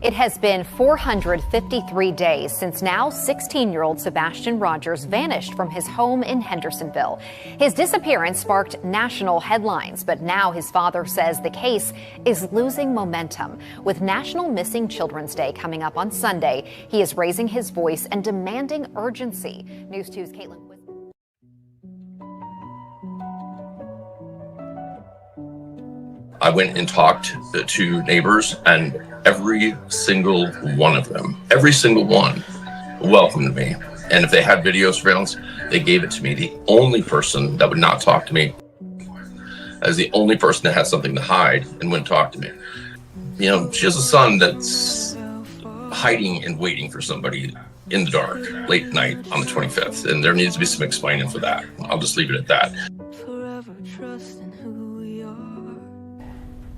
It has been 453 days since now 16-year-old Sebastian Rogers vanished from his home in Hendersonville. His disappearance sparked national headlines, but now his father says the case is losing momentum. With National Missing Children's Day coming up on Sunday, he is raising his voice and demanding urgency. News 2's Caitlin. I went and talked to neighbors, and every single one of them, every single one, welcomed me. And if they had video surveillance, they gave it to me. The only person that would not talk to me, as the only person that had something to hide and wouldn't talk to me. You know, she has a son that's hiding and waiting for somebody in the dark, late at night on the 25th. And there needs to be some explaining for that. I'll just leave it at that.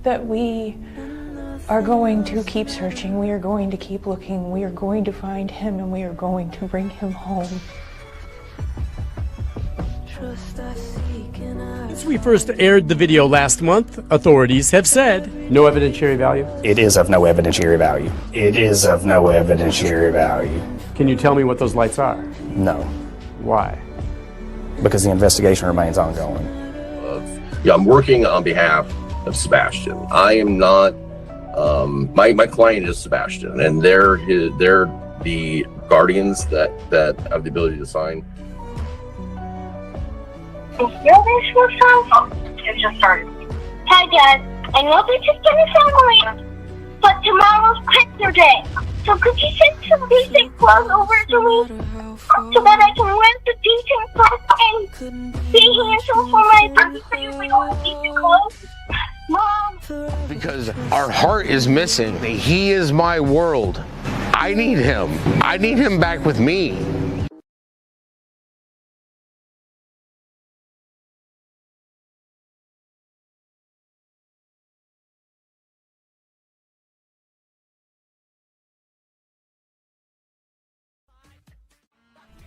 That we are going to keep searching, we are going to keep looking, we are going to find him, and we are going to bring him home. Since we first aired the video last month, authorities have said no evidentiary value? It is of no evidentiary value. It is of no evidentiary value. Can you tell me what those lights are? No. Why? Because the investigation remains ongoing. Yeah, I'm working on behalf of Sebastian. I am not, my client is Sebastian, and they're the guardians that have the ability to sign. It just started. Hi Dad, I know this is gonna sound weird, but tomorrow's picture day. So could you send some decent clothes over to me so that I can wear the decent clothes and be handsome for my birthday if we don't have decent clothes? Mom! Because our heart is missing. He is my world. I need him. I need him back with me.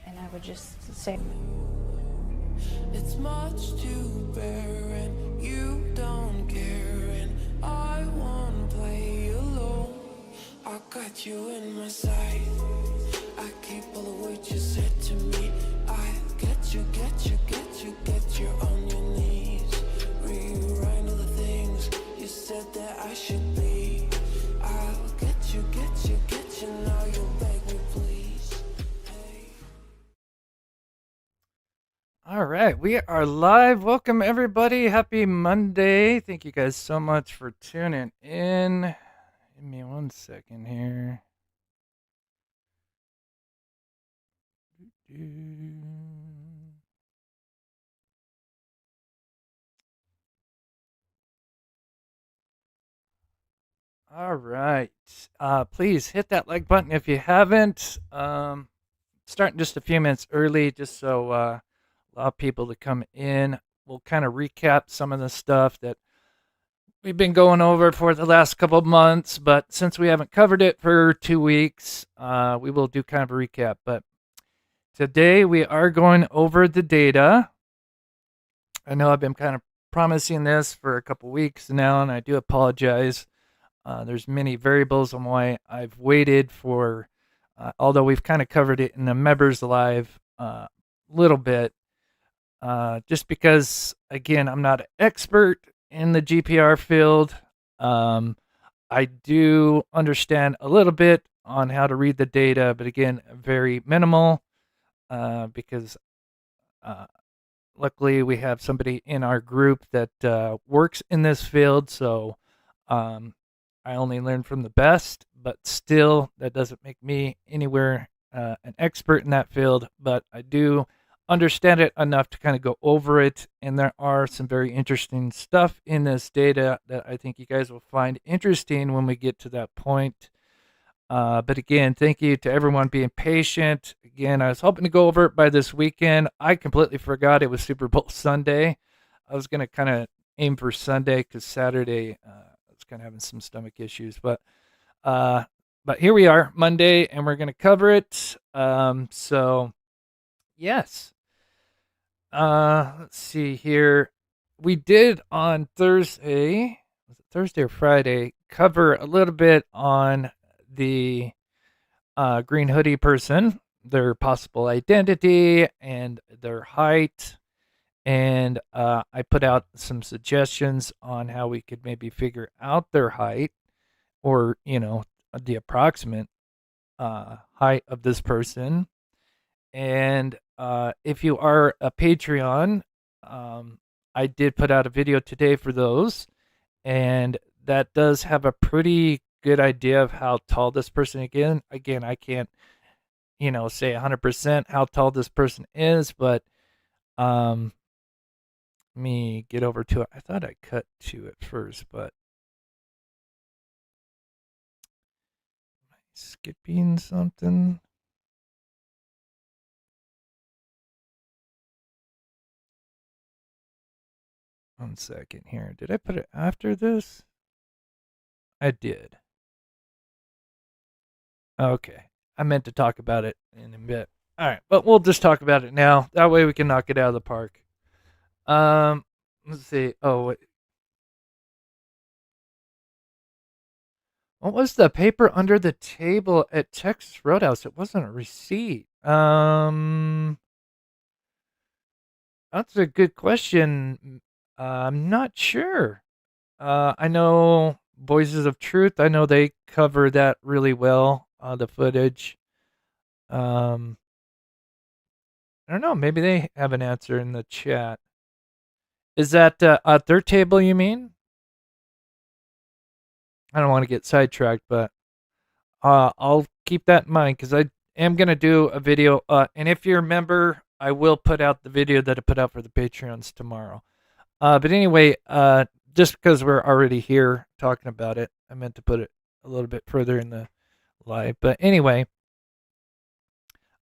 And I would just say, it's much to bear and you don't care, and I won't play alone. I got you in my sight. I keep all the words you said to me. I get you on your knees. Rewrite all the things you said that I should be. I'll get you now. You'll beg me please. All right, we are live. Welcome, everybody. Happy Monday. Thank you guys so much for tuning in. Give me 1 second here. All right. Please hit that like button if you haven't. Starting just a few minutes early, just so allow people to come in. We'll kind of recap some of the stuff that we've been going over for the last couple of months, but since we haven't covered it for 2 weeks, we will do kind of a recap. But today we are going over the data. I know I've been kind of promising this for a couple weeks now, and I do apologize. There's many variables on why I've waited for, although we've kind of covered it in the members live a little bit, just because, again, I'm not an expert in the GPR field. I do understand a little bit on how to read the data, but again, very minimal, because luckily we have somebody in our group that works in this field, so I only learn from the best, but still that doesn't make me anywhere an expert in that field, but I do understand it enough to kind of go over it, and there are some very interesting stuff in this data that I think you guys will find interesting when we get to that point. But again, thank you to everyone being patient. Again, I was hoping to go over it by this weekend. I completely forgot it was Super Bowl Sunday. I was going to kind of aim for Sunday because Saturday I was kind of having some stomach issues. But here we are, Monday, and we're going to cover it. So, yes. Let's see here. We did on Thursday, was it Thursday or Friday, cover a little bit on the green hoodie person, their possible identity and their height. And I put out some suggestions on how we could maybe figure out their height, or, the approximate height of this person. And if you are a Patreon, I did put out a video today for those, and that does have a pretty good idea of how tall this person again I can't say 100% how tall this person is, but let me get over to it. I thought I cut to it first, but am I skipping something? One second here. Did I put it after this? I did. Okay. I meant to talk about it in a bit. All right, but we'll just talk about it now. That way we can knock it out of the park. Let's see. Oh, wait. What was the paper under the table at Texas Roadhouse? It wasn't a receipt. That's a good question. I'm not sure. I know Voices of Truth. I know they cover that really well. The footage. I don't know. Maybe they have an answer in the chat. Is that at their table, you mean? I don't want to get sidetracked, but I'll keep that in mind because I am going to do a video. And if you're a member, I will put out the video that I put out for the Patreons tomorrow. But anyway, just because we're already here talking about it, I meant to put it a little bit further in the live. But anyway,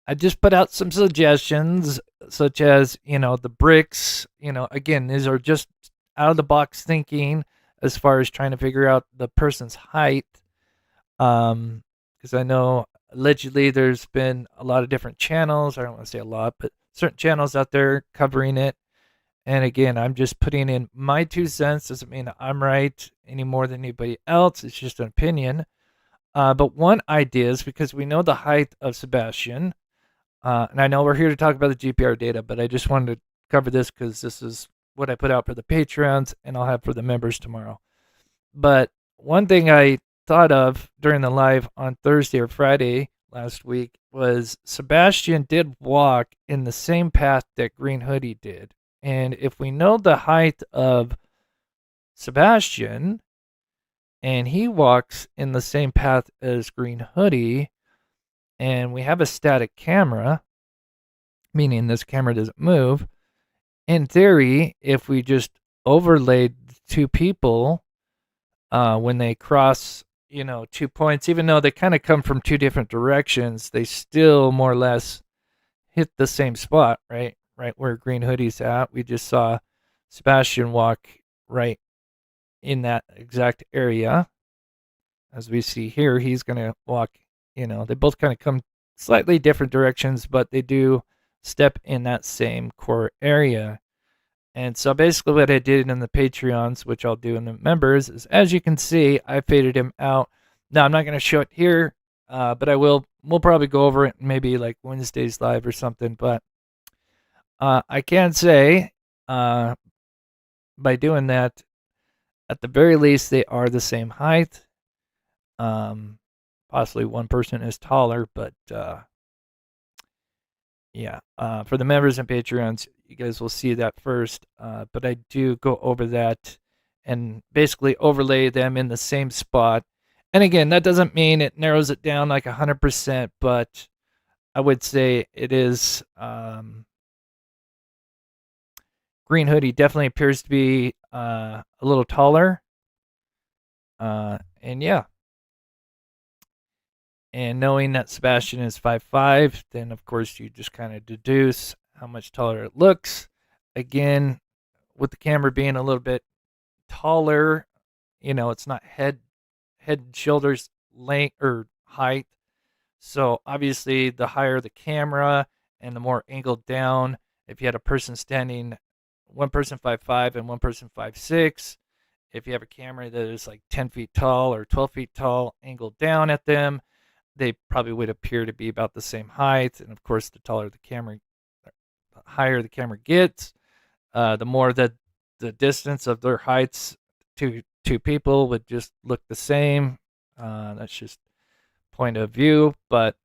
I just put out some suggestions, such as, the bricks. Again, these are just out of the box thinking as far as trying to figure out the person's height. Because I know allegedly there's been a lot of different channels. I don't want to say a lot, but certain channels out there covering it. And again, I'm just putting in my 2 cents. Doesn't mean I'm right any more than anybody else. It's just an opinion. But one idea is, because we know the height of Sebastian, and I know we're here to talk about the GPR data, but I just wanted to cover this because this is what I put out for the Patreons, and I'll have for the members tomorrow. But one thing I thought of during the live on Thursday or Friday last week was Sebastian did walk in the same path that Green Hoodie did. And if we know the height of Sebastian, and he walks in the same path as Green Hoodie, and we have a static camera, meaning this camera doesn't move, in theory, if we just overlaid the two people when they cross, 2 points, even though they kind of come from 2 different directions, they still more or less hit the same spot, right? Right where Green Hoodie's at. We just saw Sebastian walk right in that exact area. As we see here, he's going to walk, they both kind of come slightly different directions, but they do step in that same core area. And so basically what I did in the Patreons, which I'll do in the members, is, as you can see, I faded him out. Now, I'm not going to show it here, but we'll probably go over it maybe like Wednesday's live or something. But I can say by doing that, at the very least, they are the same height. Possibly one person is taller, but yeah, for the members and Patreons, you guys will see that first. But I do go over that and basically overlay them in the same spot. And again, that doesn't mean it narrows it down like 100%, but I would say it is. Green Hoodie definitely appears to be a little taller. And yeah. And knowing that Sebastian is 5'5", then of course you just kind of deduce how much taller it looks. Again, with the camera being a little bit taller, it's not head and shoulders length or height. So obviously the higher the camera and the more angled down, if you had a person standing, one person 5'5" and one person 5'6", if you have a camera that is like 10 feet tall or 12 feet tall, angled down at them, they probably would appear to be about the same height. And of course, the taller the camera, the higher the camera gets, the more that the distance of their heights to two people would just look the same. That's just point of view, but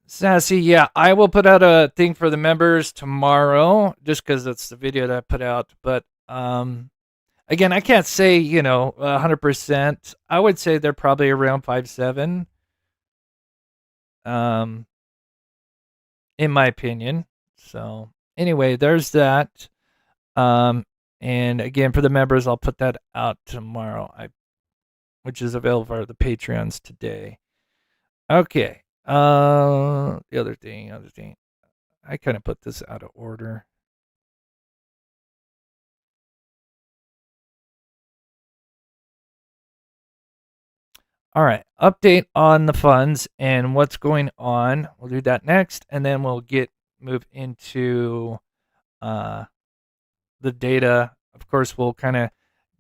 Sassy, yeah, I will put out a thing for the members tomorrow, just because it's the video that I put out. But again, I can't say 100%. I would say they're probably around 5'7", in my opinion. So anyway, there's that. And again, for the members, I'll put that out tomorrow, which is available for the Patreons today. Okay. The other thing. I kind of put this out of order. All right. Update on the funds and what's going on. We'll do that next, and then we'll move into the data. Of course, we'll kind of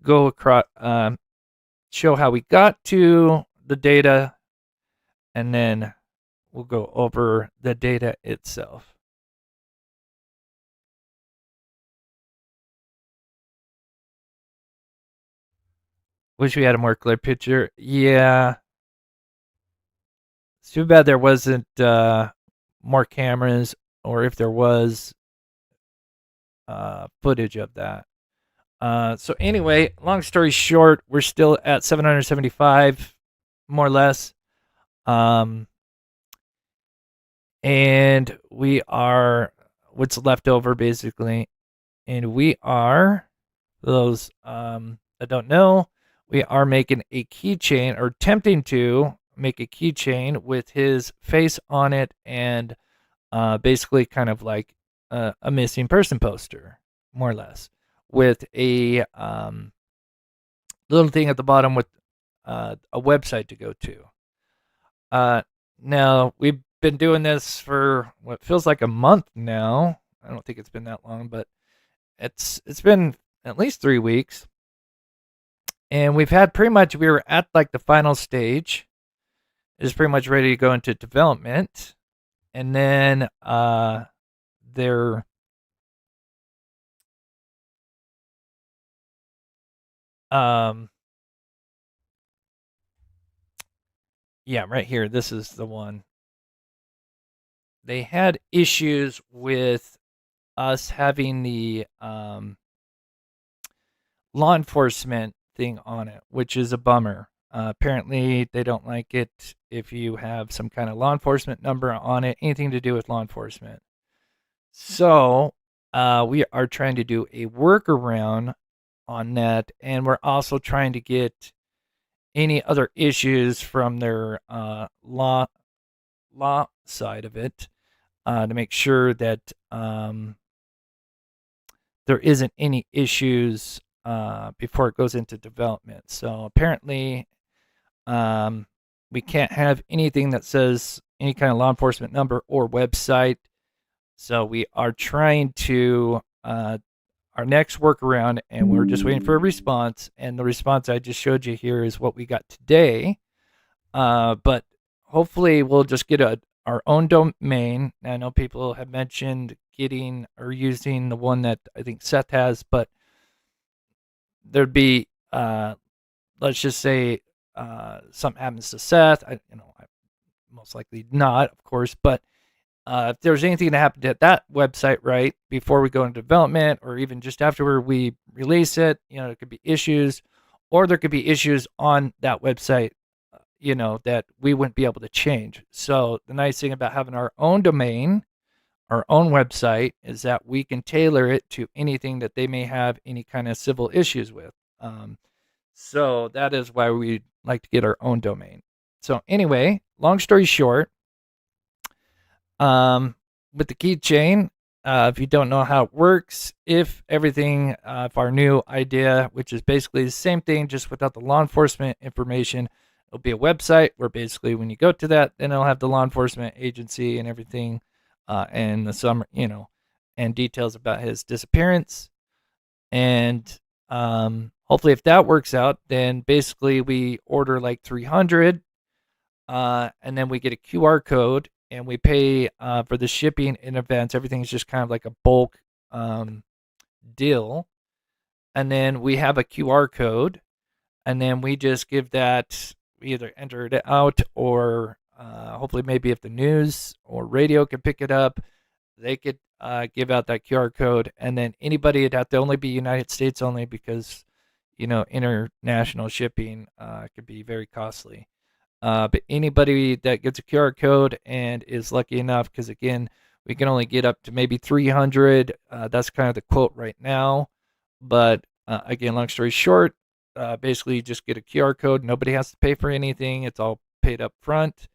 go across, show how we got to the data, and then we'll go over the data itself. Wish we had a more clear picture. Yeah. It's too bad there wasn't more cameras, or if there was footage of that. So anyway, long story short, we're still at 775, more or less. And we are what's left over, basically. And we are, those that don't know, we are making a keychain, or attempting to make a keychain with his face on it, and basically kind of like a missing person poster, more or less, with a little thing at the bottom with a website to go to. Now, we've been doing this for what feels like a month now. I don't think it's been that long, but it's been at least 3 weeks. And we've had we were at like the final stage. It's pretty much ready to go into development. And then yeah, right here, this is the one. They had issues with us having the law enforcement thing on it, which is a bummer. Apparently, they don't like it if you have some kind of law enforcement number on it, anything to do with law enforcement. So we are trying to do a workaround on that, and we're also trying to get any other issues from their law side of it, to make sure that there isn't any issues before it goes into development. So apparently, we can't have anything that says any kind of law enforcement number or website. So we are trying to our next workaround, and we're just waiting for a response. And the response I just showed you here is what we got today. But hopefully we'll just get our own domain. I know people have mentioned getting or using the one that I think Seth has, but there'd be, let's just say, something happens to Seth. I most likely not, of course, but if there's anything that happened at that website right before we go into development, or even just after we release it, there could be issues, or there could be issues on that website, that we wouldn't be able to change. So the nice thing about having our own domain, our own website, is that we can tailor it to anything that they may have any kind of civil issues with. So that is why we like to get our own domain. So anyway, long story short, with the keychain, if you don't know how it works, if our new idea, which is basically the same thing, just without the law enforcement information, it'll be a website where basically when you go to that, then it'll have the law enforcement agency and everything, and the and details about his disappearance. And hopefully, if that works out, then basically we order like 300, and then we get a QR code, and we pay for the shipping in advance. Everything's just kind of like a bulk deal. And then we have a QR code, and then we just give that, we either enter it out, or hopefully maybe if the news or radio can pick it up, they could give out that QR code. And then anybody, it'd have to only be United States only, because international shipping could be very costly. But anybody that gets a QR code and is lucky enough, because again, we can only get up to maybe 300. That's kind of the quote right now. But again, long story short, basically you just get a QR code. Nobody has to pay for anything. It's all paid up front,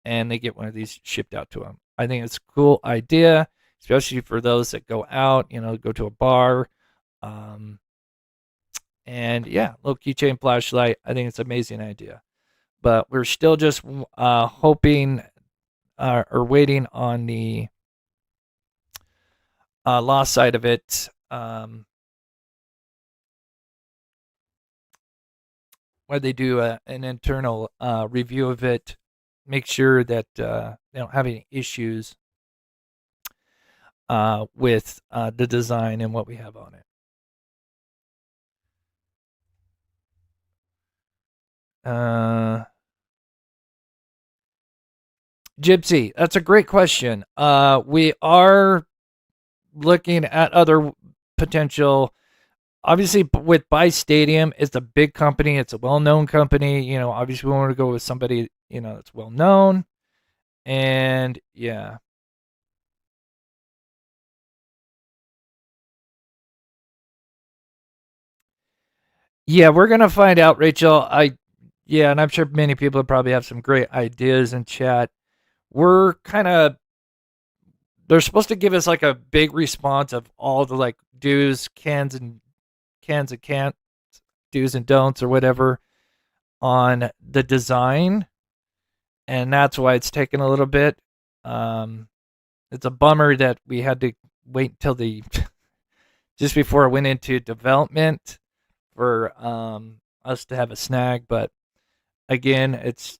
and they get one of these shipped out to them. I think it's a cool idea, especially for those that go out, go to a bar. And yeah, little keychain flashlight. I think it's an amazing idea. But we're still just hoping or waiting on the law side of it. Where they do an internal review of it, make sure that they don't have any issues with the design and what we have on it. Gypsy, that's a great question. We are looking at other potential. Obviously, with Buy Stadium, it's a big company. It's a well-known company. Obviously, we want to go with somebody that's well-known. And yeah. Yeah, we're gonna find out, Rachel. And I'm sure many people probably have some great ideas in chat. We're they're supposed to give us like a big response of all the like do's, cans and can't, do's and don'ts or whatever on the design, and that's why it's taken a little bit. It's a bummer that we had to wait until just before it went into development for us to have a snag, but again, it's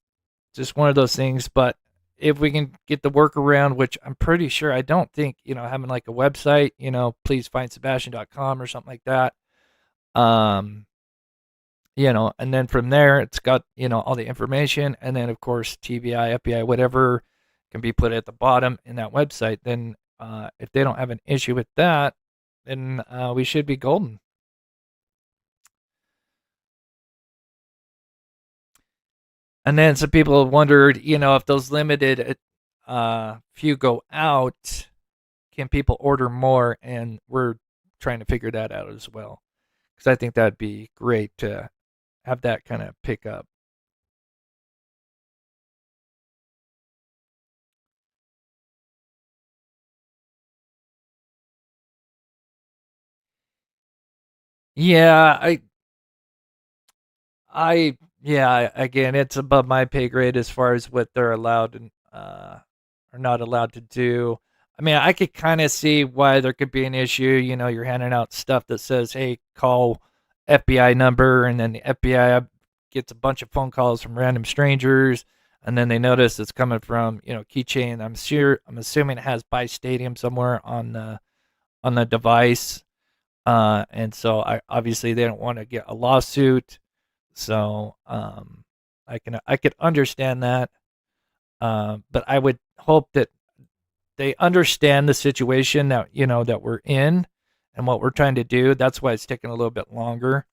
just one of those things. But if we can get the workaround, which I'm pretty sure, I don't think, having like a website, please find Sebastian.com or something like that. And then from there, it's got, all the information. And then, of course, TBI, FBI, whatever can be put at the bottom in that website. Then if they don't have an issue with that, then we should be golden. And then some people have wondered, if those limited few go out, can people order more? And we're trying to figure that out as well, because I think that'd be great to have that kind of pick up. Yeah, again, it's above my pay grade as far as what they're allowed and or not allowed to do. I mean, I could kind of see why there could be an issue. You're handing out stuff that says, "Hey, call FBI number," and then the FBI gets a bunch of phone calls from random strangers, and then they notice it's coming from Keychain. I'm assuming it has Buy Stadium somewhere on the device, and so obviously they don't want to get a lawsuit. So I could understand that, but I would hope that they understand the situation that that we're in and what we're trying to do. That's why it's taking a little bit longer.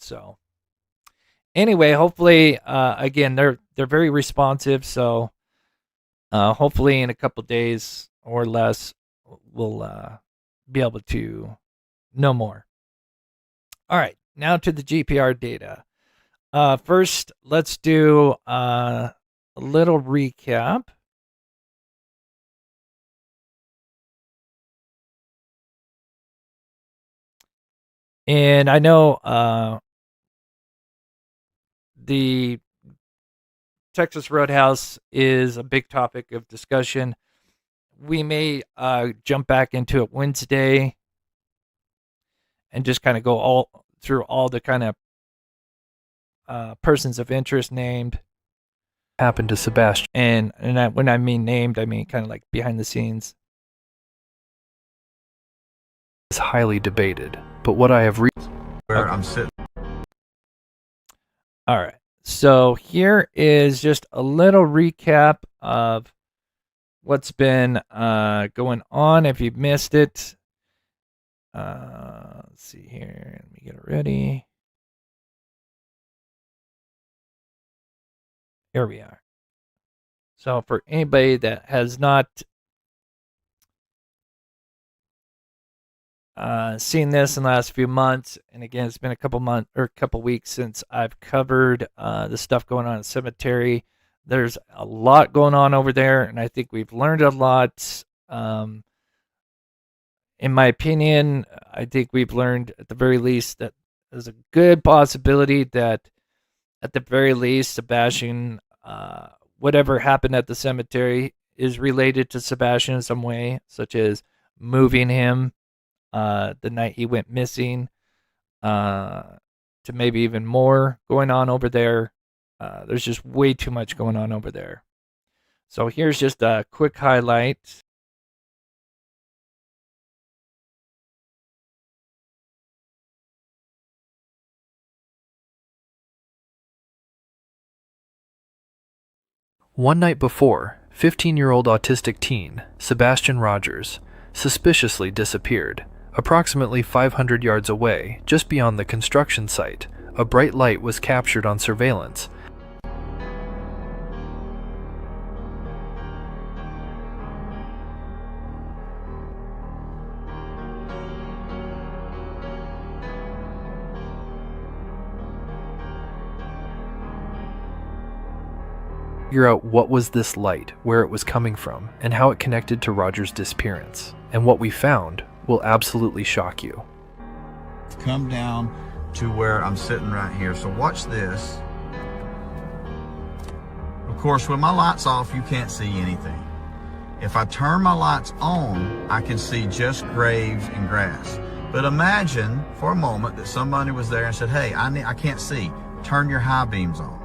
So anyway, hopefully, again, they're very responsive. So hopefully in a couple days or less, we'll be able to know more. All right, now to the GPR data. First, let's do a little recap. And I know the Texas Roadhouse is a big topic of discussion. we may jump back into it Wednesday and just kind of go all through all the kind of persons of interest named. Happened to Sebastian. And when I mean named, I mean kind of like behind the scenes. Is highly debated, but what I have where I'm sitting. All right. So here is just a little recap of what's been going on. If you've missed it, let's see here. Let me get it ready. Here we are. So for anybody that has not seen this in the last few months, and again, it's been a couple weeks since I've covered the stuff going on in the cemetery. There's a lot going on over there, and I think we've learned a lot. In my opinion, I think we've learned at the very least that there's a good possibility that at the very least, Sebastian, whatever happened at the cemetery is related to Sebastian in some way, such as moving him the night he went missing, to maybe even more going on over there. There's just way too much going on over there. So here's just a quick highlight. One night before, 15-year-old autistic teen, Sebastian Rogers, suspiciously disappeared. Approximately 500 yards away, just beyond the construction site, a bright light was captured on surveillance. Figure out what was this light, where it was coming from, and how it connected to Roger's disappearance. And what we found will absolutely shock you. Come down to where I'm sitting right here. So watch this. Of course, with my lights off, you can't see anything. If I turn my lights on, I can see just graves and grass. But imagine for a moment that somebody was there and said, hey, I can't see. Turn your high beams on.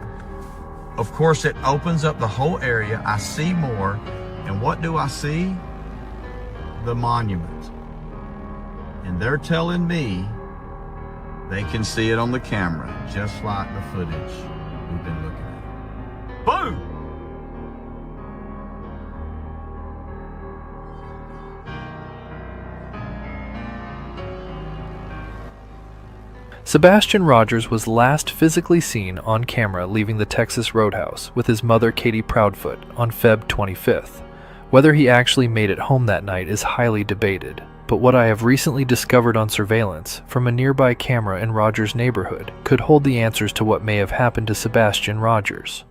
Of course, it opens up the whole area. I see more. And what do I see? The monument. And they're telling me they can see it on the camera, just like the footage we've been looking at. Boom! Sebastian Rogers was last physically seen on camera leaving the Texas Roadhouse with his mother Katie Proudfoot on Feb 25th. Whether he actually made it home that night is highly debated, but what I have recently discovered on surveillance from a nearby camera in Rogers' neighborhood could hold the answers to what may have happened to Sebastian Rogers.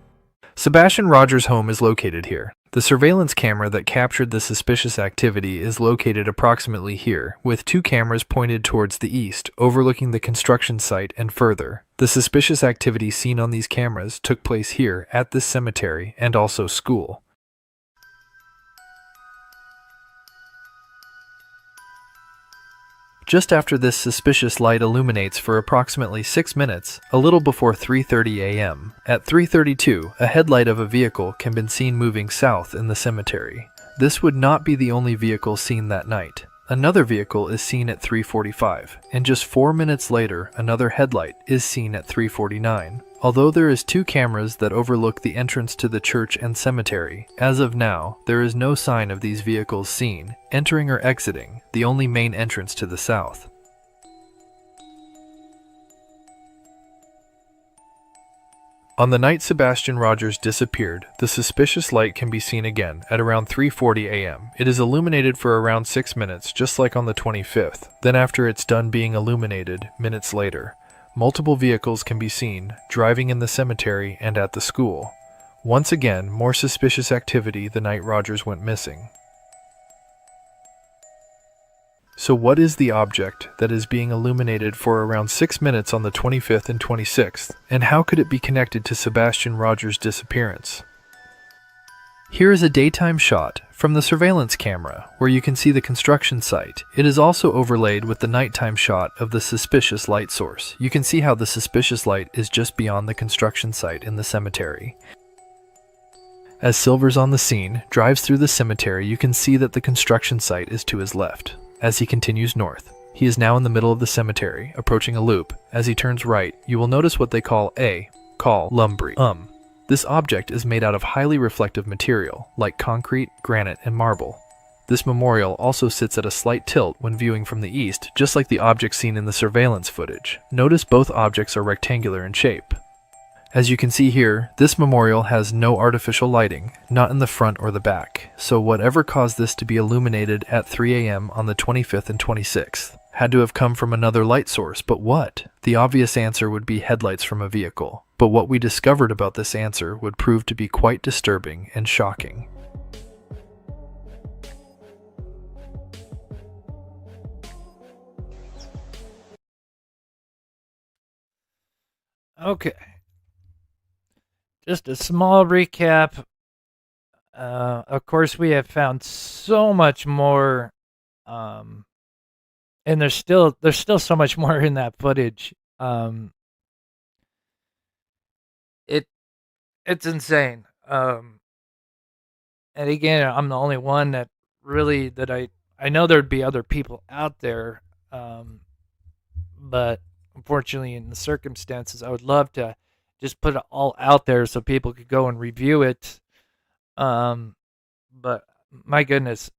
Sebastian Rogers' home is located here. The surveillance camera that captured the suspicious activity is located approximately here, with two cameras pointed towards the east, overlooking the construction site and further. The suspicious activity seen on these cameras took place here at this cemetery and also school. Just after this suspicious light illuminates for approximately 6 minutes, a little before 3:30 a.m. At 3:32, a headlight of a vehicle can be seen moving south in the cemetery. This would not be the only vehicle seen that night. Another vehicle is seen at 3:45, and just 4 minutes later, another headlight is seen at 3:49. Although there is two cameras that overlook the entrance to the church and cemetery, as of now, there is no sign of these vehicles seen, entering or exiting, the only main entrance to the south. On the night Sebastian Rogers disappeared, the suspicious light can be seen again at around 3:40 a.m. It is illuminated for around 6 minutes, just like on the 25th. Then after it's done being illuminated, minutes later, multiple vehicles can be seen, driving in the cemetery and at the school. Once again, more suspicious activity the night Rogers went missing. So what is the object that is being illuminated for around 6 minutes on the 25th and 26th, and how could it be connected to Sebastian Rogers' disappearance? Here is a daytime shot from the surveillance camera where you can see the construction site. It is also overlaid with the nighttime shot of the suspicious light source. You can see how the suspicious light is just beyond the construction site in the cemetery. As Silver's on the scene, drives through the cemetery, you can see that the construction site is to his left. As he continues north, he is now in the middle of the cemetery, approaching a loop. As he turns right, you will notice what they call lumbri. This object is made out of highly reflective material, like concrete, granite, and marble. This memorial also sits at a slight tilt when viewing from the east, just like the objects seen in the surveillance footage. Notice both objects are rectangular in shape. As you can see here, this memorial has no artificial lighting, not in the front or the back, so whatever caused this to be illuminated at 3 a.m. on the 25th and 26th had to have come from another light source, but what? The obvious answer would be headlights from a vehicle, but what we discovered about this answer would prove to be quite disturbing and shocking. Okay. Just a small recap. Of course, we have found so much more, and there's still so much more in that footage. It's insane. And again, I'm the only one that really I know there'd be other people out there, but unfortunately, in the circumstances, I would love to just put it all out there so people could go and review it. But my goodness,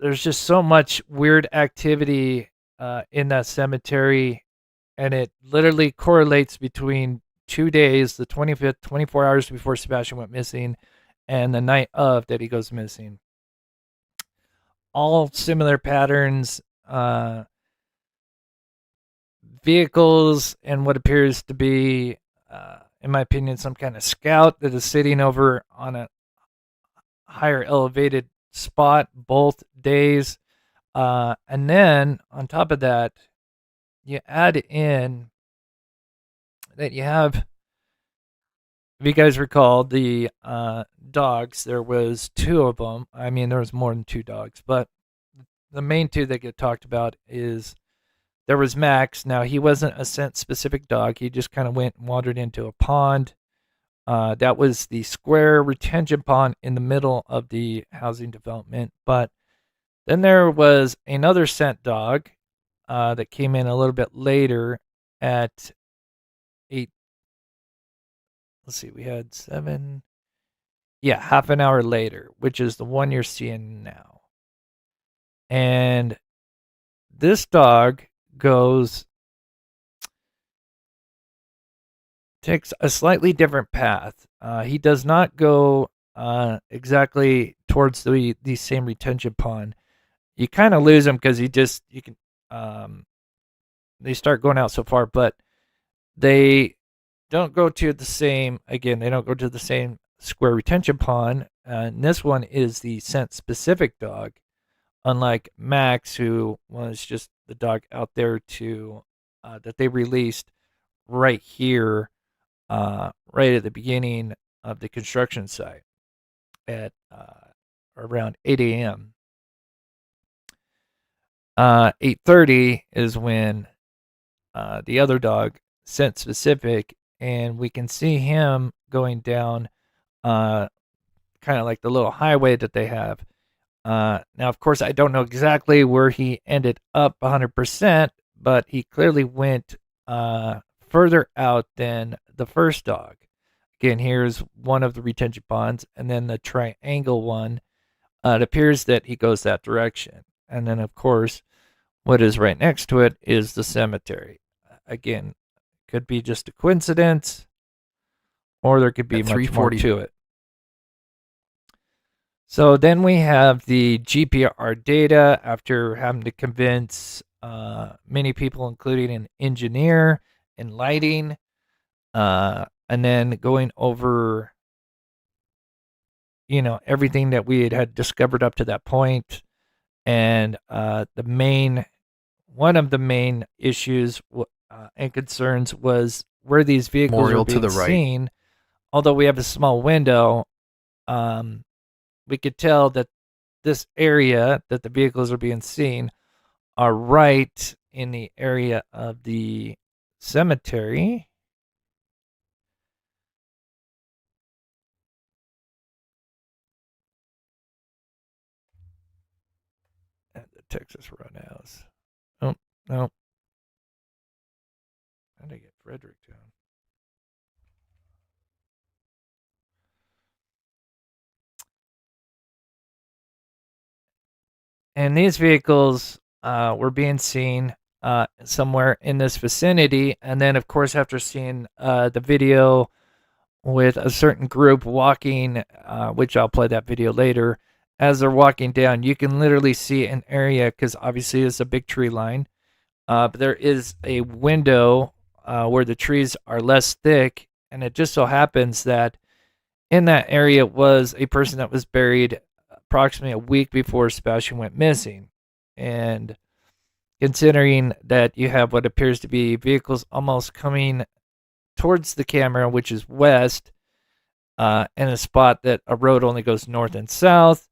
there's just so much weird activity in that cemetery, and it literally correlates between 2 days, the 25th, 24 hours before Sebastian went missing, and the night of that he goes missing. All similar patterns, vehicles, and what appears to be, in my opinion, some kind of scout that is sitting over on a higher elevated spot both days. And then on top of that, you add in that you have, if you guys recall, the dogs. There was 2 of them. I mean, there was more than 2 dogs, but the main 2 that get talked about is there was Max. Now, he wasn't a scent-specific dog. He just kind of went and wandered into a pond. That was the square retention pond in the middle of the housing development. But then there was another scent dog that came in a little bit later at 8. Let's see, we had 7. Yeah, half an hour later, which is the one you're seeing now. And this dog takes a slightly different path. He does not go exactly towards the same retention pond. You kind of lose him because they start going out so far, but they don't go to the same, again, they don't go to the same square retention pond. And this one is the scent specific dog, unlike Max, who was just the dog out there that they released right here, right at the beginning of the construction site at around 8 a.m. 8:30 is when the other dog, scent specific, and we can see him going down kind of like the little highway that they have. Now, of course, I don't know exactly where he ended up 100%, but he clearly went further out than the first dog. Again, here's one of the retention ponds, and then the triangle one. It appears that he goes that direction. And then, of course, what is right next to it is the cemetery. Again, could be just a coincidence, or there could be much more to it. So then we have the GPR data after having to convince many people, including an engineer and lighting, and then going over, everything that we had discovered up to that point. And one of the main issues and concerns was where these vehicles are being seen. Although we have a small window, we could tell that this area that the vehicles are being seen are right in the area of the cemetery. At the Texas Roadhouse. Oh, no. How did I get Fredericktown? And these vehicles were being seen somewhere in this vicinity. And then, of course, after seeing the video with a certain group walking, which I'll play that video later, as they're walking down, you can literally see an area, because obviously it's a big tree line. But there is a window where the trees are less thick. And it just so happens that in that area was a person that was buried approximately a week before Sebastian went missing. And considering that you have what appears to be vehicles almost coming towards the camera, which is west, in a spot that a road only goes north and south,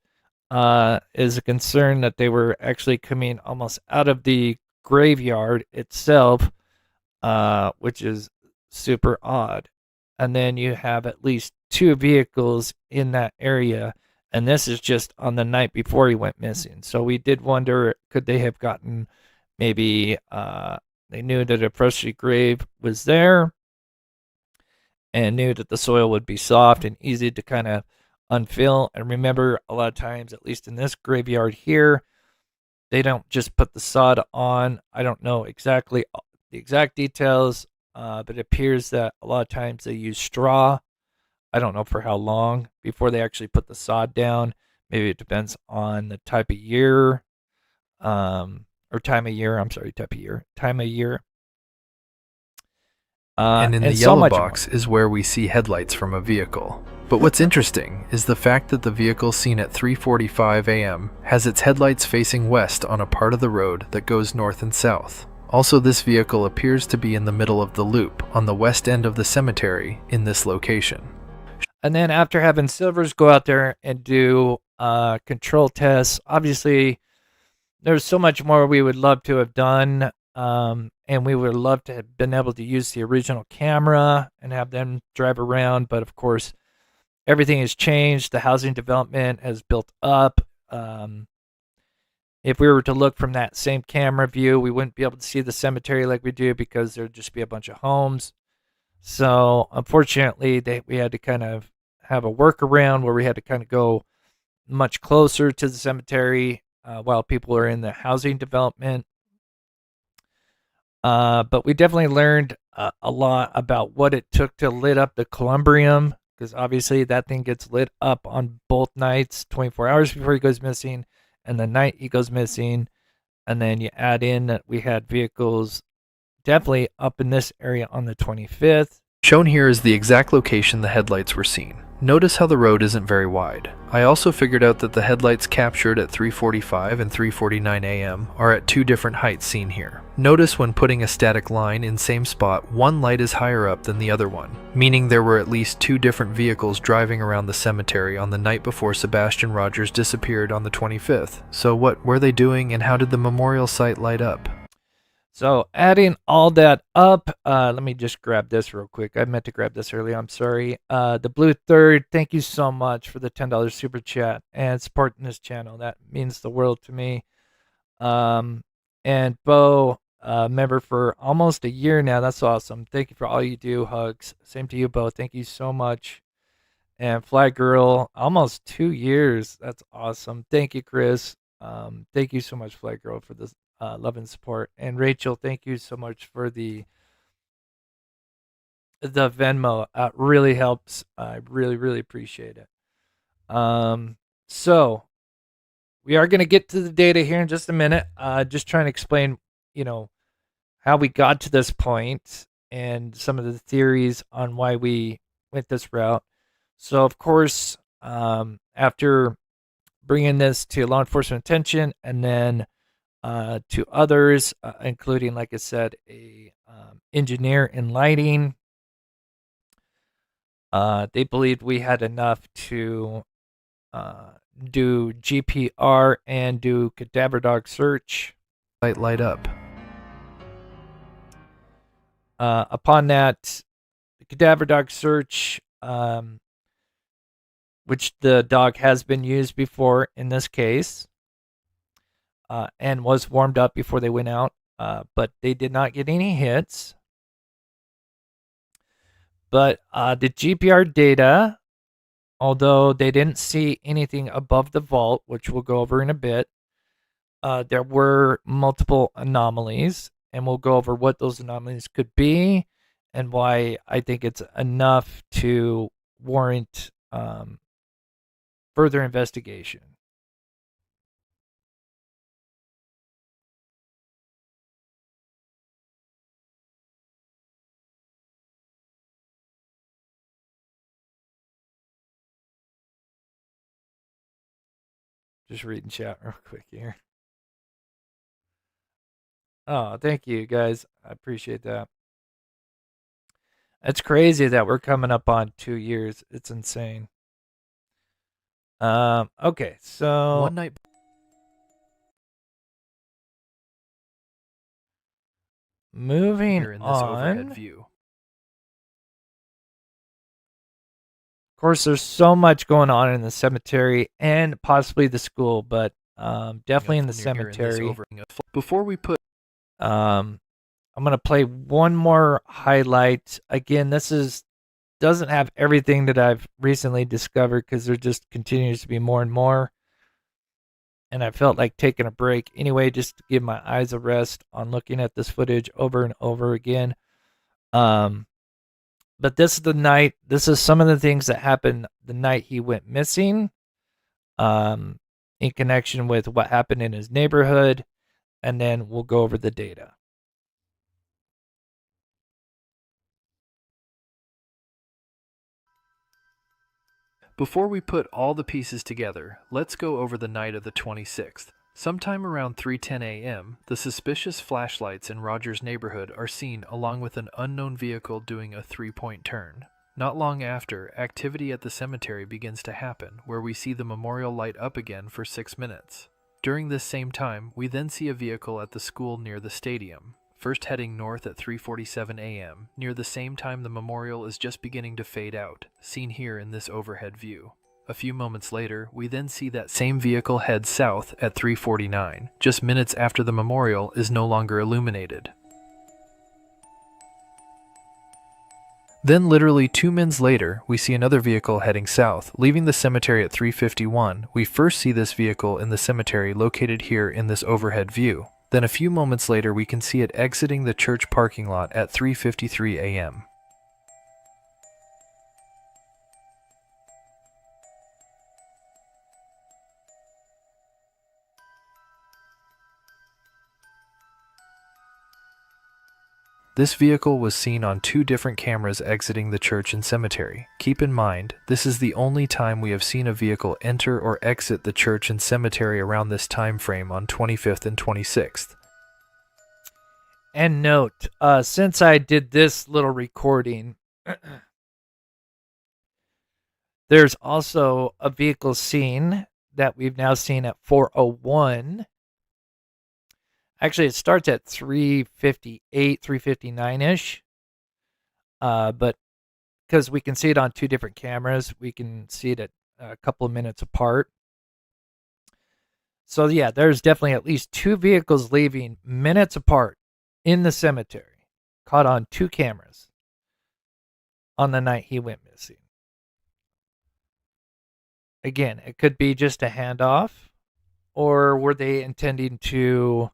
is a concern that they were actually coming almost out of the graveyard itself, which is super odd. And then you have at least 2 vehicles in that area, and this is just on the night before he went missing. So we did wonder, could they have gotten, maybe they knew that a freshly grave was there and knew that the soil would be soft and easy to kind of unfill. And remember, a lot of times, at least in this graveyard here, they don't just put the sod on. I don't know exactly the exact details, but it appears that a lot of times they use straw. I don't know for how long before they actually put the sod down. Maybe it depends on the type of year, or time of year. I'm sorry, time of year. And in the yellow box is where we see headlights from a vehicle. But what's interesting is the fact that the vehicle seen at 3:45 a.m. has its headlights facing west on a part of the road that goes north and south. Also, this vehicle appears to be in the middle of the loop on the west end of the cemetery in this location. And then after having Silvers go out there and do control tests, obviously there's so much more we would love to have done. And we would love to have been able to use the original camera and have them drive around. But of course, everything has changed. The housing development has built up. If we were to look from that same camera view, we wouldn't be able to see the cemetery like we do, because there'd just be a bunch of homes. So unfortunately, we had to kind of have a workaround where we had to kind of go much closer to the cemetery while people are in the housing development. But we definitely learned a lot about what it took to lit up the Columbrium, because obviously that thing gets lit up on both nights, 24 hours before he goes missing, and the night he goes missing. And then you add in that we had vehicles definitely up in this area on the 25th. Shown here is the exact location the headlights were seen. Notice how the road isn't very wide. I also figured out that the headlights captured at 3:45 and 3:49 a.m. are at 2 different heights seen here. Notice when putting a static line in same spot, one light is higher up than the other one, meaning there were at least 2 different vehicles driving around the cemetery on the night before Sebastian Rogers disappeared on the 25th. So what were they doing, and how did the memorial site light up? So adding all that up, let me just grab this real quick. I meant to grab this earlier. I'm sorry. The Blue Third, thank you so much for the $10 super chat and supporting this channel. That means the world to me. And Bo, member for almost a year now. That's awesome. Thank you for all you do. Hugs. Same to you, Bo. Thank you so much. And Fly Girl, almost 2 years. That's awesome. Thank you, Chris. Thank you so much, Fly Girl, for this. Love and support. And Rachel, thank you so much for the Venmo. Really helps. I really appreciate it. So we are going to get to the data here in just a minute. Just trying to explain, how we got to this point and some of the theories on why we went this route. So of course, after bringing this to law enforcement attention and then to others, including, like I said, a engineer in lighting. They believed we had enough to do GPR and do cadaver dog search. Light up. Upon that, the cadaver dog search, which the dog has been used before in this case, and was warmed up before they went out, but they did not get any hits. But the GPR data, although they didn't see anything above the vault, which we'll go over in a bit, there were multiple anomalies, and we'll go over what those anomalies could be and why I think it's enough to warrant further investigation. Just reading chat real quick here. Oh, thank you guys. I appreciate that. It's crazy that we're coming up on 2 years. It's insane. Okay, so One night. Moving Here in this on. overhead view. Of course, there's so much going on in the cemetery and possibly the school, but definitely in the cemetery. Before we put, I'm gonna play one more highlight. Again, this doesn't have everything that I've recently discovered because there just continues to be more and more. And I felt like taking a break anyway, just to give my eyes a rest on looking at this footage over and over again. But this is the night. This is some of the things that happened the night he went missing, in connection with what happened in his neighborhood, and then we'll go over the data. Before we put all the pieces together, let's go over the night of the 26th. Sometime around 3:10 a.m., the suspicious flashlights in Rogers' neighborhood are seen along with an unknown vehicle doing a 3-point turn. Not long after, activity at the cemetery begins to happen, where we see the memorial light up again for 6 minutes. During this same time, we then see a vehicle at the school near the stadium, first heading north at 3:47 a.m., near the same time the memorial is just beginning to fade out, seen here in this overhead view. A few moments later, we then see that same vehicle head south at 3:49, just minutes after the memorial is no longer illuminated. Then literally 2 minutes later, we see another vehicle heading south, leaving the cemetery at 3:51. We first see this vehicle in the cemetery located here in this overhead view. Then a few moments later, we can see it exiting the church parking lot at 3:53 a.m. This vehicle was seen on 2 different cameras exiting the church and cemetery. Keep in mind, this is the only time we have seen a vehicle enter or exit the church and cemetery around this time frame on 25th and 26th. And note, since I did this little recording, there's also a vehicle seen that we've now seen at 4:01. Actually, it starts at 3:58, 3:59-ish. But because we can see it on 2 different cameras, we can see it at a couple of minutes apart. So yeah, there's definitely at least 2 vehicles leaving minutes apart in the cemetery, caught on 2 cameras on the night he went missing. Again, it could be just a handoff, or were they intending to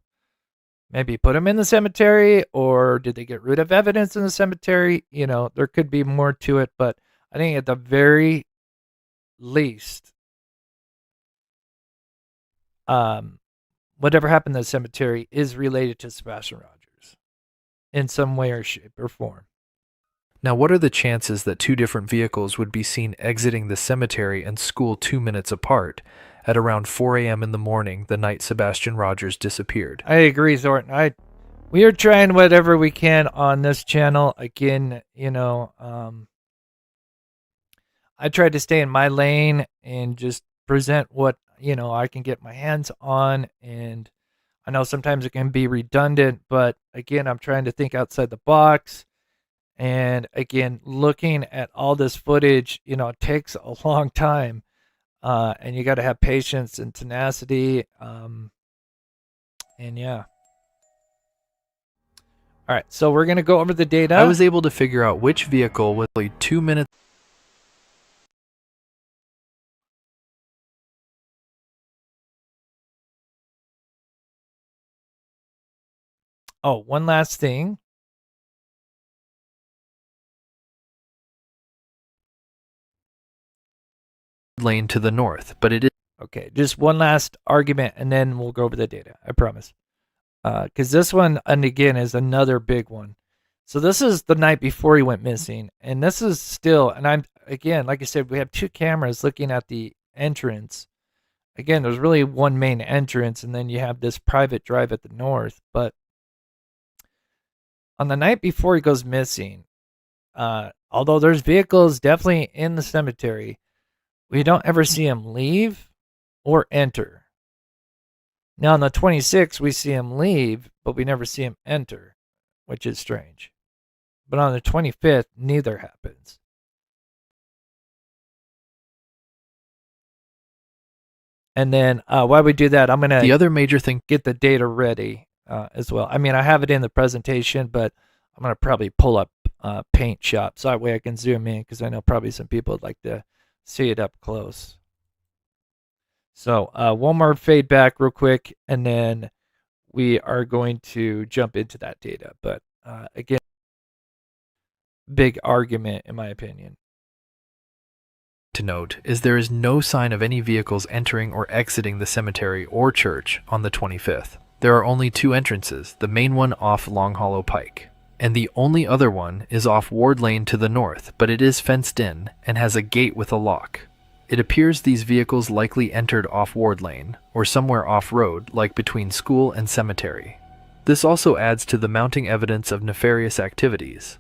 maybe put him in the cemetery, or did they get rid of evidence in the cemetery? You know, there could be more to it, but I think at the very least, whatever happened in the cemetery is related to Sebastian Rogers in some way or shape or form. Now, what are the chances that 2 different vehicles would be seen exiting the cemetery and school 2 minutes apart at around 4 a.m. in the morning the night Sebastian Rogers disappeared? I agree, Thornton. We are trying whatever we can on this channel. Again, you know, I tried to stay in my lane and just present what I can get my hands on, and I know sometimes it can be redundant, but again, I'm trying to think outside the box. And again, looking at all this footage, it takes a long time, and you got to have patience and tenacity. And yeah. All right, so we're going to go over the data. I was able to figure out which vehicle was only 2 minutes. Oh, one last thing. Lane to the north, but it is okay. Just one last argument, and then we'll go over the data. I promise. Because this one, and again, is another big one. So this is the night before he went missing, and this is still. And I'm again, like I said, we have 2 cameras looking at the entrance. Again, there's really one main entrance, and then you have this private drive at the north. But on the night before he goes missing, although there's vehicles definitely in the cemetery, we don't ever see him leave or enter. Now on the 26th, we see him leave, but we never see him enter, which is strange. But on the 25th, neither happens. And then while we do that, I'm going to the other major thing, get the data ready as well. I mean, I have it in the presentation, but I'm going to probably pull up Paint Shop so that way I can zoom in, because I know probably some people would like to see it up close. So one more fade back real quick, and then we are going to jump into that data. But again, big argument in my opinion. To note is there is no sign of any vehicles entering or exiting the cemetery or church on the 25th. There are only 2 entrances, the main one off Long Hollow Pike, and the only other one is off Ward Lane to the north, but it is fenced in and has a gate with a lock. It appears these vehicles likely entered off Ward Lane, or somewhere off-road, like between school and cemetery. This also adds to the mounting evidence of nefarious activities.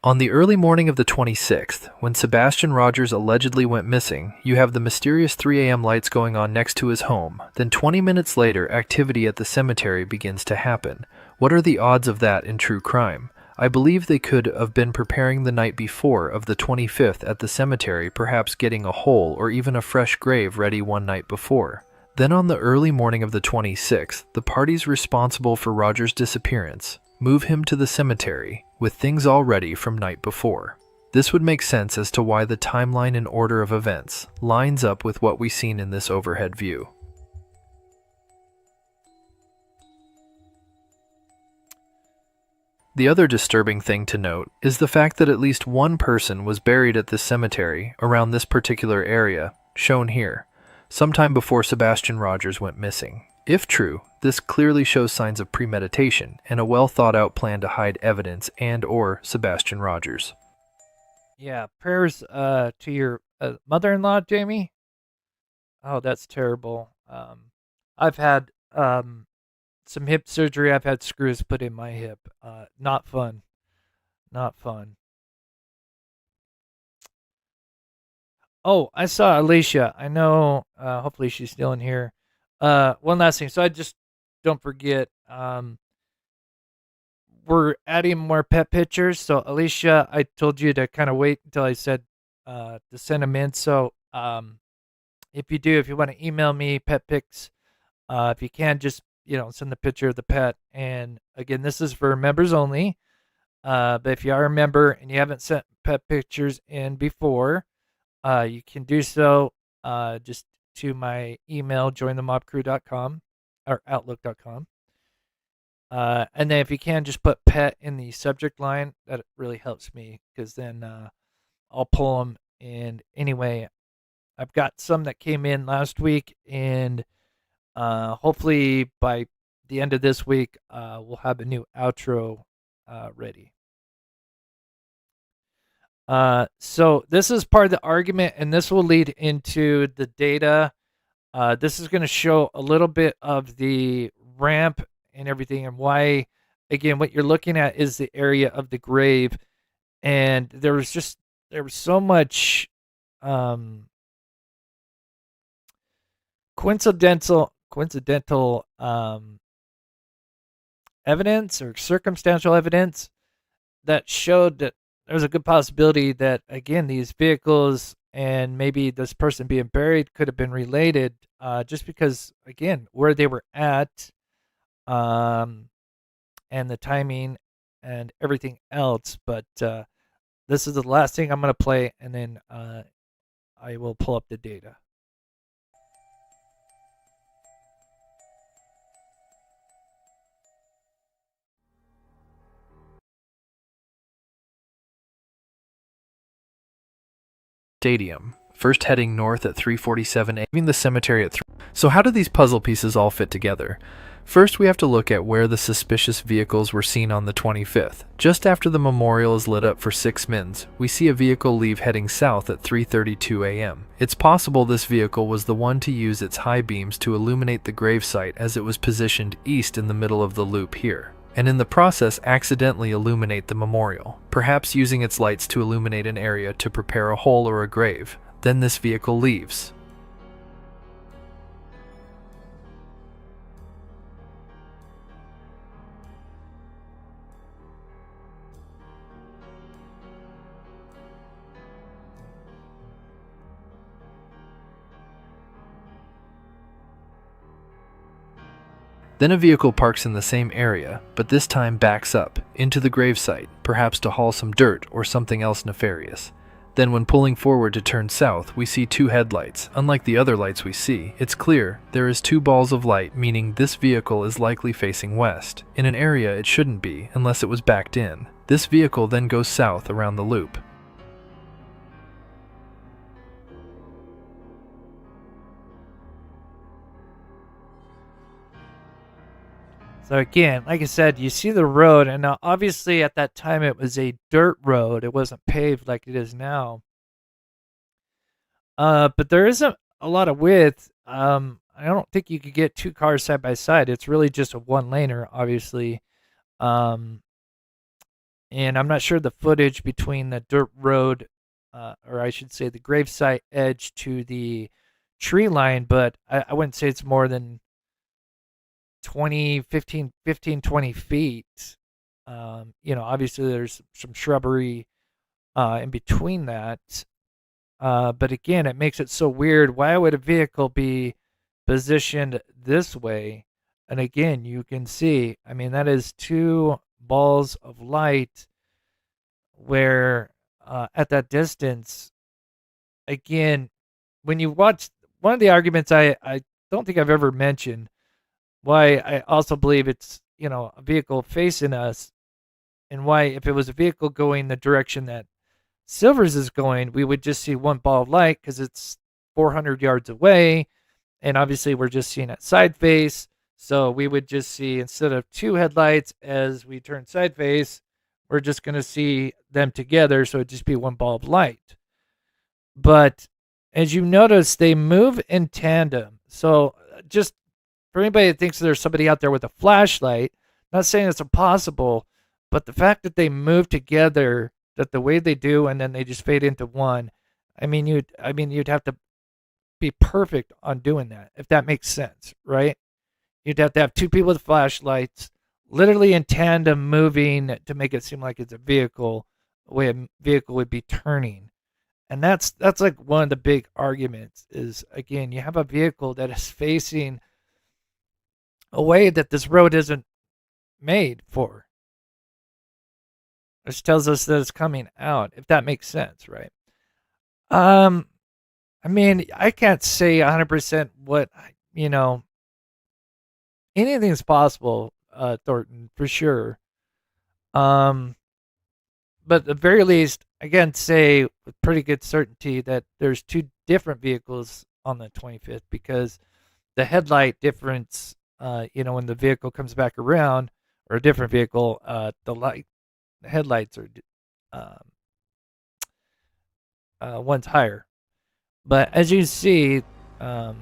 On the early morning of the 26th, when Sebastian Rogers allegedly went missing, you have the mysterious 3 a.m. lights going on next to his home. Then 20 minutes later, activity at the cemetery begins to happen. What are the odds of that in true crime? I believe they could have been preparing the night before of the 25th at the cemetery, perhaps getting a hole or even a fresh grave ready one night before. Then on the early morning of the 26th, the parties responsible for Rogers' disappearance move him to the cemetery with things all ready from night before. This would make sense as to why the timeline and order of events lines up with what we've seen in this overhead view. The other disturbing thing to note is the fact that at least one person was buried at this cemetery around this particular area, shown here, sometime before Sebastian Rogers went missing. If true, this clearly shows signs of premeditation and a well-thought-out plan to hide evidence and/or Sebastian Rogers. Yeah, prayers to your mother-in-law, Jamie. Oh, that's terrible. I've had some hip surgery. I've had screws put in my hip. Not fun. Not fun. Oh, I saw Alicia. I know. Hopefully she's still in here. One last thing. So I just don't forget. We're adding more pet pictures. So Alicia, I told you to kind of wait until I said to send them in. So if you want to email me pet pics, if you can, just send the picture of the pet. And again, this is for members only. But if you are a member and you haven't sent pet pictures in before, you can do so just to my email, jointhemobcrew.com or outlook.com. And then if you can, just put pet in the subject line. That really helps me, because then I'll pull them. And anyway, I've got some that came in last week, and hopefully by the end of this week, we'll have a new outro ready. So this is part of the argument, and this will lead into the data. This is going to show a little bit of the ramp and everything, and why, again, what you're looking at is the area of the grave. And there was so much coincidental evidence or circumstantial evidence that showed that there's a good possibility that, again, these vehicles and maybe this person being buried could have been related, just because, again, where they were at, and the timing and everything else. But this is the last thing I'm going to play, and then I will pull up the data. Stadium, first heading north at 3:47 a.m., leaving the cemetery at 3. So how do these puzzle pieces all fit together? First, we have to look at where the suspicious vehicles were seen on the 25th. Just after the memorial is lit up for 6 mins, we see a vehicle leave heading south at 3:32 a.m. It's possible this vehicle was the one to use its high beams to illuminate the gravesite, as it was positioned east in the middle of the loop here, and in the process accidentally illuminate the memorial, perhaps using its lights to illuminate an area to prepare a hole or a grave. Then this vehicle leaves. Then a vehicle parks in the same area, but this time backs up into the gravesite, perhaps to haul some dirt or something else nefarious. Then when pulling forward to turn south, we see 2 headlights. Unlike the other lights we see, it's clear there is 2 balls of light, meaning this vehicle is likely facing west, in an area it shouldn't be unless it was backed in. This vehicle then goes south around the loop. So again, like I said, you see the road, and now obviously at that time it was a dirt road. It wasn't paved like it is now. But there isn't a lot of width. I don't think you could get 2 cars side by side. It's really just a one-laner, obviously. And I'm not sure the footage between the dirt road, or I should say the gravesite edge to the tree line, but I wouldn't say it's more than 20 20 feet. Obviously there's some shrubbery in between that, but again, it makes it so weird. Why would a vehicle be positioned this way? And again, you can see, I mean, that is 2 balls of light where at that distance. Again, when you watch, one of the arguments I don't think I've ever mentioned, why I also believe it's, a vehicle facing us, and why if it was a vehicle going the direction that Silver's is going, we would just see 1 ball of light because it's 400 yards away, and obviously we're just seeing it side face, so we would just see, instead of 2 headlights as we turn side face, we're just going to see them together, so it'd just be 1 ball of light. But as you notice, they move in tandem. So just for anybody that thinks there's somebody out there with a flashlight, not saying it's impossible, but the fact that they move together, that the way they do, and then they just fade into one, you'd have to be perfect on doing that, if that makes sense, right? You'd have to have 2 people with flashlights, literally in tandem, moving to make it seem like it's a vehicle, the way a vehicle would be turning. And that's like one of the big arguments is, again, you have a vehicle that is facing a way that this road isn't made for, which tells us that it's coming out, if that makes sense, right? I can't say 100% what, anything's possible, Thornton, for sure. But at the very least, I can say with pretty good certainty that there's 2 different vehicles on the 25th, because the headlight difference, when the vehicle comes back around, or a different vehicle, the headlights are one's higher. But as you see, oh,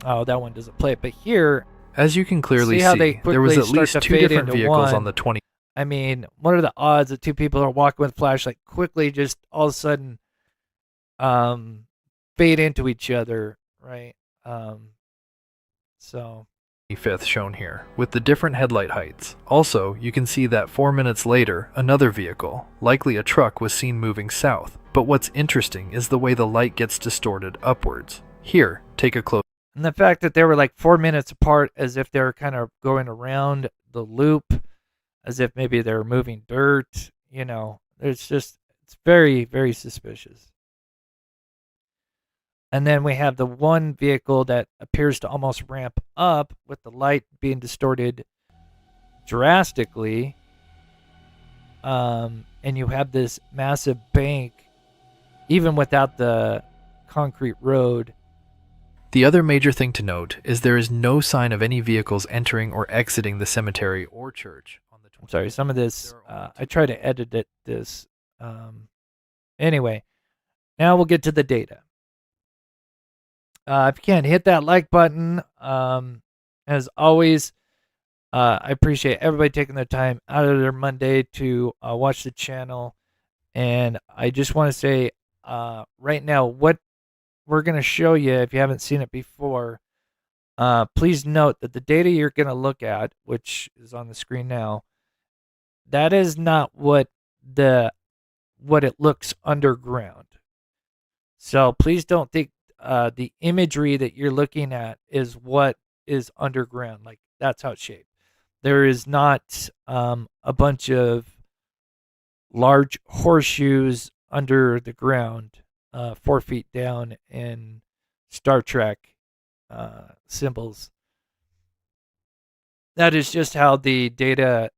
that one doesn't play it. But here, as you can clearly see how they see, there was quickly at start least to 2 fade different into vehicles on one. the 20. I mean, what are the odds that 2 people are walking with flashlight quickly just all of a sudden fade into each other, right? So 25th shown here, with the different headlight heights. Also, you can see that 4 minutes later, another vehicle, likely a truck, was seen moving south. But what's interesting is the way the light gets distorted upwards. Here, take a close. And the fact that they were like 4 minutes apart, as if they were kind of going around the loop, as if maybe they were moving dirt, you know, it's very, very suspicious. And then we have the one vehicle that appears to almost ramp up with the light being distorted drastically. And you have this massive bank, even without the concrete road. The other major thing to note is there is no sign of any vehicles entering or exiting the cemetery or church. I'm sorry, some of this, I try to edit this. Anyway, now we'll get to the data. If you can, hit that like button. As always, I appreciate everybody taking their time out of their Monday to watch the channel. And I just want to say right now, what we're going to show you, if you haven't seen it before, please note that the data you're going to look at, which is on the screen now, that is not what it looks underground. So please don't think the imagery that you're looking at is what is underground. Like, that's how it's shaped. There is not a bunch of large horseshoes under the ground, 4 feet down in Star Trek symbols. That is just how the data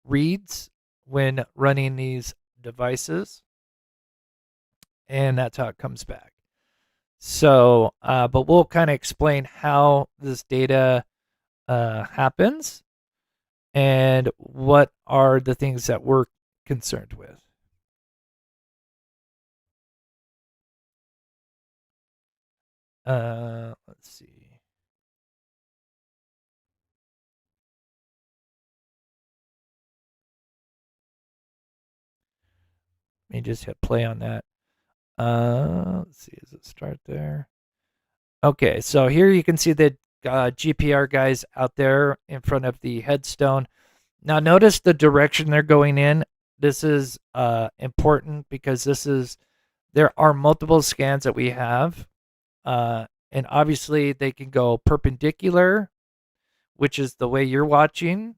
reads when running these devices. And that's how it comes back. So, but we'll kind of explain how this data happens and what are the things that we're concerned with. Let's see. Let me just hit play on that. Let's see, does it start there? Okay, so here you can see the GPR guys out there in front of the headstone. Now notice the direction they're going in. This is important because there are multiple scans that we have. And obviously they can go perpendicular, which is the way you're watching,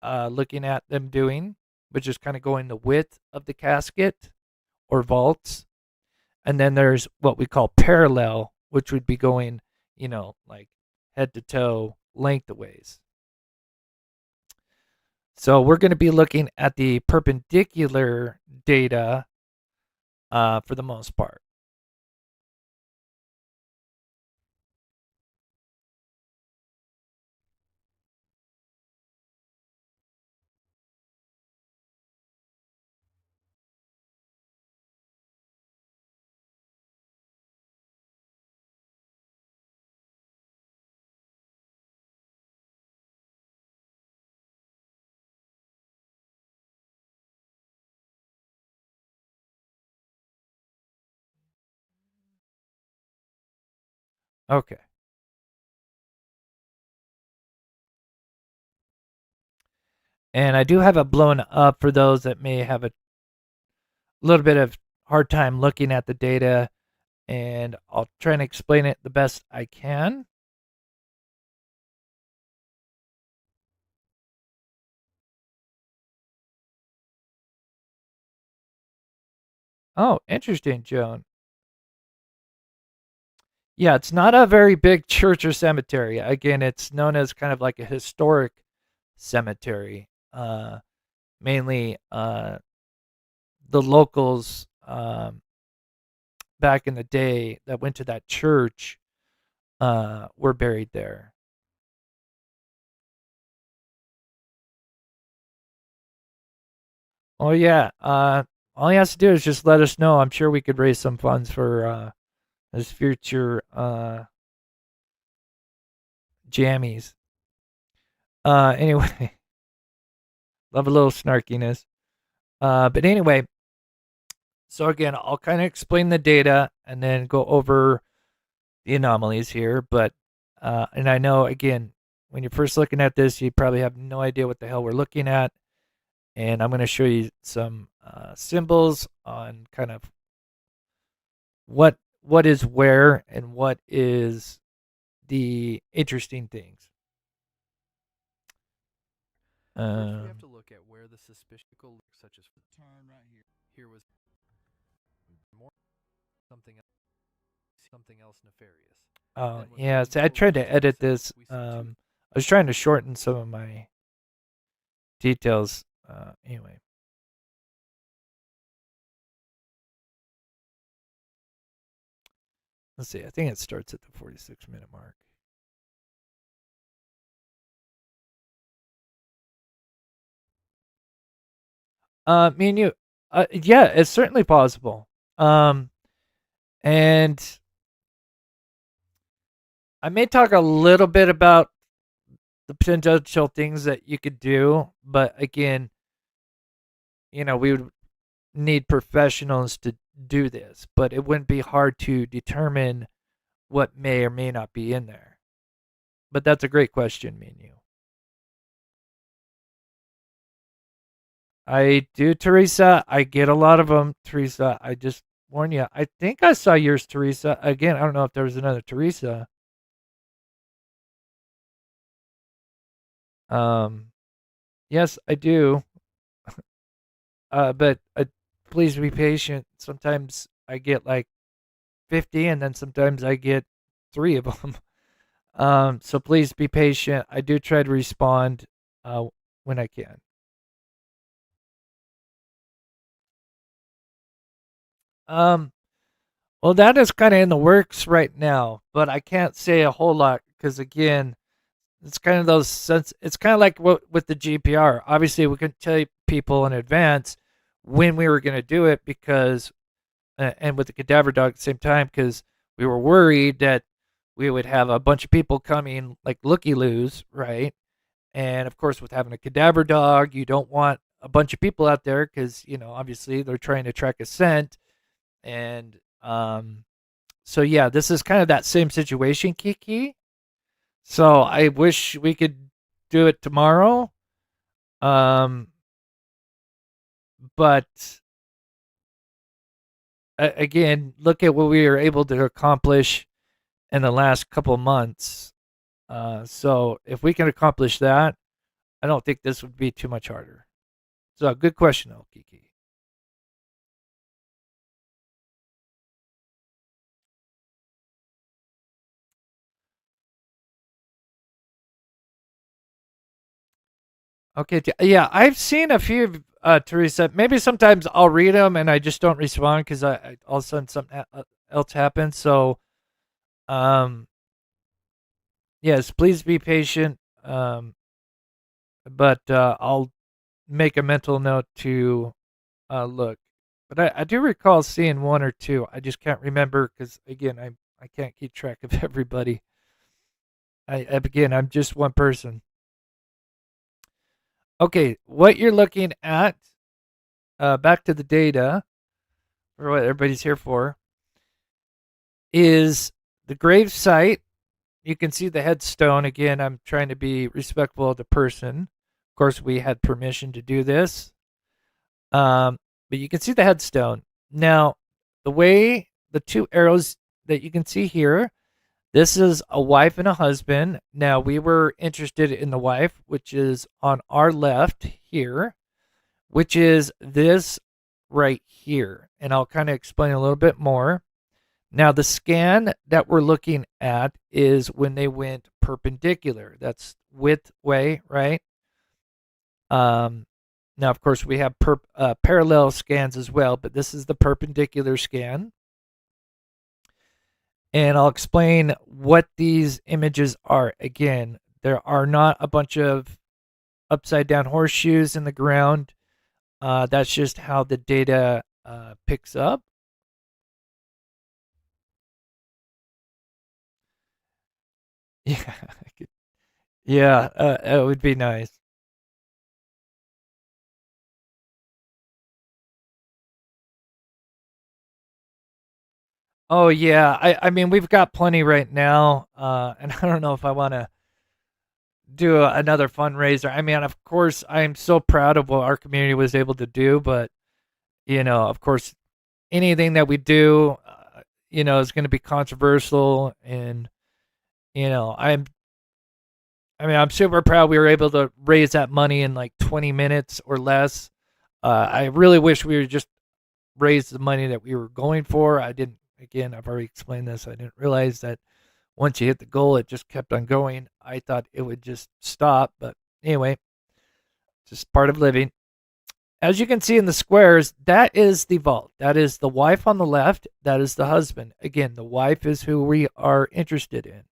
looking at them doing, which is kind of going the width of the casket or vaults. And then there's what we call parallel, which would be going, like head to toe lengthways. So we're going to be looking at the perpendicular data for the most part. Okay. And I do have it blown up for those that may have a little bit of hard time looking at the data, and I'll try and explain it the best I can. Oh, interesting, Joan. Yeah, it's not a very big church or cemetery. Again, it's known as kind of like a historic cemetery. Mainly the locals back in the day that went to that church were buried there. Oh yeah. All he has to do is just let us know. I'm sure we could raise some funds for his future jammies. Anyway, love a little snarkiness. But anyway, so again, I'll kind of explain the data and then go over the anomalies here. But and I know again, when you're first looking at this, you probably have no idea what the hell we're looking at. And I'm going to show you some symbols on kind of what is where and what is the interesting things. First, we have to look at where the suspicious such as turn right here. Here was more something else nefarious. Oh yeah, so I tried to edit this. I was trying to shorten some of my details. Anyway. Let's see. I think it starts at the 46-minute mark. Me and you. Yeah, it's certainly possible. And I may talk a little bit about the potential things that you could do, but again, we would need professionals to do this, but it wouldn't be hard to determine what may or may not be in there. But that's a great question, me and you. I do, Teresa. I get a lot of them, Teresa. I just warn you. I think I saw yours, Teresa. Again, I don't know if there was another Teresa. Yes, I do. But please be patient. Sometimes I get like 50, and then sometimes I get 3 of them. So please be patient. I do try to respond when I can. Well, that is kind of in the works right now, but I can't say a whole lot because again, it's kind of those sense. It's kind of like with the GPR. Obviously, we couldn't tell people in advance when we were going to do it because, and with the cadaver dog at the same time, because we were worried that we would have a bunch of people coming like looky-loos, right? And of course, with having a cadaver dog, you don't want a bunch of people out there because obviously they're trying to track a scent, and so yeah, this is kind of that same situation, Kiki. So I wish we could do it tomorrow. But again, look at what we were able to accomplish in the last couple months. So if we can accomplish that, I don't think this would be too much harder. So good question, though, Kiki. Okay, yeah, I've seen a few, Teresa. Maybe sometimes I'll read them and I just don't respond because I all of a sudden something else happens. So, yes, please be patient. But I'll make a mental note to look. But I do recall seeing 1 or 2. I just can't remember because again, I can't keep track of everybody. Again, I'm just one person. Okay, what you're looking at, back to the data, or what everybody's here for, is the grave site. You can see the headstone. Again, I'm trying to be respectful of the person. Of course, we had permission to do this. But you can see the headstone. Now, the way the 2 arrows that you can see here, this is a wife and a husband. Now, we were interested in the wife, which is on our left here, which is this right here. And I'll kind of explain a little bit more. Now, the scan that we're looking at is when they went perpendicular. That's width way, right? Now, of course, we have parallel scans as well, but this is the perpendicular scan. And I'll explain what these images are. Again, there are not a bunch of upside down horseshoes in the ground. That's just how the data picks up. Yeah, yeah, it would be nice. Oh yeah, I mean we've got plenty right now, and I don't know if I want to do another fundraiser. I mean, of course, I'm so proud of what our community was able to do, but of course, anything that we do, is going to be controversial, and you know, I'm I'm super proud we were able to raise that money in like 20 minutes or less. I really wish we would just raise the money that we were going for. I didn't, again, I've already explained this. I didn't realize that once you hit the goal, it just kept on going. I thought it would just stop, but anyway, just part of living. As you can see in the squares, that is the vault. That is the wife on the left. That is the husband. Again, the wife is who we are interested in.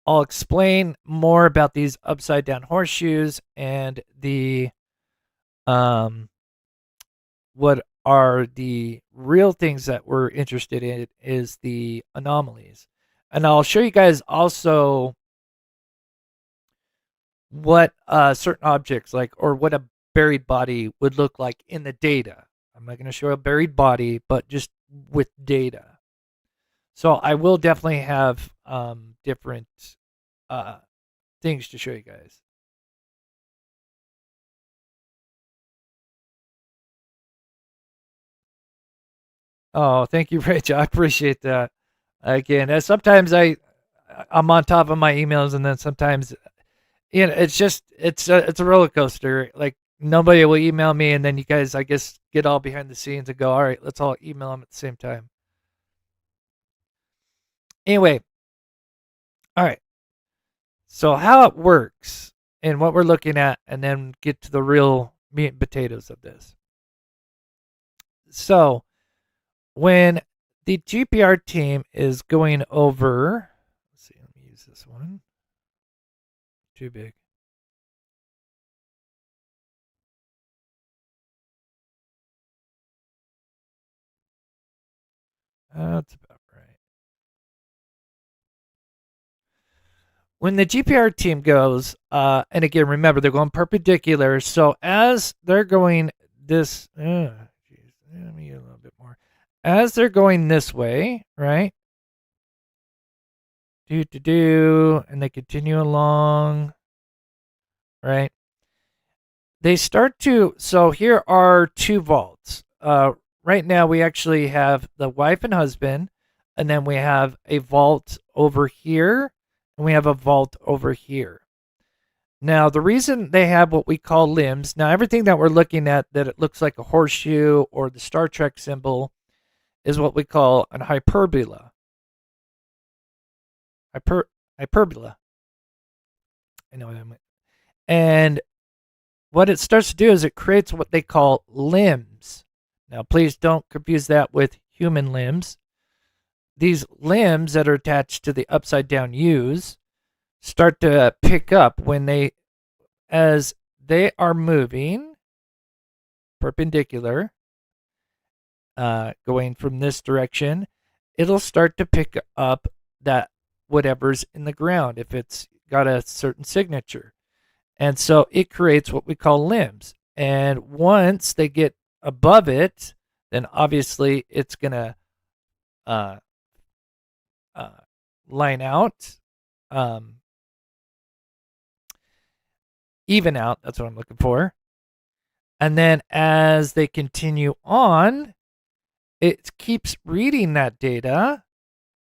I'll explain more about these upside down horseshoes and the what are the real things that we're interested in is the anomalies. And I'll show you guys also what certain objects like or what a buried body would look like in the data. I'm not going to show a buried body, but just with data. So I will definitely have different things to show you guys. Oh, thank you, Rich. I appreciate that. Again, sometimes I'm on top of my emails, and then sometimes it's just it's a roller coaster. Like nobody will email me, and then you guys, I guess, get all behind the scenes and go, all right, let's all email them at the same time. Anyway, all right. So how it works and what we're looking at, and then get to the real meat and potatoes of this. So when the GPR team is going over, let's see, let me use this one. Too big. That's about right. When the GPR team goes, and again, remember, they're going perpendicular. So as they're going this, let me get a little bit more. As they're going this way, right? And they continue along, right? They start to, so here are two vaults. Right now we actually have the wife and husband, and then we have a vault over here, and we have a vault over here. Now, the reason they have what we call limbs, now everything that we're looking at that it looks like a horseshoe or the Star Trek symbol is what we call an hyperbola. Hyperbola. I know what I mean. And what it starts to do is it creates what they call limbs. Now, please don't confuse that with human limbs. These limbs that are attached to the upside down U's start to pick up as they are moving perpendicular, going from this direction. It'll start to pick up that whatever's in the ground if it's got a certain signature. And so it creates what we call limbs. And once they get above it, then obviously it's going to line out, even out. That's what I'm looking for. And then as they continue on, it keeps reading that data.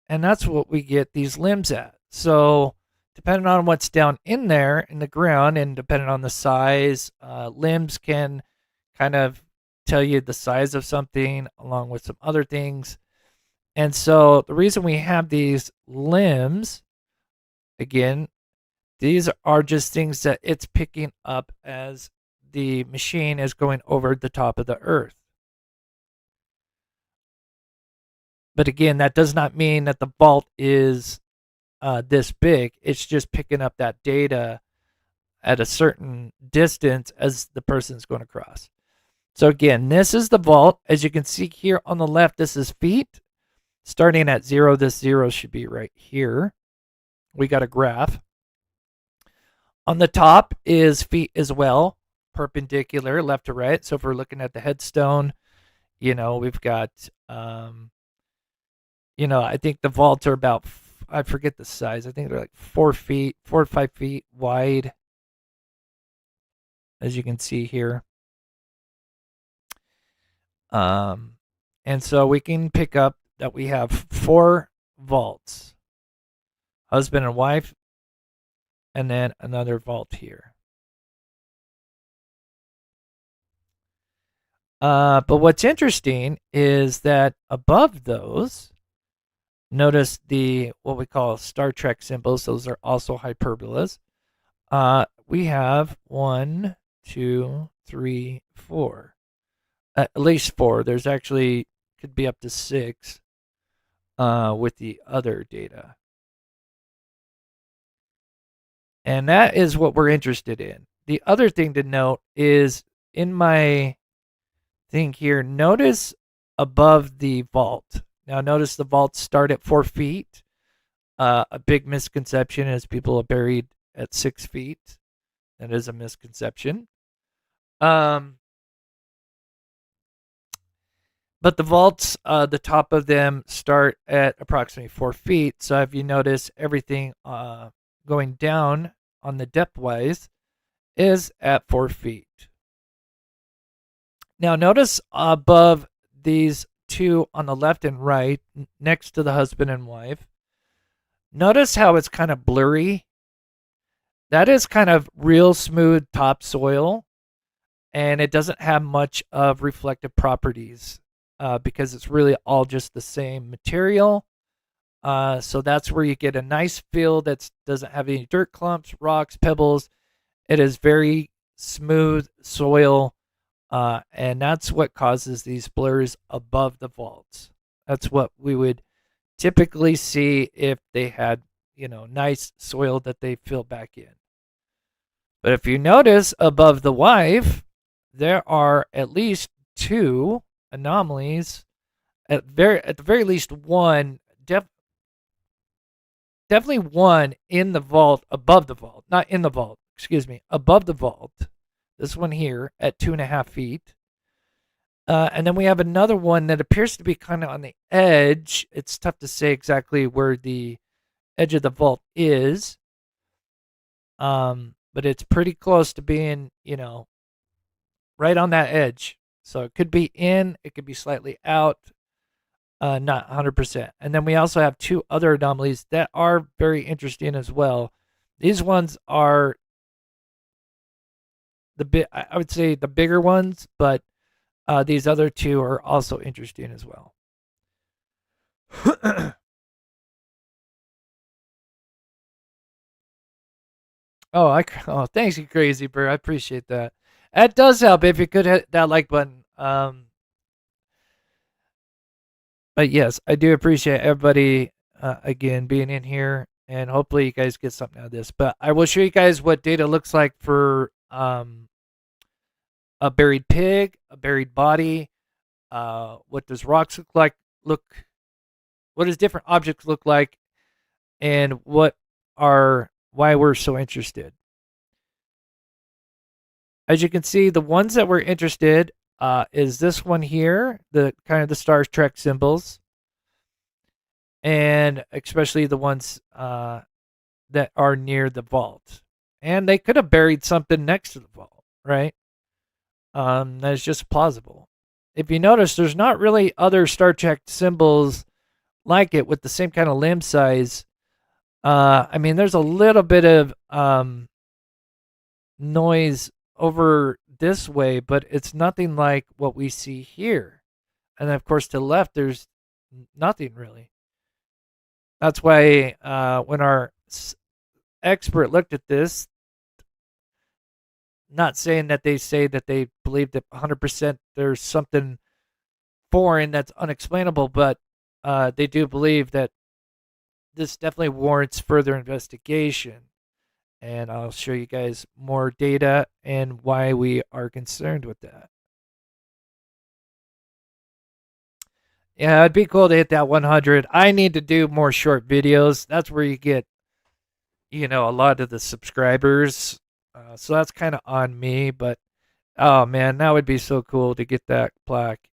And that's what we get these limbs at. So depending on what's down in there in the ground and depending on the size, limbs can kind of tell you the size of something along with some other things. And so the reason we have these limbs, again, these are just things that it's picking up as the machine is going over the top of the earth. But again, that does not mean that the vault is this big. It's just picking up that data at a certain distance as the person's going across. So again, this is the vault. As you can see here on the left, this is feet. Starting at 0, this 0 should be right here. We got a graph. On the top is feet as well, perpendicular left to right. So if we're looking at the headstone, we've got, I think the vaults are about, I forget the size. I think they're like 4 or 5 feet wide, as you can see here. And so we can pick up that we have 4 vaults, husband and wife, and then another vault here. But what's interesting is that above those, notice what we call Star Trek symbols. Those are also hyperbolas. We have 1, 2, 3, 4. At least 4. There's actually could be up to 6 with the other data. And that is what we're interested in. The other thing to note is in my thing here, notice above the vault. Now notice the vaults start at 4 feet. A big misconception is people are buried at 6 feet. That is a misconception. But the vaults, the top of them start at approximately 4 feet. So if you notice, everything going down on the depth-wise is at 4 feet. Now notice above these 2 on the left and right, next to the husband and wife, notice how it's kind of blurry. That is kind of real smooth topsoil, and it doesn't have much of reflective properties. Because it's really all just the same material. So that's where you get a nice feel that doesn't have any dirt clumps, rocks, pebbles. It is very smooth soil, and that's what causes these blurs above the vaults. That's what we would typically see if they had, nice soil that they fill back in. But if you notice above the wife, there are at least 2 anomalies, at the very least one, definitely one in the vault, above the vault, not in the vault, above the vault. This one here at 2.5 feet. And then we have another one that appears to be kind of on the edge. It's tough to say exactly where the edge of the vault is. But it's pretty close to being, right on that edge. So it could be in, it could be slightly out, not 100%. And then we also have 2 other anomalies that are very interesting as well. These ones are I would say the bigger ones, but these other 2 are also interesting as well. Oh, thanks, you crazy bird. I appreciate that. That does help if you could hit that like button. But yes, I do appreciate everybody again being in here, and hopefully you guys get something out of this. But I will show you guys what data looks like for a buried pig, a buried body. What does rocks look like? What does different objects look like, and why we're so interested. As you can see, the ones that we're interested is this one here, the kind of the Star Trek symbols, and especially the ones that are near the vault. And they could have buried something next to the vault, right? That is just plausible. If you notice, there's not really other Star Trek symbols like it with the same kind of limb size. I mean, there's a little bit of noise over this way, but it's nothing like what we see here. And then, of course, to the left, there's nothing really. That's why when our expert looked at this, not saying that they say that they believe that 100% there's something foreign that's unexplainable, but they do believe that this definitely warrants further investigation. And I'll show you guys more data and why we are concerned with that. Yeah, it'd be cool to hit that 100. I need to do more short videos. That's where you get, a lot of the subscribers. So that's kind of on me. But, oh, man, that would be so cool to get that plaque.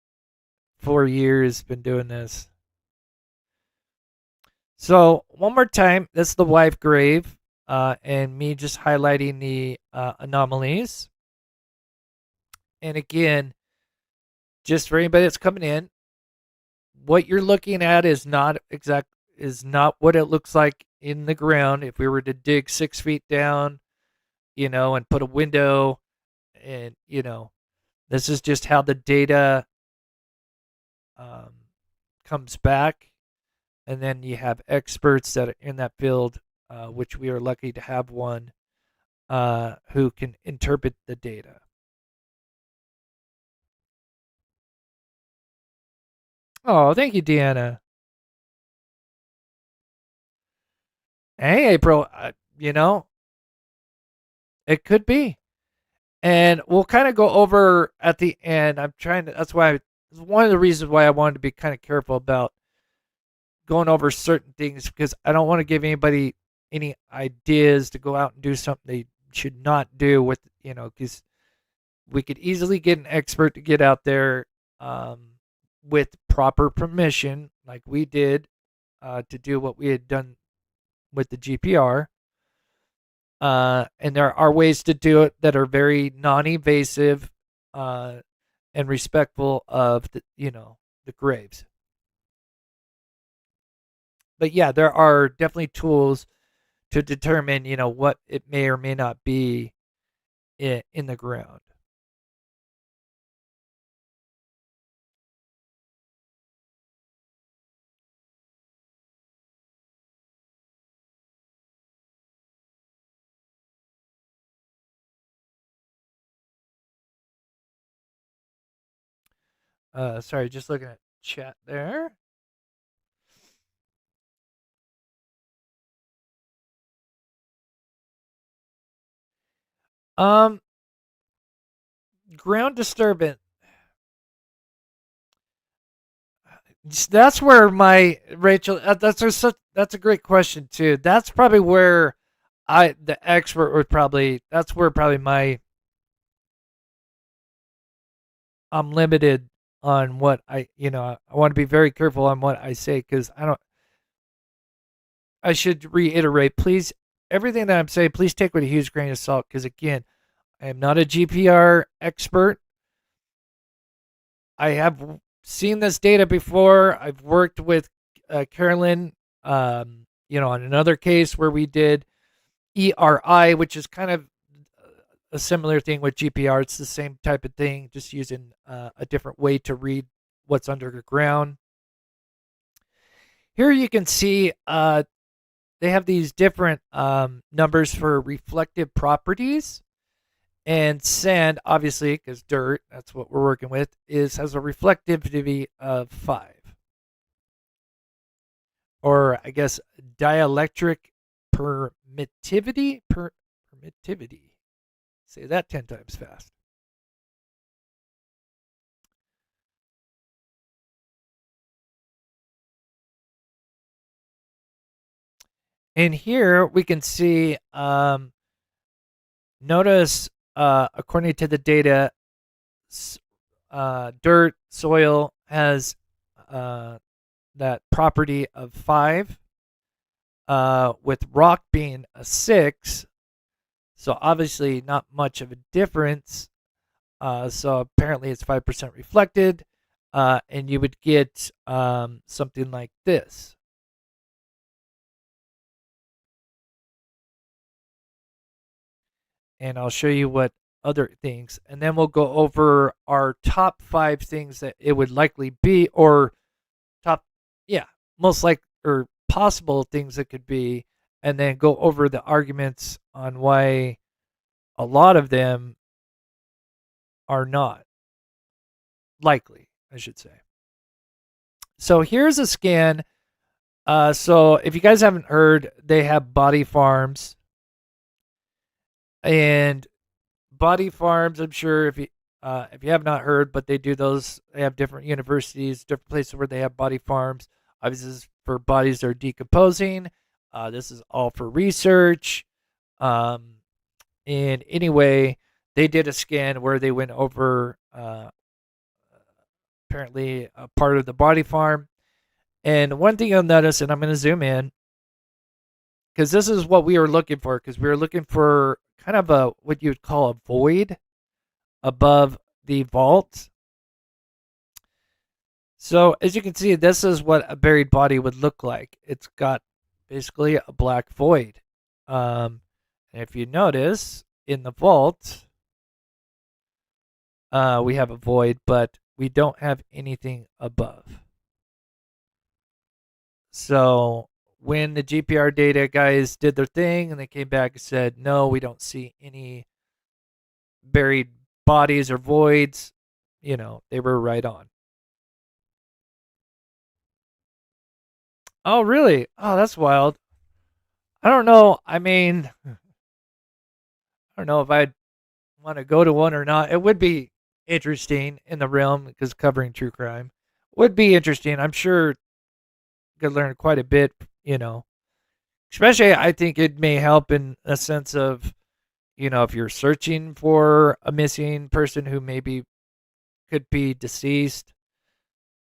4 years, been doing this. So, one more time, that's the wife grave. And me just highlighting the anomalies. And again, just for anybody that's coming in, what you're looking at is not what it looks like in the ground. If we were to dig 6 feet down, and put a window, and this is just how the data comes back, and then you have experts that are in that field, which we are lucky to have one who can interpret the data. Oh, thank you, Deanna. Hey, April, it could be. And we'll kind of go over at the end. That's one of the reasons why I wanted to be kind of careful about going over certain things, because I don't want to give anybody any ideas to go out and do something they should not do with, because we could easily get an expert to get out there with proper permission, like we did to do what we had done with the GPR. And there are ways to do it that are very non-invasive and respectful of the graves. But yeah, there are definitely tools to determine, what it may or may not be in the ground. Sorry, just looking at chat there. Ground disturbance. That's where Rachel. That's a great question too. That's probably where the expert would probably. That's where probably I'm limited on what I want to be very careful on what I say, because I should reiterate, please, everything that I'm saying, please take with a huge grain of salt, because again, I am not a GPR expert. I have seen this data before. I've worked with Carolyn, on another case where we did ERI, which is kind of a similar thing with GPR. It's the same type of thing, just using a different way to read what's under the ground. Here you can see they have these different numbers for reflective properties. And sand, obviously, because dirt, that's what we're working with, has a reflectivity of 5. Or, I guess, dielectric permittivity. Permittivity. Say that 10 times fast. And here we can see, notice, according to the data, dirt, soil has that property of 5, with rock being a 6. So obviously not much of a difference. So apparently it's 5% reflected, and you would get something like this. And I'll show you what other things, and then we'll go over our top 5 things that it would likely be, or most like, or possible things that could be, and then go over the arguments on why a lot of them are not likely, I should say. So here's a scan. So if you guys haven't heard, they have body farms. And body farms, I'm sure if you have not heard, but they do those. They have different universities, different places where they have body farms. Obviously, this is for bodies that are decomposing. This is all for research. And anyway, they did a scan where they went over apparently a part of the body farm. And one thing you'll notice, and I'm going to zoom in, because this is what we were looking for, because we were looking for kind of a what you would call a void above the vault. So as you can see, this is what a buried body would look like. It's got basically a black void. And if you notice in the vault, we have a void, but we don't have anything above. So when the GPR data guys did their thing and they came back and said, no, we don't see any buried bodies or voids, they were right on. Oh, really? Oh, that's wild. I don't know. I mean, I don't know if I'd want to go to one or not. It would be interesting in the realm, because covering true crime would be interesting. I'm sure could learn quite a bit, especially I think it may help in a sense of, if you're searching for a missing person who maybe could be deceased.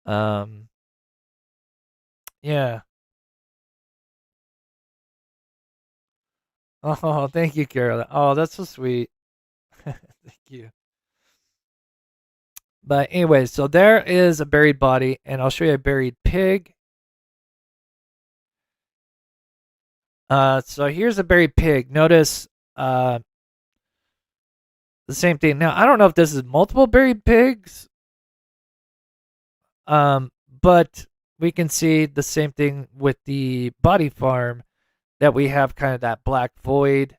Yeah. Oh, thank you, Carol. Oh, that's so sweet. Thank you. But anyway, so there is a buried body, and I'll show you a buried pig. So here's a buried pig. Notice the same thing. Now, I don't know if this is multiple buried pigs, but we can see the same thing with the body farm, that we have kind of that black void,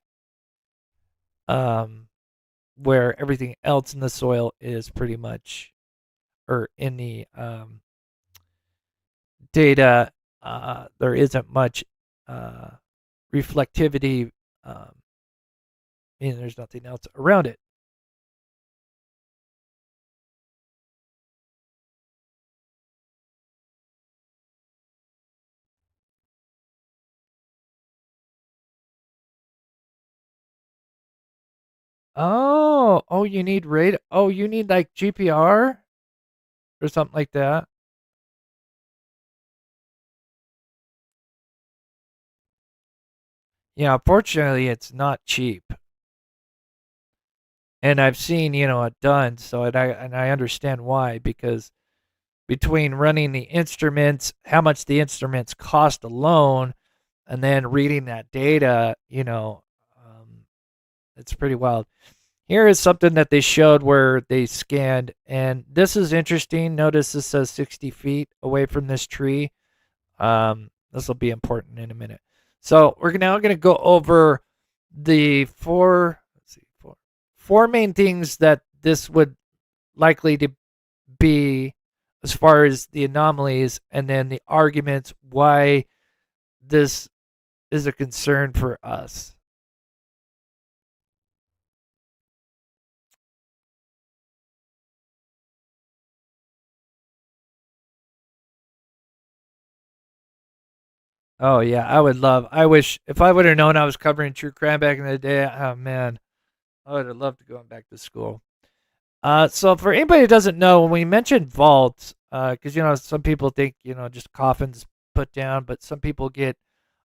where everything else in the soil is pretty much, or in the data, there isn't much reflectivity, and there's nothing else around it. Oh, you need radar. Oh, you need like GPR or something like that. Yeah, unfortunately, it's not cheap. And I've seen, it done, so I understand why, because between running the instruments, how much the instruments cost alone, and then reading that data, it's pretty wild. Here is something that they showed where they scanned, and this is interesting. Notice this says 60 feet away from this tree. This will be important in a minute. So we're now going to go over the four main things that this would likely to be as far as the anomalies, and then the arguments why this is a concern for us. Oh yeah, I wish if I would have known I was covering true crime back in the day. Oh man, I would have loved to go back to school. So for anybody who doesn't know, when we mentioned vaults, because some people think just coffins put down, but some people get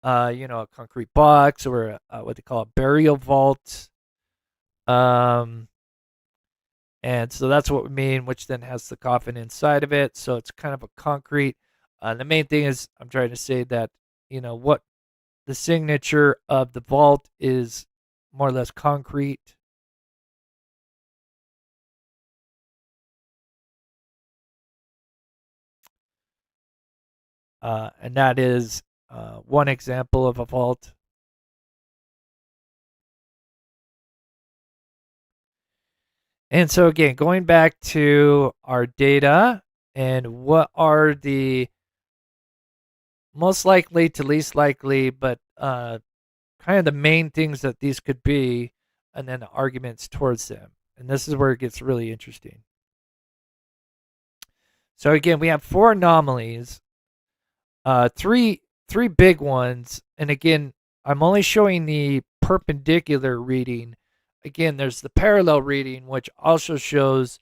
a concrete box, or what they call a burial vault. And so that's what we mean, which then has the coffin inside of it. So it's kind of a concrete. The main thing is I'm trying to say that what the signature of the vault is more or less concrete. And that is one example of a vault. And so again, going back to our data and what are the most likely to least likely, but kind of the main things that these could be. and then the arguments towards them. And this is where it gets really interesting. So again, we have 4 anomalies, three big ones, and again, I'm only showing the perpendicular reading. Again, there's the parallel reading, which also shows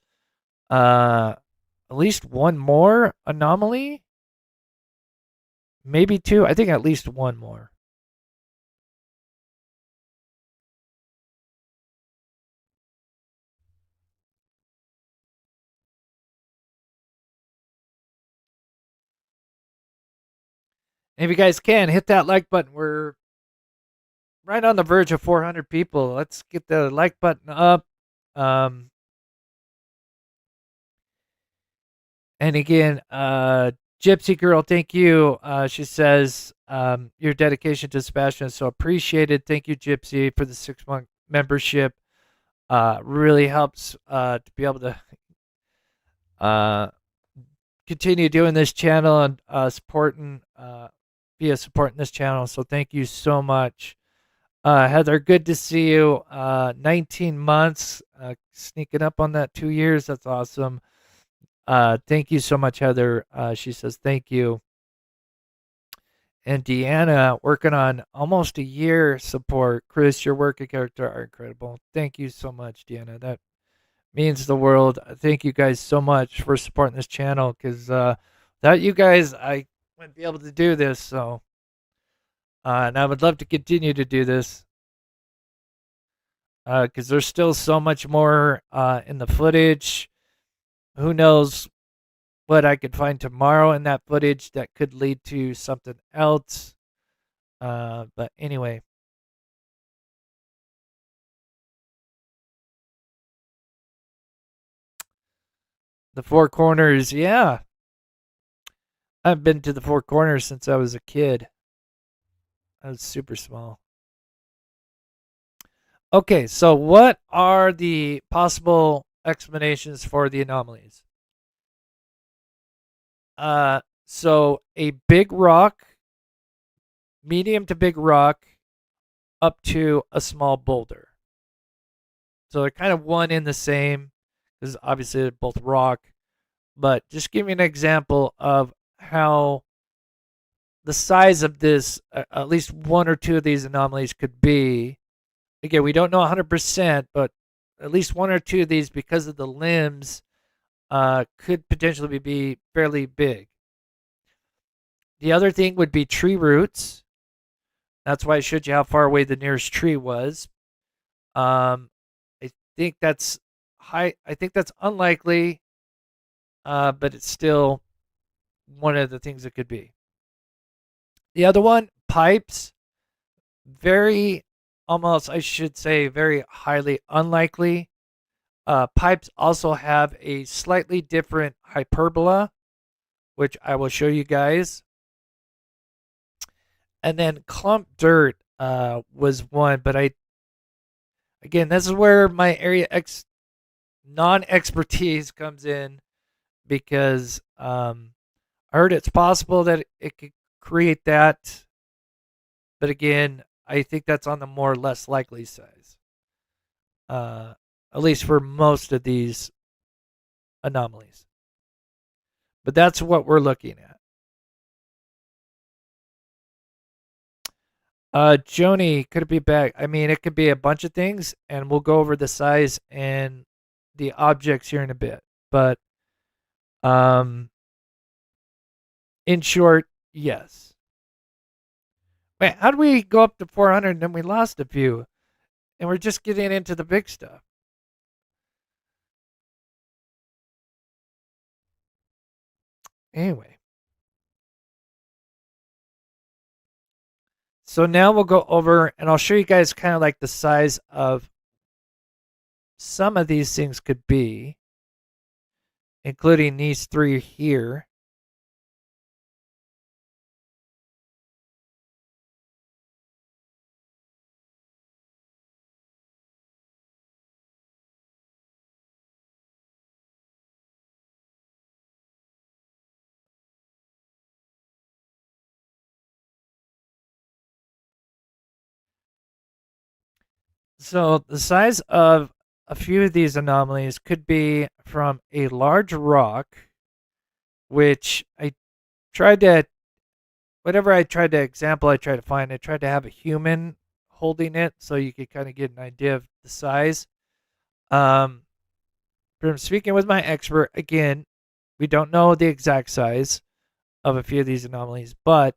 at least one more anomaly, maybe 2. I think at least one more. If you guys can, hit that like button. We're right on the verge of 400 people. Let's get the like button up. And again, Gypsy Girl, thank you. She says, your dedication to Sebastian is so appreciated. Thank you, Gypsy, for the 6-month membership. Really helps to be able to continue doing this channel and supporting this channel. So thank you so much. Heather, good to see you. 19 months, sneaking up on that 2 years. That's awesome. Thank you so much, Heather. She says thank you. And Deanna, working on almost a year support. Chris, your work and character are incredible. Thank you so much, Deanna. That means the world. Thank you guys so much for supporting this channel, because without you guys, I wouldn't be able to do this. So, and I would love to continue to do this, because there's still so much more in the footage. Who knows what I could find tomorrow in that footage that could lead to something else. But anyway. The Four Corners, yeah. I've been to the Four Corners since I was a kid. I was super small. Okay, so what are the possible explanations for the anomalies? So a big rock, medium to big rock, up to a small boulder. So they're kind of one in the same, because obviously they're both rock. But just give me an example of how the size of this, at least one or two of these anomalies could be. Again, we don't know 100%, but at least one or two of these, because of the limbs, could potentially be fairly big. The other thing would be tree roots. That's why I showed you how far away the nearest tree was. I think that's high. I think that's unlikely, but it's still one of the things it could be. The other one, pipes. Very, almost, I should say, very highly unlikely. Pipes also have a slightly different hyperbola, which I will show you guys. And then clump dirt was one, but again, this is where my area non-expertise comes in, because I heard it's possible that it could create that, but again, I think that's on the more or less likely size, at least for most of these anomalies. But that's what we're looking at. Joni, could it be back? I mean, it could be a bunch of things, and we'll go over the size and the objects here in a bit. But in short, yes. Wait, how did we go up to 400 and then we lost a few? And we're just getting into the big stuff. Anyway. So now we'll go over, and I'll show you guys kind of like the size of some of these things could be, including these 3 here. So the size of a few of these anomalies could be from a large rock, which I tried to, whatever I tried to example, I tried to find, I tried to have a human holding it so you could kind of get an idea of the size. From speaking with my expert, again, we don't know the exact size of a few of these anomalies, but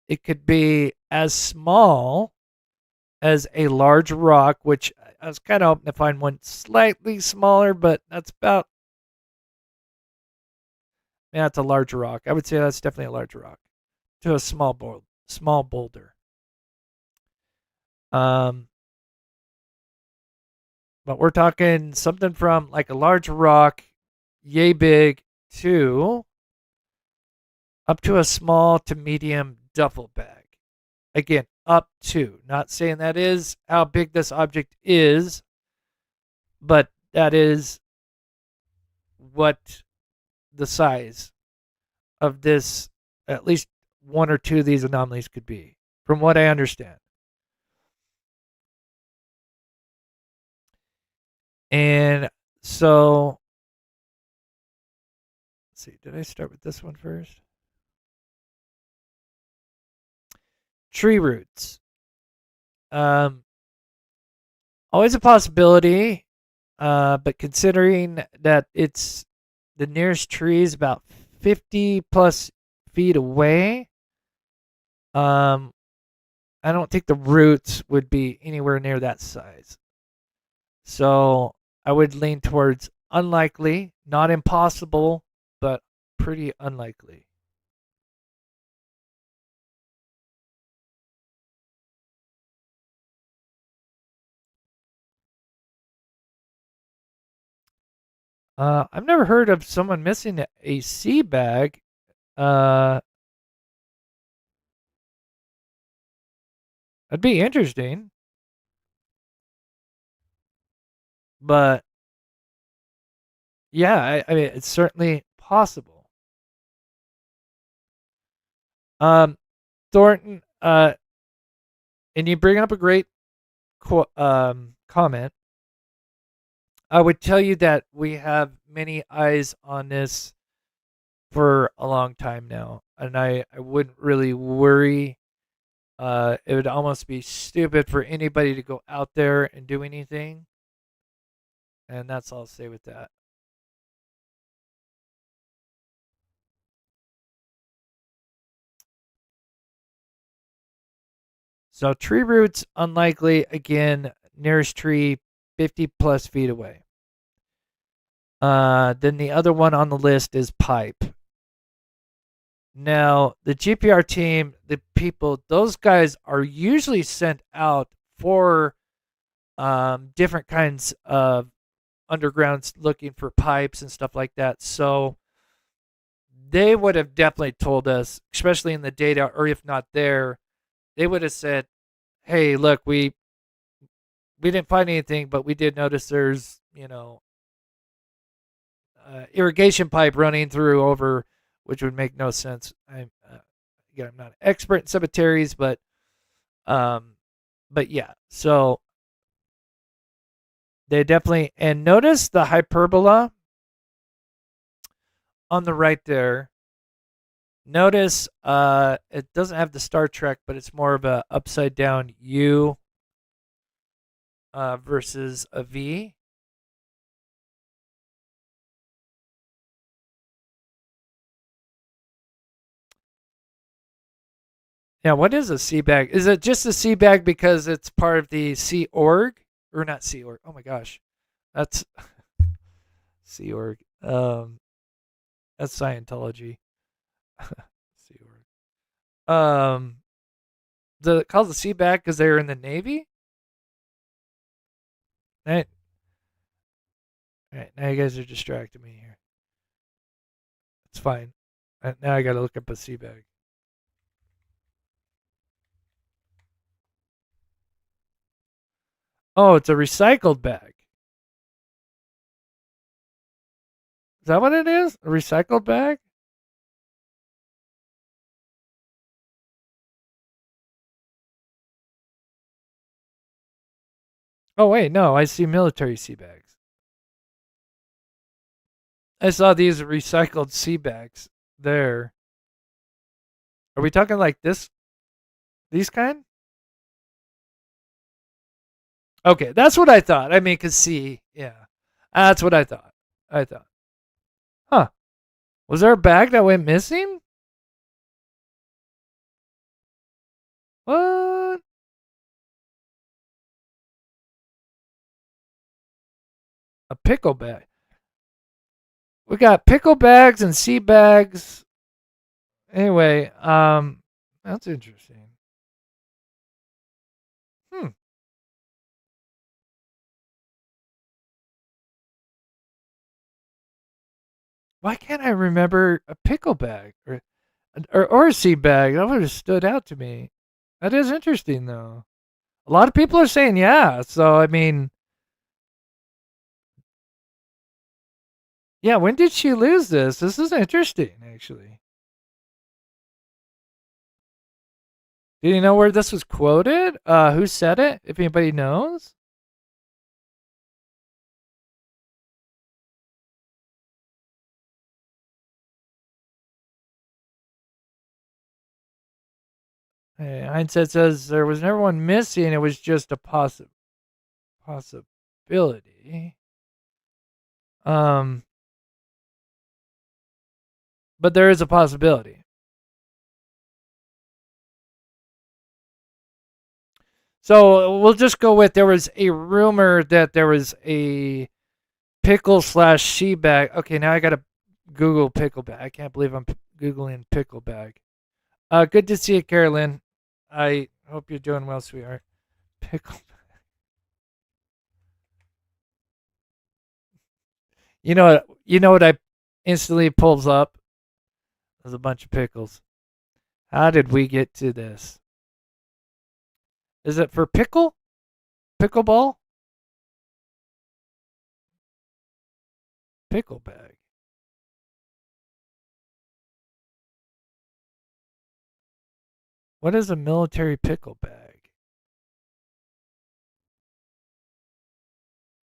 it could be as small as a large rock, which I was kind of hoping to find one slightly smaller, but that's about, yeah, it's a large rock. I would say that's definitely a large rock to a small boulder. But we're talking something from like a large rock, yay big, to up to a small to medium duffel bag. Again, up to. Not saying that is how big this object is, but that is what the size of this, at least one or two of these anomalies could be, from what I understand. And so, let's see, did I start with this one first? Tree roots. Always a possibility, but considering that it's the nearest tree is about 50 plus feet away, I don't think the roots would be anywhere near that size. So I would lean towards unlikely, not impossible, but pretty unlikely. I've never heard of someone missing a sea bag. That'd be interesting. But yeah, I mean, it's certainly possible. Thornton, and you bring up a great comment. I would tell you that we have many eyes on this for a long time now, and I wouldn't really worry. It would almost be stupid for anybody to go out there and do anything, and that's all I'll say with that. So tree roots unlikely. Again, nearest tree 50 plus feet away. Then the other one on the list is pipe. Now, the GPR team, the people, those guys are usually sent out for different kinds of undergrounds looking for pipes and stuff like that. So they would have definitely told us, especially in the data, or if not there, they would have said, hey, look, we didn't find anything, but we did notice there's, irrigation pipe running through over, which would make no sense. Again, I'm not an expert in cemeteries, but yeah. So they definitely, and notice the hyperbola on the right there. Notice it doesn't have the Star Trek, but it's more of a upside down U versus a V. Yeah, what is a sea bag? Is it just a sea bag because it's part of the Sea Org? Or not Sea Org. Oh my gosh. That's Sea Org. That's Scientology. Sea Org. Called the sea bag because they were in the Navy? Right. Alright, now you guys are distracting me here. It's fine. Now I gotta look up a sea bag. Oh, it's a recycled bag. Is that what it is? A recycled bag? Oh, wait, no, I see military sea bags. I saw these recycled sea bags there. Are we talking like this? These kind? Okay, that's what I thought. I mean, cause see, yeah, that's what I thought. Huh? Was there a bag that went missing? What? A pickle bag. We got pickle bags and sea bags. Anyway, that's interesting. Hmm. Why can't I remember a pickle bag or a sea bag? That would have stood out to me. That is interesting, though. A lot of people are saying yeah. So I mean, yeah. When did she lose this? This is interesting, actually. Do you know where this was quoted? Who said it? If anybody knows. Hey, Hindsight says there was never one missing. It was just a possibility. But there is a possibility. So we'll just go with there was a rumor that there was a pickle / she bag. Okay, now I gotta Google pickle bag. I can't believe I'm Googling pickle bag. Good to see you, Carolyn. I hope you're doing well, sweetheart. Pickle bag. You know what I instantly pulls up? There's a bunch of pickles. How did we get to this? Is it for pickle? Pickleball? Pickle bag. What is a military pickle bag?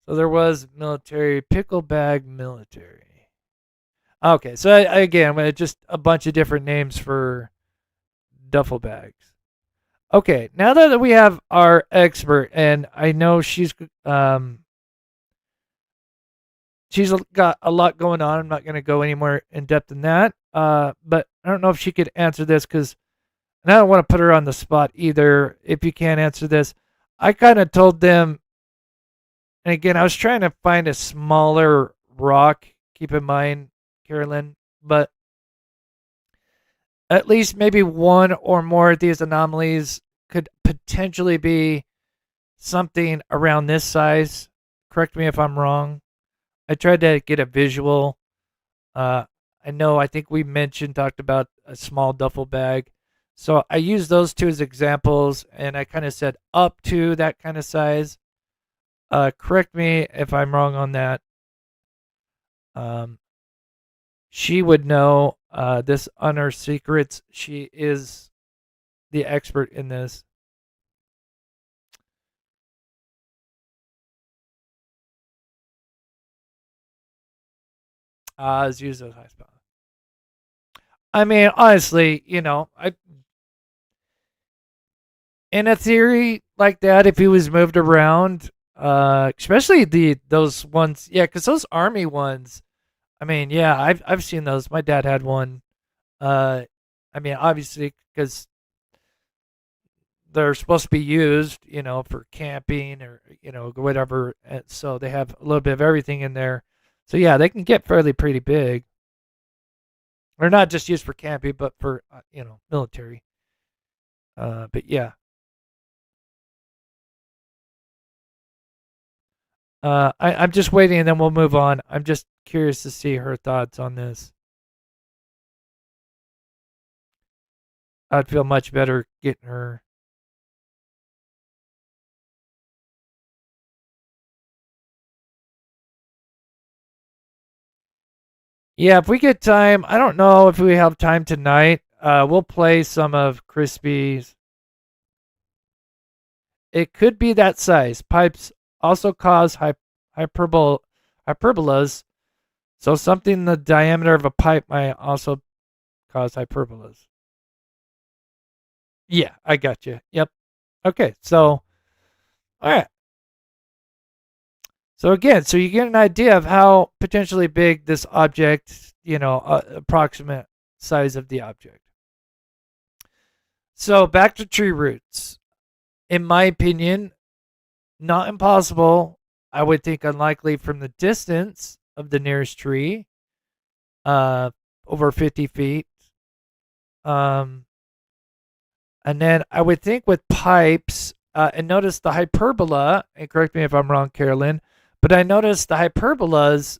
So there was military pickle bag military. Okay, so again, just a bunch of different names for duffel bags. Okay, now that we have our expert, and I know she's got a lot going on. I'm not going to go any more in depth than that. But I don't know if she could answer this because I don't want to put her on the spot either. If you can't answer this, I kind of told them, and again, I was trying to find a smaller rock. Keep in mind, Carolyn, but at least maybe one or more of these anomalies could potentially be something around this size. Correct me if I'm wrong. I tried to get a visual. I think we talked about a small duffel bag. So I used those two as examples, and I kind of said up to that kind of size. Correct me if I'm wrong on that. She would know this on her secrets. She is the expert in this. Let's use those high spots. I mean, honestly, in a theory like that, if he was moved around, especially those ones, yeah, because those army ones, I mean, yeah, I've seen those. My dad had one. I mean, obviously, because they're supposed to be used, for camping or whatever. And so they have a little bit of everything in there. So yeah, they can get fairly pretty big. Or not just used for camping, but for military. But yeah. I'm just waiting, and then we'll move on. I'm just curious to see her thoughts on this. I'd feel much better getting her. Yeah, if we get time, I don't know if we have time tonight. We'll play some of Crispy's. It could be that size. Pipes also cause hyperbolas. So something the diameter of a pipe might also cause hyperbolas. Yeah, I got you. Yep. Okay, so all right. So again, so you get an idea of how potentially big this object, approximate size of the object. So back to tree roots. In my opinion, not impossible. I would think unlikely from the distance of the nearest tree, over 50 feet. And then I would think with pipes, and notice the hyperbola, and correct me if I'm wrong, Carolyn, but I noticed the hyperbolas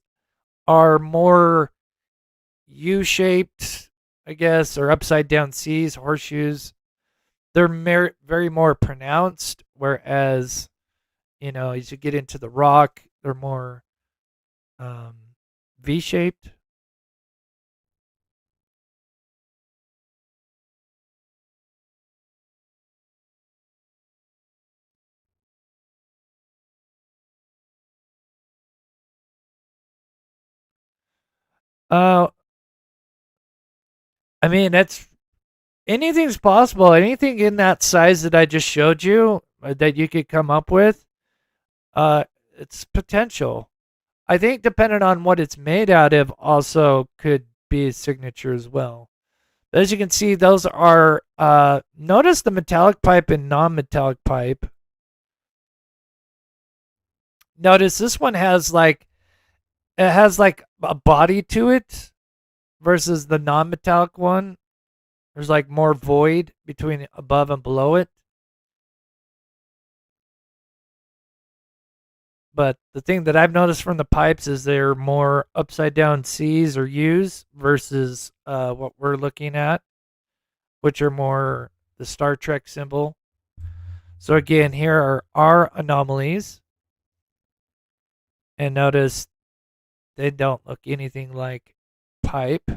are more U-shaped, I guess, or upside down C's, horseshoes. They're very more pronounced, whereas, as you get into the rock, they're more V-shaped. I mean, anything's possible. Anything in that size that I just showed you that you could come up with, it's potential. I think depending on what it's made out of also could be a signature as well. But as you can see, those are, notice the metallic pipe and non-metallic pipe. Notice this one has like a body to it versus the non-metallic one. There's like more void between above and below it. But the thing that I've noticed from the pipes is they're more upside down C's or U's versus what we're looking at, which are more the Star Trek symbol. So again, here are our anomalies. And notice they don't look anything like pipe.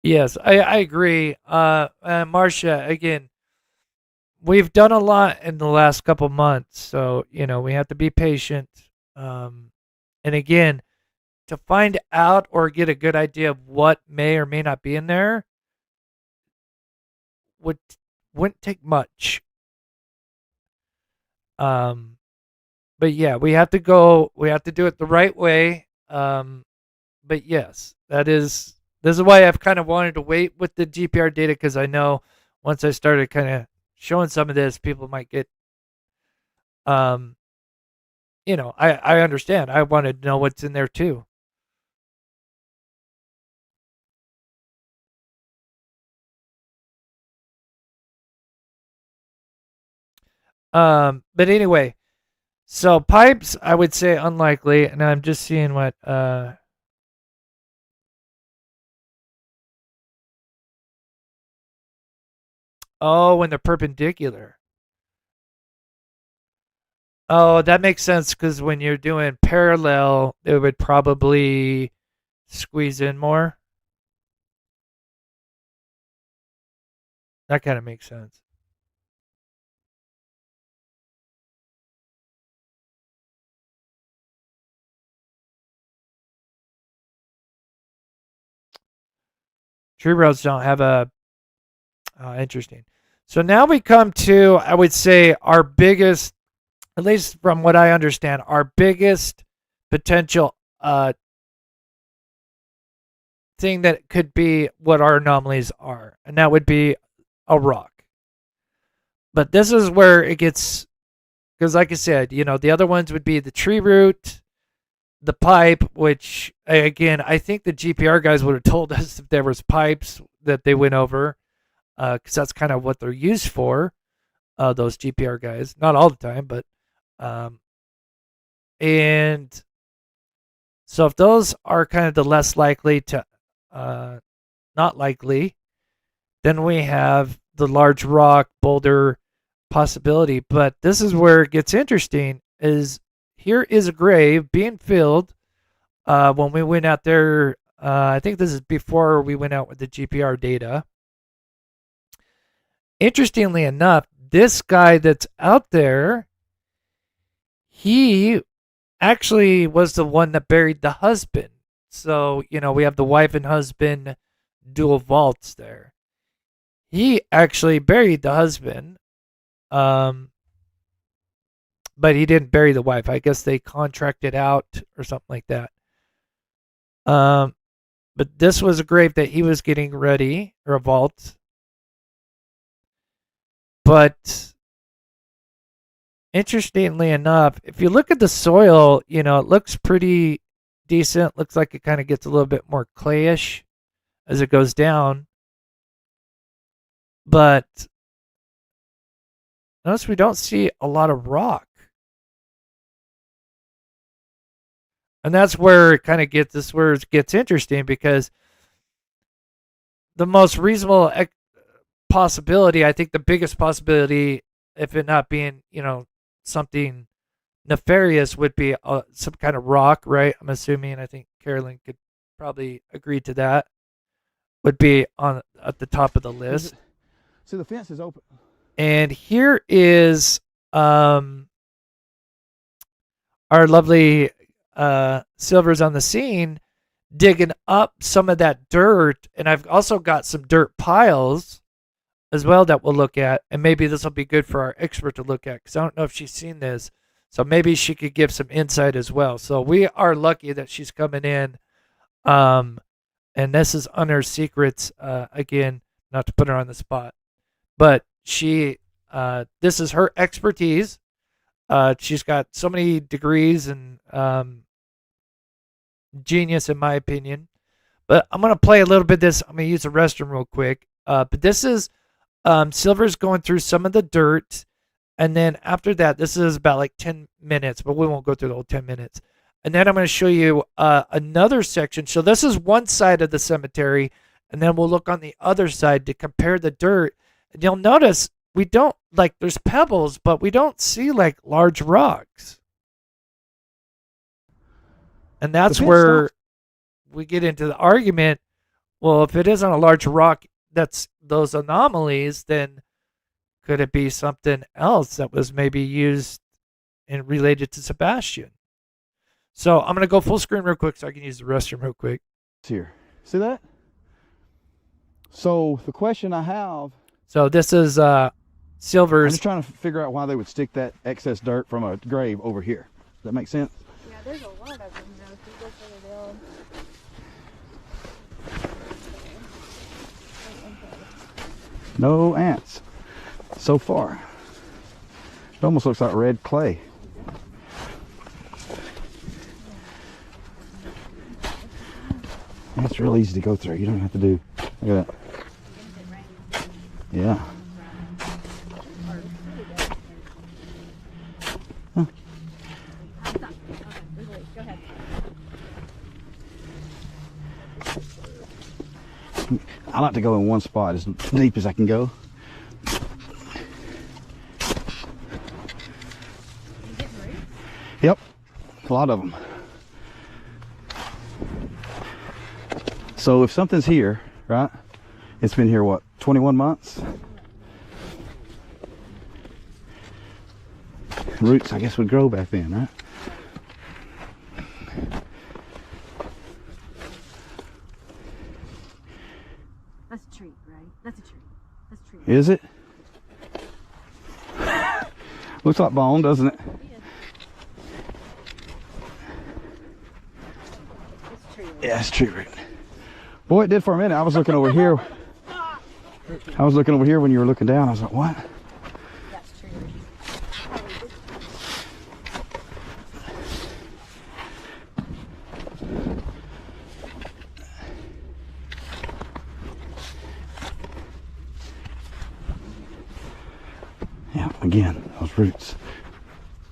Yes, I agree. Marcia, again, we've done a lot in the last couple months, so we have to be patient. And again, to find out or get a good idea of what may or may not be in there wouldn't take much. But yeah, we have to do it the right way. But yes, this is why I've kind of wanted to wait with the GPR data, because I know once I started kind of showing some of this, people might get, I understand. I wanted to know what's in there too. But anyway, so pipes, I would say unlikely, and I'm just seeing what, oh, when they're perpendicular. Oh, that makes sense, because when you're doing parallel, it would probably squeeze in more. That kind of makes sense. Tree roads don't have a, interesting. So now we come to, I would say, our biggest, at least from what I understand, our biggest potential thing that could be what our anomalies are, and that would be a rock. But this is where it gets, because like I said, the other ones would be the tree root, the pipe, which again, I think the GPR guys would have told us if there was pipes that they went over, because that's kind of what they're used for, those GPR guys. Not all the time, but and so if those are kind of the less likely to not likely, then we have the large rock boulder possibility. But this is where it gets interesting. is here is a grave being filled. When we went out there, I think this is before we went out with the GPR data. Interestingly enough, this guy that's out there, he actually was the one that buried the husband. So, we have the wife and husband dual vaults there. He actually buried the husband, but he didn't bury the wife. I guess they contracted out or something like that. But this was a grave that he was getting ready, or a vault. But interestingly enough, if you look at the soil, it looks pretty decent. Looks like it kind of gets a little bit more clayish as it goes down. But notice we don't see a lot of rock. And that's where it kind of gets interesting, because the most reasonable possibility, I think the biggest possibility, if it not being, something nefarious, would be some kind of rock, right? I'm assuming, I think Carolyn could probably agree to that, would be at the top of the list. So the fence is open. And here is our lovely Silver's on the scene, digging up some of that dirt. And I've also got some dirt piles as well that we'll look at. And maybe this will be good for our expert to look at, because I don't know if she's seen this. So maybe she could give some insight as well. So we are lucky that she's coming in. And this is Under Secrets, again, not to put her on the spot. But she, this is her expertise. She's got so many degrees and genius, in my opinion. But I'm going to play a little bit of this. I'm going to use the restroom real quick. But this is Silver's going through some of the dirt. And then after that, this is about like 10 minutes, but we won't go through the whole 10 minutes. And then I'm going to show you another section. So this is one side of the cemetery. And then we'll look on the other side to compare the dirt. And you'll notice we don't, there's pebbles, but we don't see large rocks. And that's where we get into the argument. Well, if it isn't a large rock, that's those anomalies, then could it be something else that was maybe used and related to Sebastian? So I'm going to go full screen real quick so I can use the restroom real quick. Here. See that? So the question I have. So this is Silver's. I'm just trying to figure out why they would stick that excess dirt from a grave over here. Does that make sense? Yeah, there's a lot of them though. If you go further down. No ants so far. It almost looks like red clay. It's real easy to go through. You don't have to do. Look at that. Yeah. Huh. I like to go in one spot as deep as I can go. Yep, a lot of them. So if something's here, right? It's been here, what, 21 months? Roots, I guess, would grow back then, right? That's a tree, right? That's a tree. That's a tree. Is it? Looks like bone, doesn't it? Yeah, it's tree root. Boy, it did for a minute. I was looking over here. I was looking over here when you were looking down. I was like, what? That's tree root. Yeah, again, those roots.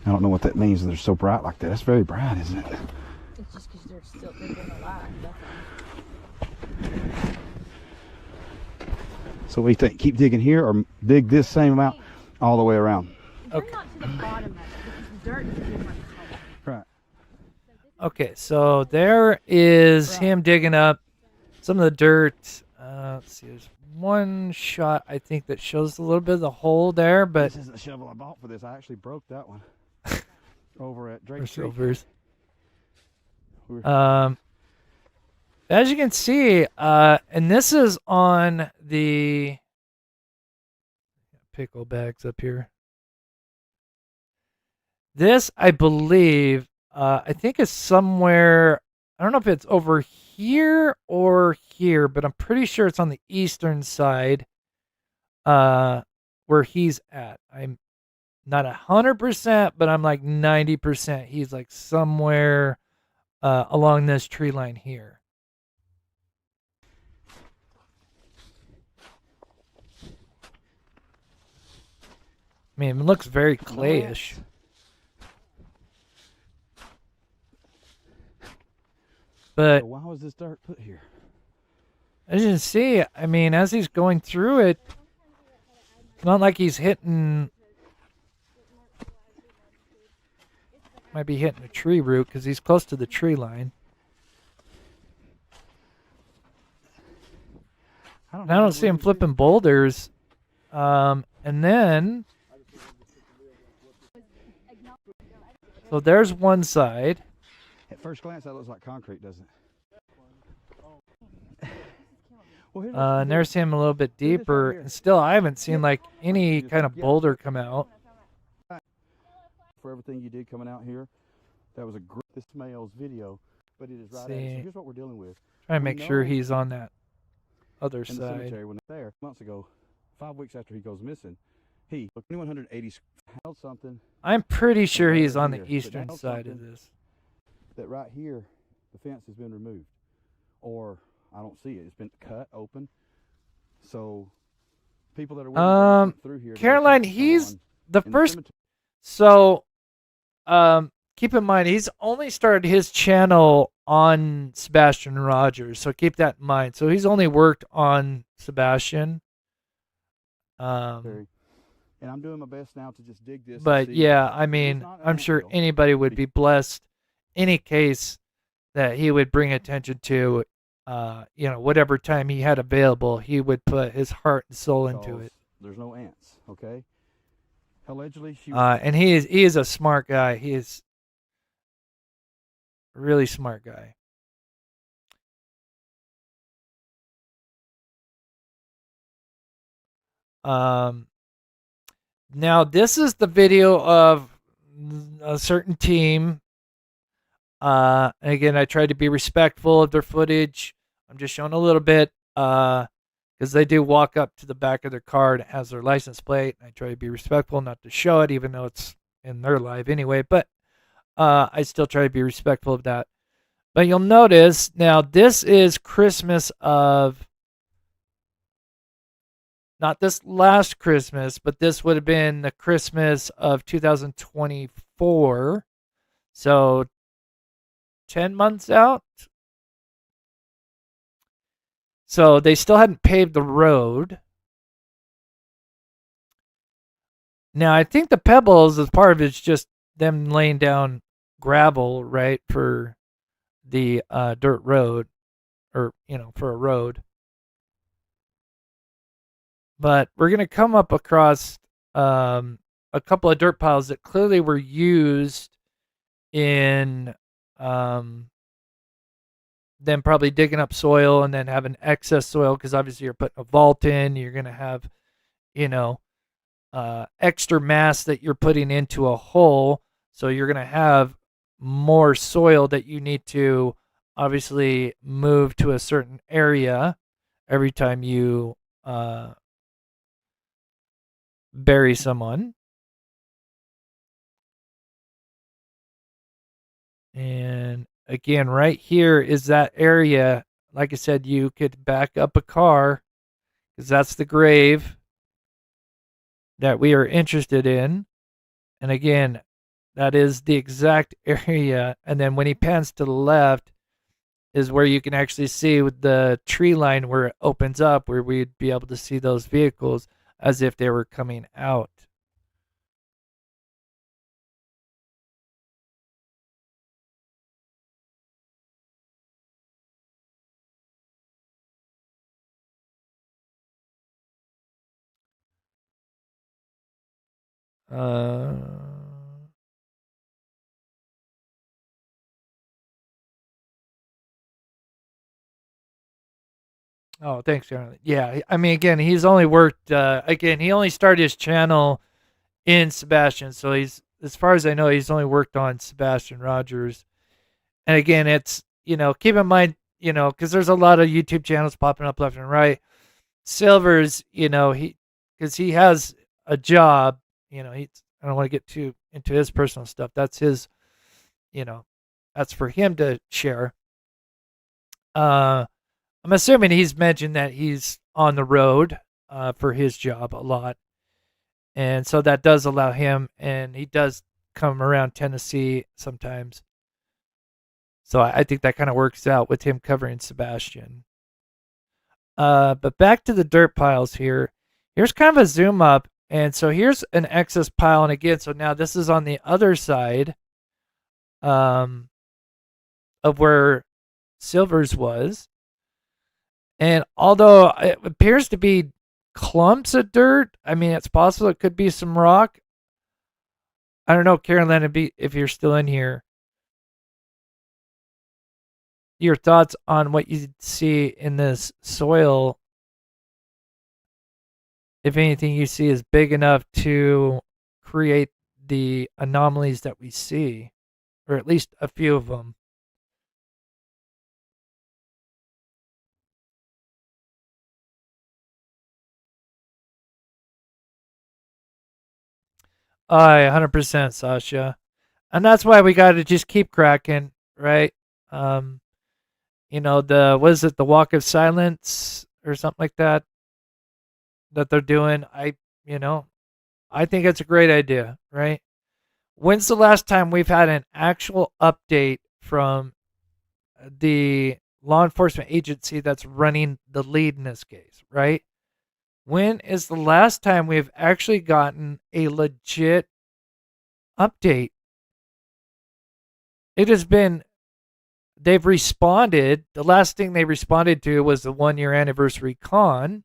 I don't know what that means. They're so bright like that. That's very bright, isn't it? It's just because they've been alive. That's all. So what do you think? Keep digging here or dig this same amount all the way around? We're not to the bottom of it because dirt is too much. Right. Okay, so there is him digging up some of the dirt. Let's see, there's one shot I think that shows a little bit of the hole there, but this isn't the shovel I bought for this. I actually broke that one over at Drake or Creek. silvers. As you can see, and this is on the pickle bags up here. This, I believe, I think is somewhere. I don't know if it's over here or here, but I'm pretty sure it's on the eastern side, where he's at. I'm not 100%, but I'm like 90%. He's like somewhere along this tree line here. I mean, it looks very clayish. But so why was this dirt put here? as you can see, I mean, as he's going through it, it's not like he's hitting. Might be hitting a tree root because he's close to the tree line. I don't see him flipping boulders. And then, so there's one side. At first glance, that looks like concrete, doesn't it? And there's him a little bit deeper. And still, I haven't seen like any kind of boulder come out. For everything you did coming out here, that was a great this male's video, but it is right at it. So here's what we're dealing with. Try and make sure he's on that other in side. the cemetery when they're there months ago, 5 weeks after he goes missing, he 2180 held something. I'm pretty sure he's on the here, eastern side of this. That right here, the fence has been removed, or I don't see it. It's been cut open. So people that are through here. Caroline, he's the first. So, keep in mind he's only started his channel on Sebastian Rogers, so keep that in mind. So he's only worked on Sebastian. And I'm doing my best now to just dig this. But yeah, I mean, I'm sure anybody would be blessed. Any case that he would bring attention to, whatever time he had available, he would put his heart and soul into it. There's no ants, okay? Allegedly, she and he is a smart guy. He is a really smart guy. Now this is the video of a certain team. Again, I tried to be respectful of their footage. I'm just showing a little bit, because they do walk up to the back of their car and it has their license plate. I try to be respectful, not to show it, even though it's in their live anyway. But I still try to be respectful of that. But you'll notice now this is Christmas of, not this last Christmas, but this would have been the Christmas of 2024. So 10 months out. So they still hadn't paved the road. Now I think the pebbles, as part of it's just them laying down gravel, right, for the dirt road, or for a road. But we're gonna come up across a couple of dirt piles that clearly were used in them probably digging up soil and then having excess soil, because obviously you're putting a vault in, you're going to have, extra mass that you're putting into a hole. So you're going to have more soil that you need to obviously move to a certain area every time you bury someone. And again, right here is that area. Like I said, you could back up a car because that's the grave that we are interested in. And again, that is the exact area. And then when he pans to the left is where you can actually see with the tree line where it opens up, where we'd be able to see those vehicles as if they were coming out. Uh, oh, thanks, Aaron. Yeah, I mean, again, he's only worked. Again, he only started his channel in Sebastian, so he's, as far as I know, he's only worked on Sebastian Rogers. And again, it's, keep in mind, because there's a lot of YouTube channels popping up left and right. Silver's, because he has a job, I don't want to get too into his personal stuff. That's his, that's for him to share. I'm assuming he's mentioned that he's on the road for his job a lot. And so that does allow him, and he does come around Tennessee sometimes. So I think that kind of works out with him covering Sebastian. But back to the dirt piles here. Here's kind of a zoom up. And so here's an excess pile. And again, so now this is on the other side of where Silver's was. And although it appears to be clumps of dirt, I mean, it's possible it could be some rock. I don't know, Carolyn, if you're still in here, your thoughts on what you see in this soil. If anything you see is big enough to create the anomalies that we see, or at least a few of them. I 100%, Sasha. And that's why we got to just keep cracking, right? What is it, the Walk of Silence or something like that they're doing? I think it's a great idea, right? When's the last time we've had an actual update from the law enforcement agency that's running the lead in this case, right? When is the last time we've actually gotten a legit update? It has been, they've responded. The last thing they responded to was the 1-year anniversary con.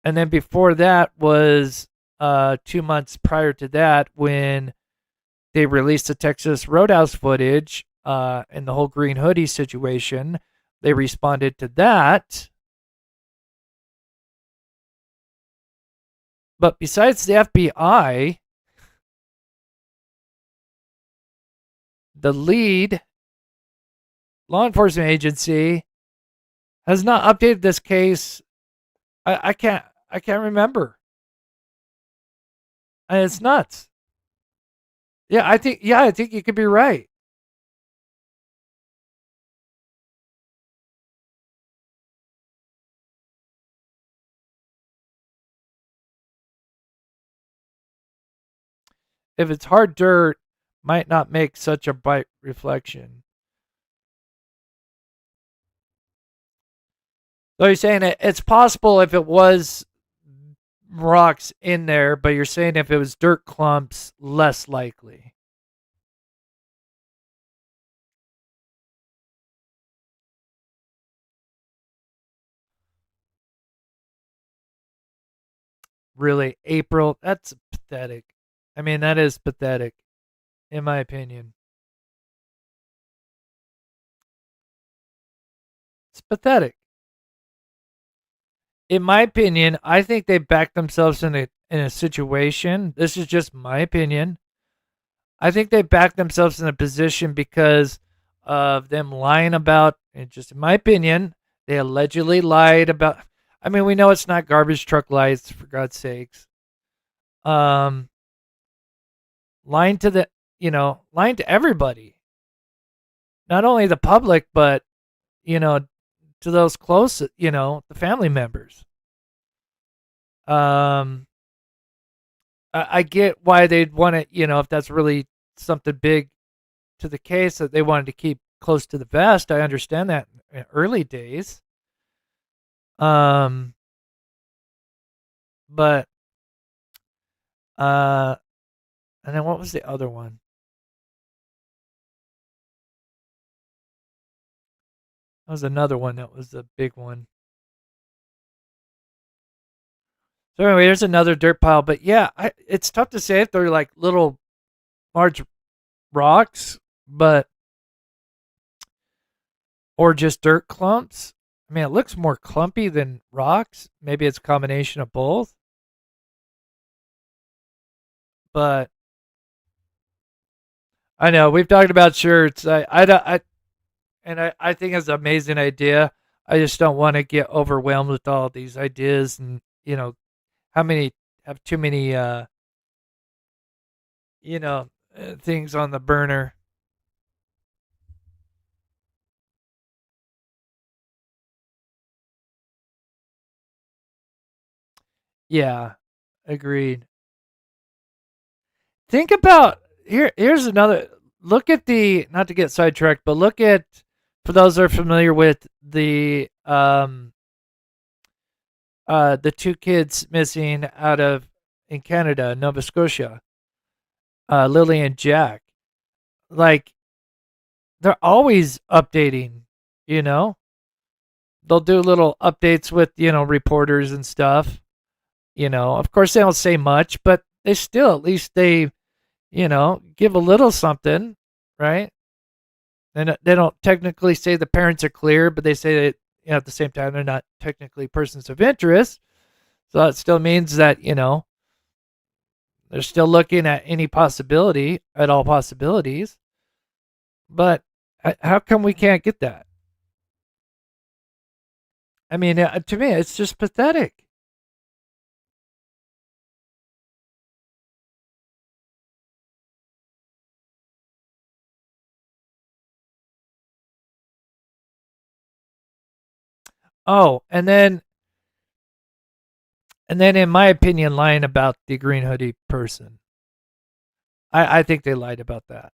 And then before that was 2 months prior to that when they released the Texas Roadhouse footage and the whole green hoodie situation. They responded to that. But besides the FBI, the lead law enforcement agency has not updated this case. I can't remember. And it's nuts. I think you could be right. If it's hard dirt, might not make such a bright reflection. So you're saying it's possible if it was rocks in there, but you're saying if it was dirt clumps, less likely. Really, April? That's pathetic. I mean, that is pathetic, in my opinion. It's pathetic. In my opinion, I think they backed themselves in a situation. This is just my opinion. I think they backed themselves in a position because of them lying about, and just in my opinion, they allegedly lied about. I mean, we know it's not garbage truck lights, for God's sakes. Lying to lying to everybody, not only the public, but to those close, the family members. I get why they'd want to, if that's really something big to the case that they wanted to keep close to the vest. I understand that in early days. But and then what was the other one? That was another one that was a big one. So anyway, here's another dirt pile. But yeah, it's tough to say if they're like little large rocks, but or just dirt clumps. I mean, it looks more clumpy than rocks. Maybe it's a combination of both. But I know we've talked about shirts. I think it's an amazing idea. I just don't want to get overwhelmed with all these ideas and how many have too many things on the burner. Yeah, agreed. Think about here's another look at the not to get sidetracked, but look at for those that are familiar with the two kids missing out of in Canada, Nova Scotia, Lily and Jack. Like they're always updating, you know? They'll do little updates with, reporters and stuff. Of course they don't say much, but they still at least they, give a little something, right? And they don't technically say the parents are clear, but they say that at the same time they're not technically persons of interest. So that still means that, they're still looking at any possibility, at all possibilities. But how come we can't get that? I mean, to me, it's just pathetic. Oh, and then in my opinion, lying about the green hoodie person. I think they lied about that.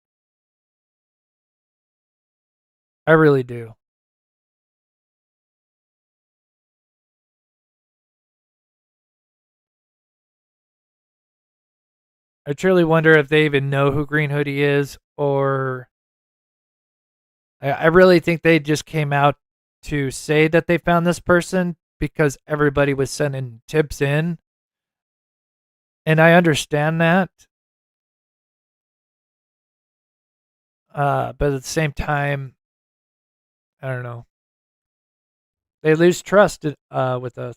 I really do. I truly wonder if they even know who Green Hoodie is, or I really think they just came out to say that they found this person because everybody was sending tips in. And I understand that. But at the same time, I don't know. They lose trust with us.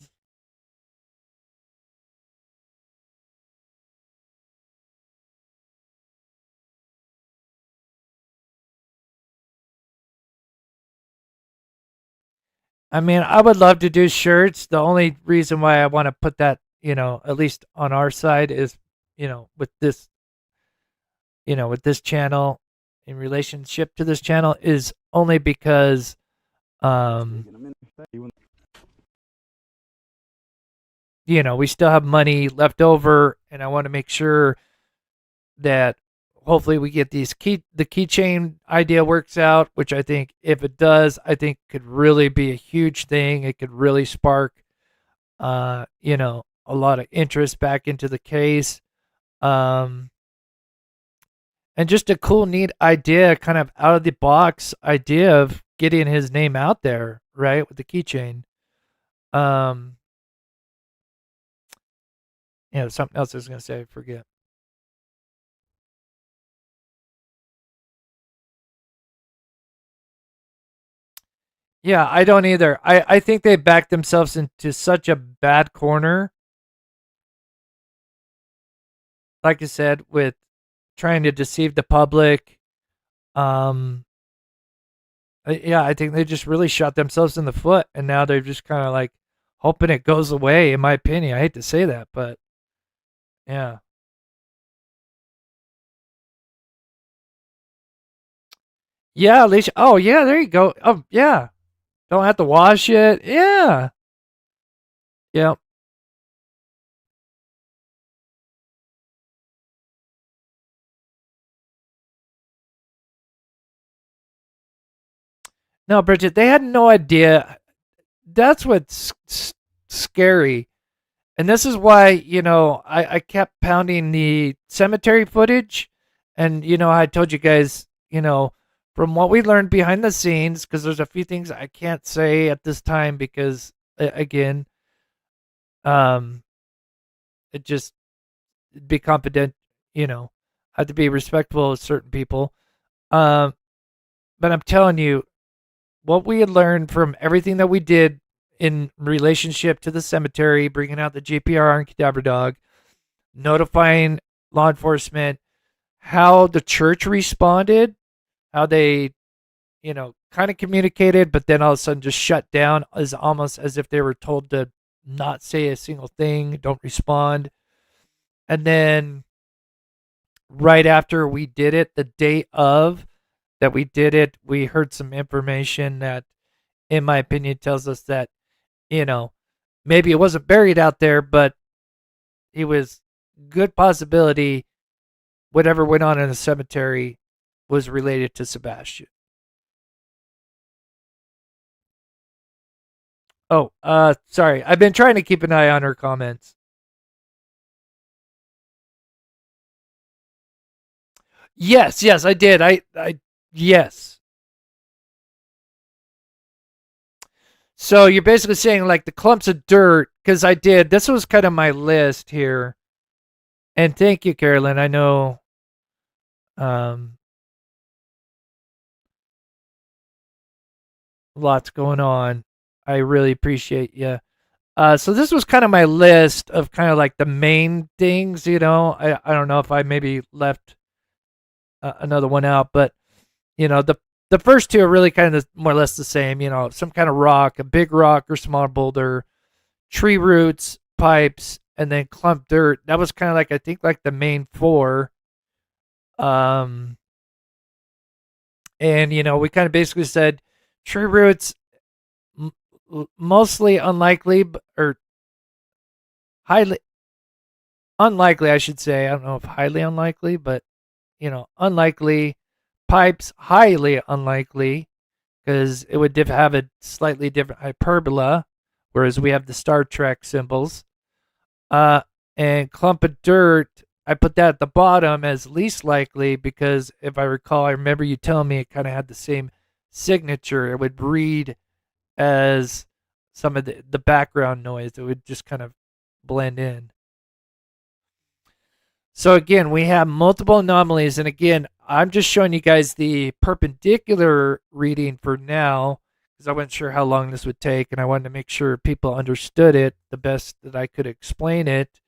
I mean, I would love to do shirts. The only reason why I want to put that, at least on our side is, with this, with this channel in relationship to this channel is only because, we still have money left over, and I want to make sure that hopefully we get the keychain idea works out, which I think if it does, I think could really be a huge thing. It could really spark, a lot of interest back into the case. And just a cool, neat idea, kind of out of the box idea of getting his name out there, right, with the keychain. Something else I was going to say, I forget. Yeah, I don't either. I think they backed themselves into such a bad corner. Like I said, with trying to deceive the public. Yeah, I think they just really shot themselves in the foot, and now they're just kind of like hoping it goes away, in my opinion. I hate to say that, but yeah. Yeah, Alicia. Oh, yeah, there you go. Oh, yeah. Don't have to wash it. Yeah. Yep. No, Bridget, they had no idea. That's what's scary. And this is why, I kept pounding the cemetery footage. And, I told you guys, from what we learned behind the scenes, because there's a few things I can't say at this time because, again, It just be confident, have to be respectful of certain people. But I'm telling you, what we had learned from everything that we did in relationship to the cemetery, bringing out the GPR and cadaver dog, notifying law enforcement, how the church responded, how they, kind of communicated, but then all of a sudden just shut down, is almost as if they were told to not say a single thing, don't respond. And then right after we did it, the day of that we did it, we heard some information that, in my opinion, tells us that, maybe it wasn't buried out there, but it was good possibility whatever went on in the cemetery was related to Sebastian. Oh, sorry. I've been trying to keep an eye on her comments. Yes, I did. Yes. So you're basically saying like the clumps of dirt, because I did. This was kind of my list here. And thank you, Carolyn. I know lots going on. I really appreciate you. So this was kind of my list of kind of like the main things, I don't know if I maybe left another one out, but the first two are really kind of more or less the same, some kind of rock, a big rock or small boulder, tree roots, pipes, and then clump dirt. That was kind of like, I think, like the main four. And we kind of basically said tree roots, mostly unlikely, or highly unlikely, I should say. I don't know if highly unlikely, but unlikely. Pipes, highly unlikely, because it would have a slightly different hyperbola, whereas we have the Star Trek symbols. And clump of dirt, I put that at the bottom as least likely, because if I recall, I remember you telling me it kind of had the same signature. It would read as some of the background noise. It would just kind of blend in. So again, we have multiple anomalies, and again, I'm just showing you guys the perpendicular reading for now, because I wasn't sure how long this would take, and I wanted to make sure people understood it the best that I could explain it,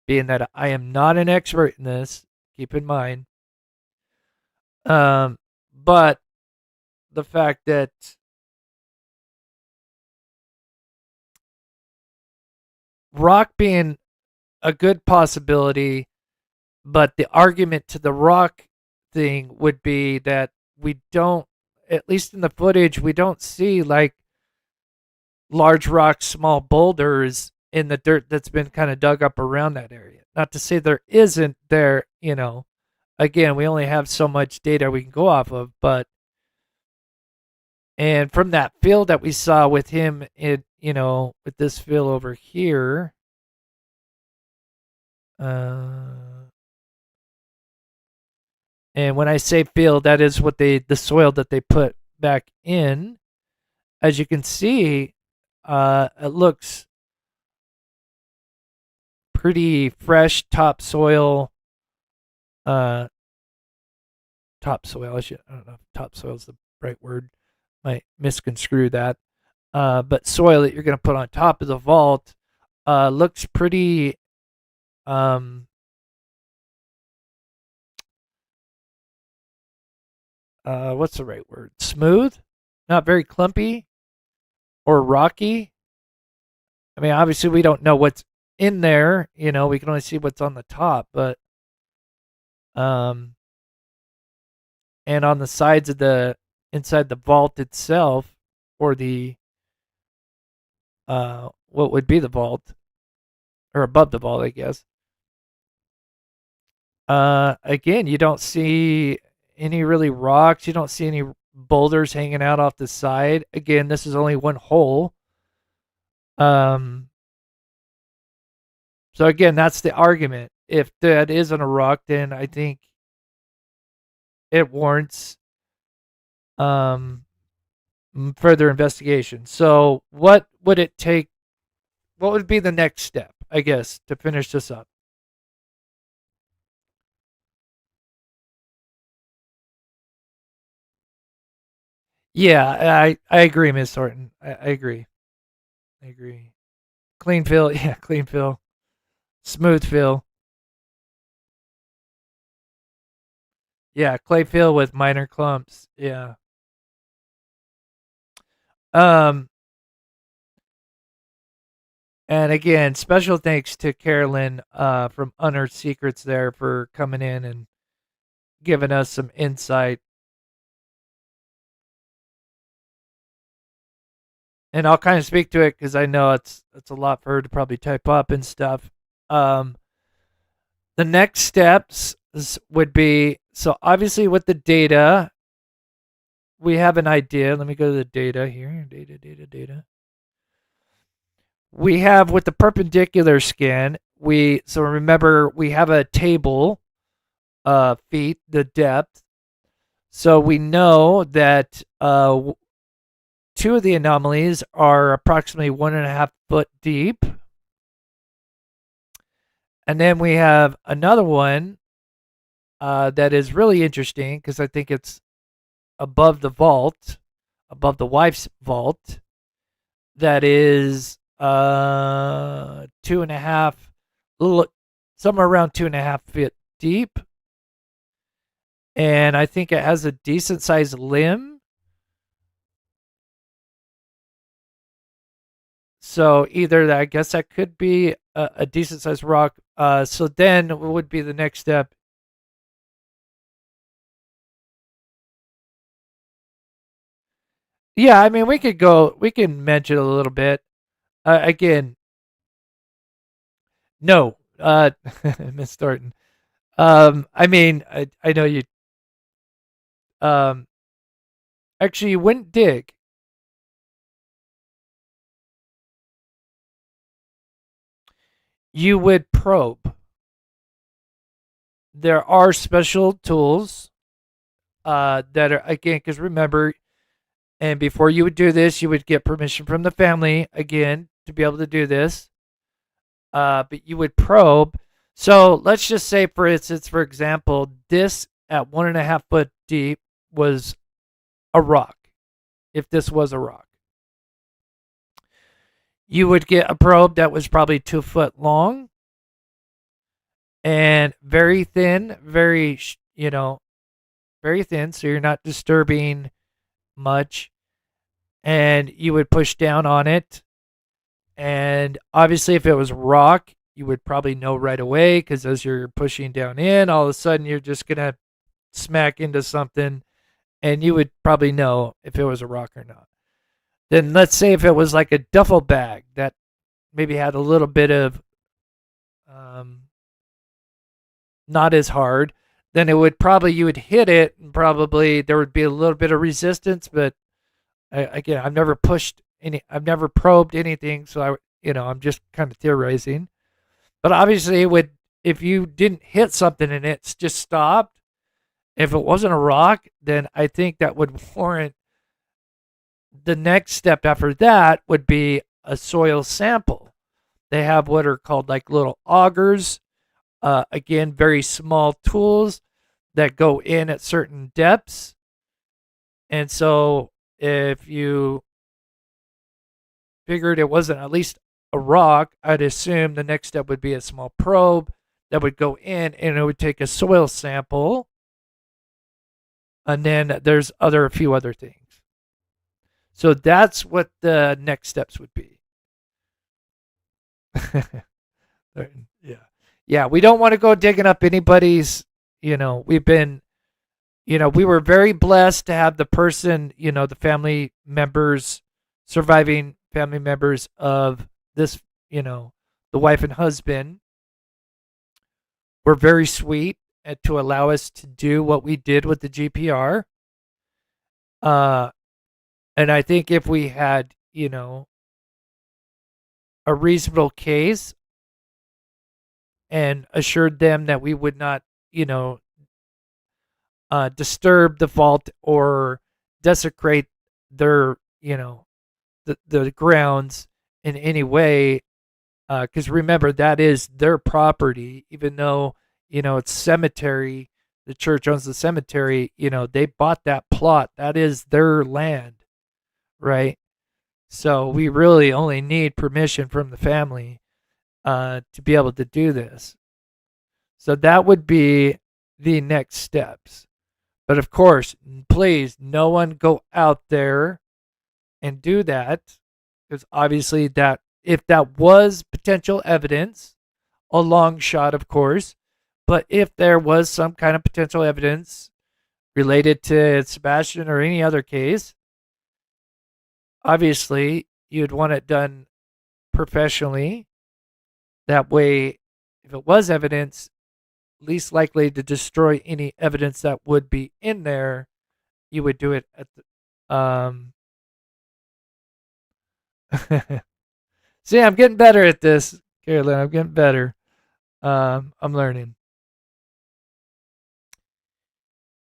being that I am not an expert in this, keep in mind. But the fact that rock being a good possibility, but the argument to the rock thing would be that we don't, at least in the footage, we don't see like large rocks, small boulders in the dirt that's been kind of dug up around that area. Not to say there isn't there, again, we only have so much data we can go off of, but and from that field that we saw with him, with this field over here, and when I say field, that is what the soil that they put back in. As you can see, it looks pretty fresh topsoil. I don't know if topsoil is the right word. Might misconstrue that. But soil that you're going to put on top of the vault looks pretty what's the right word? Smooth, not very clumpy or rocky. I mean, obviously we don't know what's in there, we can only see what's on the top, but and on the sides of inside the vault itself, or the what would be the vault, or above the vault, I guess. Again, you don't see any really rocks. You don't see any boulders hanging out off the side. Again, this is only one hole. So again, that's the argument. If that isn't a rock, then I think it warrants further investigation. So what would it take? What would be the next step? I guess, to finish this up. Yeah, I agree, Miss Thornton. I agree. I agree. Clean fill, yeah, clean fill. Smooth fill. Yeah, clay fill with minor clumps. Yeah. Um, and again, special thanks to Carolyn from Unearthed Secrets there for coming in and giving us some insight. And I'll kind of speak to it because I know it's a lot for her to probably type up and stuff. Um, the next steps would be, so obviously with the data, we have an idea. Let me go to the data here. Data. We have with the perpendicular scan, so remember we have a table, feet, the depth. So we know that two of the anomalies are approximately 1.5 foot deep. And then we have another one that is really interesting because I think it's above the vault, above the wife's vault, that is 2.5, somewhere around 2.5 feet deep. And I think it has a decent sized limb. So either that, I guess that could be a decent sized rock. So then what would be the next step? Yeah, I mean, we can mention a little bit. Again, no, Miss Thornton. I mean, I know you, um, actually, you wouldn't dig. You would probe. There are special tools that are, again, because remember, and before you would do this, you would get permission from the family, again, to be able to do this. But you would probe. So let's just say, for instance, for example, this at 1.5 foot deep was a rock. If this was a rock, you would get a probe that was probably 2 foot long and very thin, very, very thin. So you're not disturbing much. And you would push down on it. And obviously, if it was rock, you would probably know right away because as you're pushing down in, all of a sudden you're just going to smack into something and you would probably know if it was a rock or not. Then let's say if it was like a duffel bag that maybe had a little bit of not as hard, then it would probably, you would hit it and probably there would be a little bit of resistance. But again, I've never probed anything, so I'm just kind of theorizing. But obviously, it would, if you didn't hit something and it's just stopped, if it wasn't a rock, then I think that would warrant the next step after that would be a soil sample. They have what are called like little augers. Again, very small tools that go in at certain depths. And so if you figured it wasn't at least a rock, I'd assume the next step would be a small probe that would go in and it would take a soil sample. And then there's a few other things. So that's what the next steps would be. Yeah. Yeah, we don't want to go digging up anybody's, we've been, we were very blessed to have the person, the family members, surviving family members of this, the wife and husband were very sweet to allow us to do what we did with the GPR. And I think if we had, a reasonable case and assured them that we would not, disturb the vault or desecrate their, the grounds in any way, Because remember, that is their property, even though, it's cemetery. The church owns the cemetery. They bought that plot. That is their land, right? So we really only need permission from the family to be able to do this. So that would be the next steps. But of course, please, no one go out there and do that, because obviously that if that was potential evidence, a long shot, of course, but if there was some kind of potential evidence related to Sebastian or any other case, obviously you'd want it done professionally. That way, if it was evidence, least likely to destroy any evidence that would be in there, you would do it at the. See, I'm getting better at this, Carolyn. I'm getting better. I'm learning.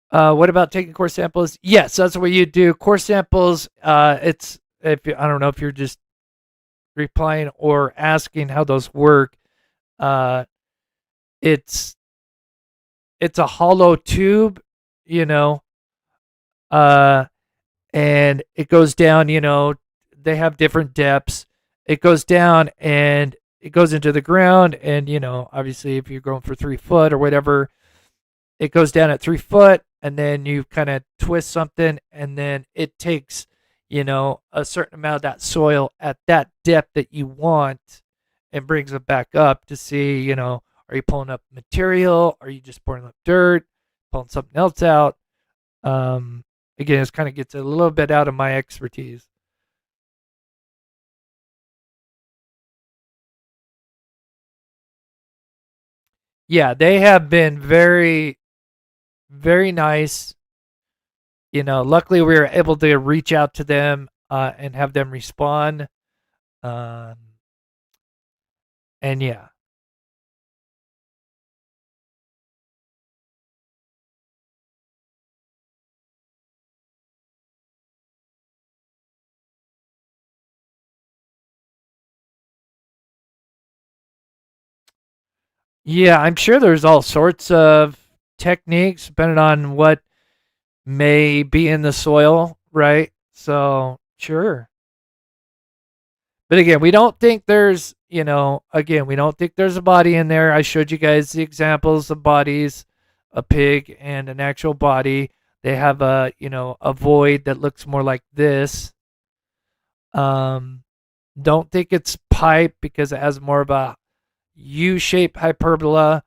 What about taking core samples? Yes, that's what you do. Core samples. It's if I don't know if you're just replying or asking how those work. It's a hollow tube, you know, and it goes down. They have different depths. It goes down and it goes into the ground, and obviously, if you're going for 3 foot or whatever, it goes down at 3 foot, and then you kind of twist something, and then it takes, a certain amount of that soil at that depth that you want, and brings it back up to see, are you pulling up material? Are you just pouring up dirt? Pulling something else out? Again, it kind of gets a little bit out of my expertise. Yeah, they have been very, very nice. Luckily we were able to reach out to them and have them respond. And yeah. Yeah, I'm sure there's all sorts of techniques depending on what may be in the soil, right? So, sure. But again, we don't think there's, we don't think there's a body in there. I showed you guys the examples of bodies, a pig and an actual body. They have a void that looks more like this. Don't think it's pipe because it has more of a U-shaped hyperbola.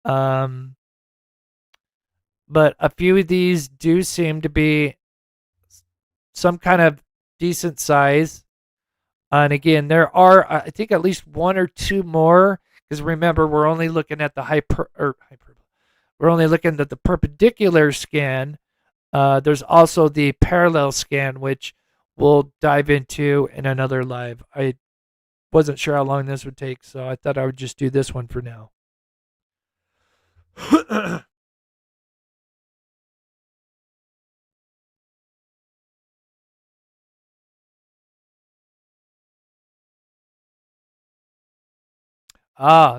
But a few of these do seem to be some kind of decent size. And again, there are, I think, at least 1 or 2 more. Because remember, we're only looking at the we're only looking at the perpendicular scan. There's also the parallel scan, which we'll dive into in another live. I wasn't sure how long this would take, so I thought I would just do this one for now.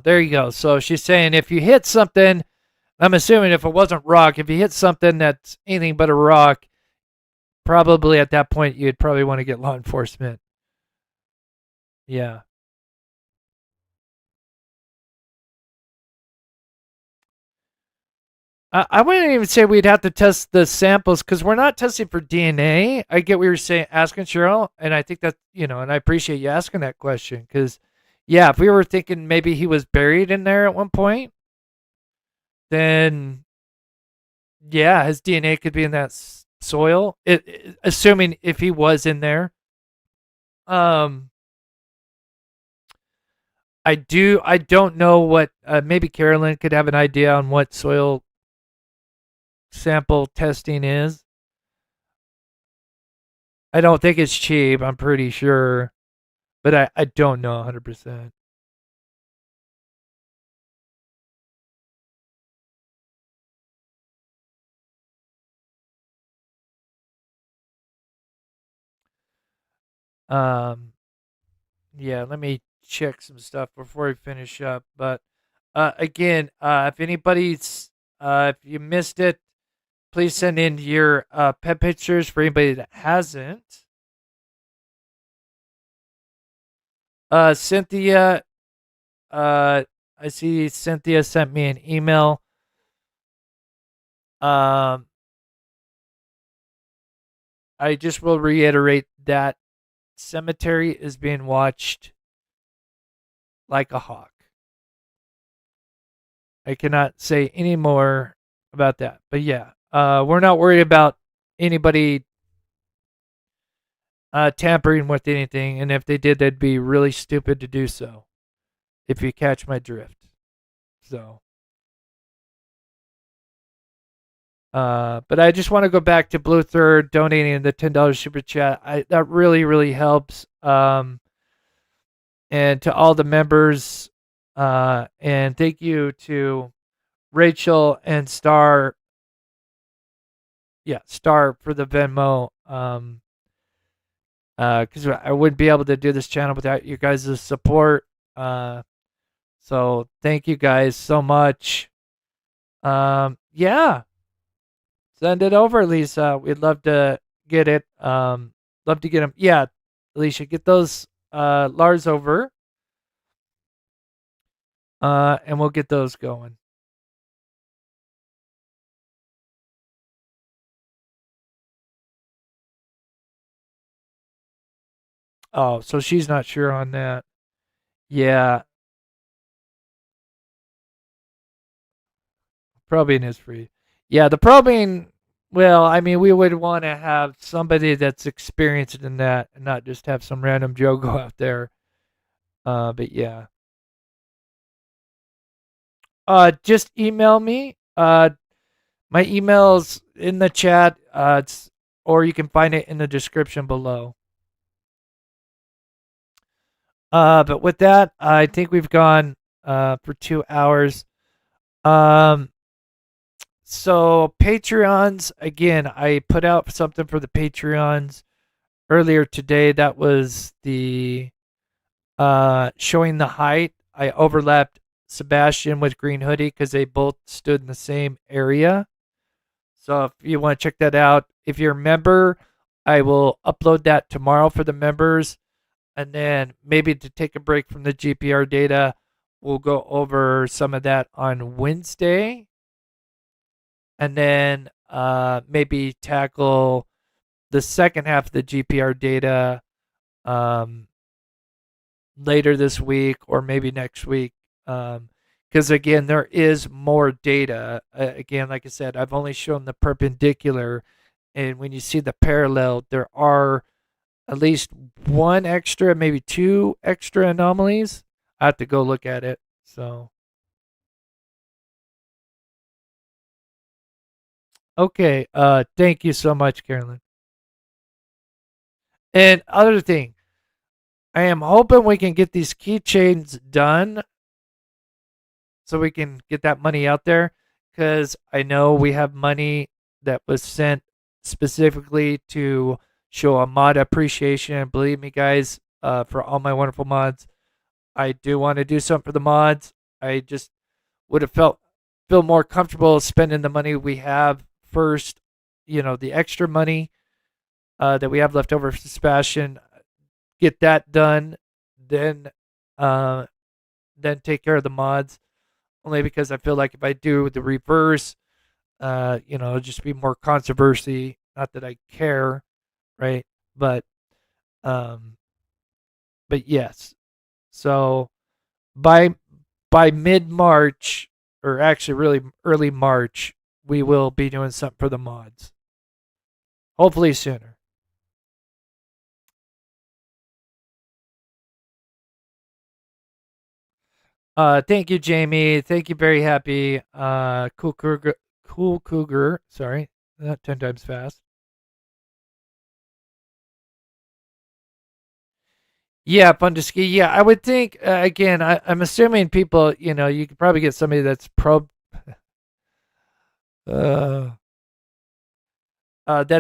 There you go. So she's saying if you hit something, I'm assuming if it wasn't rock, if you hit something that's anything but a rock, probably at that point you'd probably want to get law enforcement. Yeah. I wouldn't even say we'd have to test the samples because we're not testing for DNA. I get what you're saying, asking Cheryl, and I think that, and I appreciate you asking that question because, yeah, if we were thinking maybe he was buried in there at one point, then, yeah, his DNA could be in that soil, assuming if he was in there. I don't know what, maybe Carolyn could have an idea on what soil sample testing is. I don't think it's cheap, I'm pretty sure, but I don't know 100%. Yeah, let me check some stuff before we finish up. But again, if anybody's if you missed it, please send in your pet pictures for anybody that hasn't. Cynthia, I see Cynthia sent me an email. I just will reiterate that cemetery is being watched like a hawk. I cannot say any more about that. But yeah, we're not worried about anybody tampering with anything, and if they did, they'd be really stupid to do so, if you catch my drift. So, but I just want to go back to Blue Third donating the $10 super chat. That really, really helps. And to all the members, and thank you to Rachel and Star. Yeah, Star for the Venmo. Because I wouldn't be able to do this channel without you guys' support. So thank you guys so much. Yeah. Send it over, Lisa. We'd love to get it. Love to get them. Yeah, Alicia, get those Lars over. And we'll get those going. Oh, so she's not sure on that. Yeah. Probing is free. Yeah, the probing, well, I mean, we would want to have somebody that's experienced in that and not just have some random Joe go out there. But yeah. Just email me. My email's in the chat, or you can find it in the description below. But with that, I think we've gone for 2 hours. So Patreons, again, I put out something for the Patreons earlier today. That was the showing the height. I overlapped Sebastian with Green Hoodie because they both stood in the same area. So if you want to check that out, if you're a member, I will upload that tomorrow for the members. And then maybe to take a break from the GPR data, we'll go over some of that on Wednesday. And then maybe tackle the second half of the GPR data later this week or maybe next week. Because again, there is more data. Again, like I said, I've only shown the perpendicular. And when you see the parallel, there are at least one extra, maybe two extra anomalies. I have to go look at it. So, okay. Thank you so much, Carolyn. And other thing, I am hoping we can get these keychains done so we can get that money out there, because I know we have money that was sent specifically to show a mod appreciation. Believe me, guys, for all my wonderful mods, I do want to do something for the mods. I just would have feel more comfortable spending the money we have first, the extra money that we have left over for Sebastian, get that done, then take care of the mods. Only because I feel like if I do the reverse, it'll just be more controversy. Not that I care, right? But yes. So by mid-March, or actually really early March, we will be doing something for the mods. Hopefully sooner. Thank you, Jamie. Thank you, very happy. Cool Cougar. Sorry, not 10 times fast. Yeah, fun to ski. Yeah, I would think, again, I'm assuming people, you could probably get somebody that's that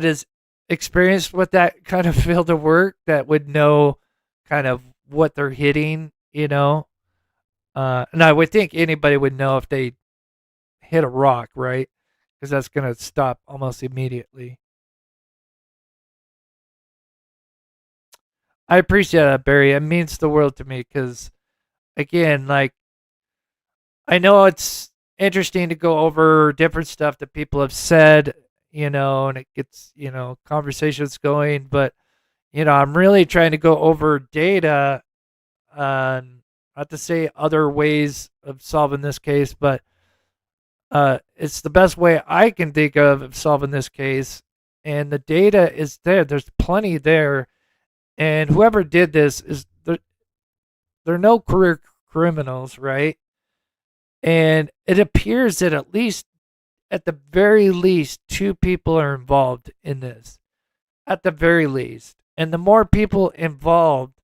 is experienced with that kind of field of work, that would know kind of what they're hitting you know. And I would think anybody would know if they hit a rock, right? Because that's going to stop almost immediately. I appreciate that, Barry. It means the world to me because, again, like, I know it's interesting to go over different stuff that people have said, and it gets, conversations going, but, I'm really trying to go over data on, not to say other ways of solving this case, but it's the best way I can think of solving this case. And the data is there. There's plenty there. And whoever did this they're no career criminals, right? And it appears that at the very least, two people are involved in this. At the very least. And the more people involved,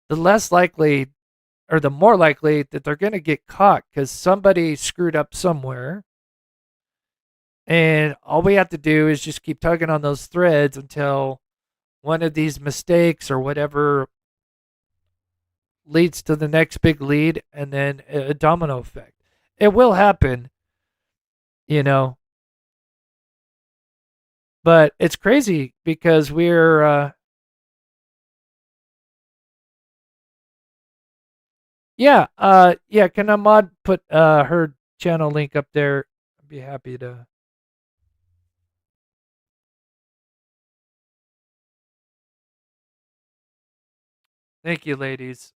the less likely, or the more likely that they're going to get caught because somebody screwed up somewhere. And all we have to do is just keep tugging on those threads until one of these mistakes or whatever leads to the next big lead, and then a domino effect. It will happen, but it's crazy because we're yeah, can Ahmad put her channel link up there? I'd be happy to. Thank you, ladies.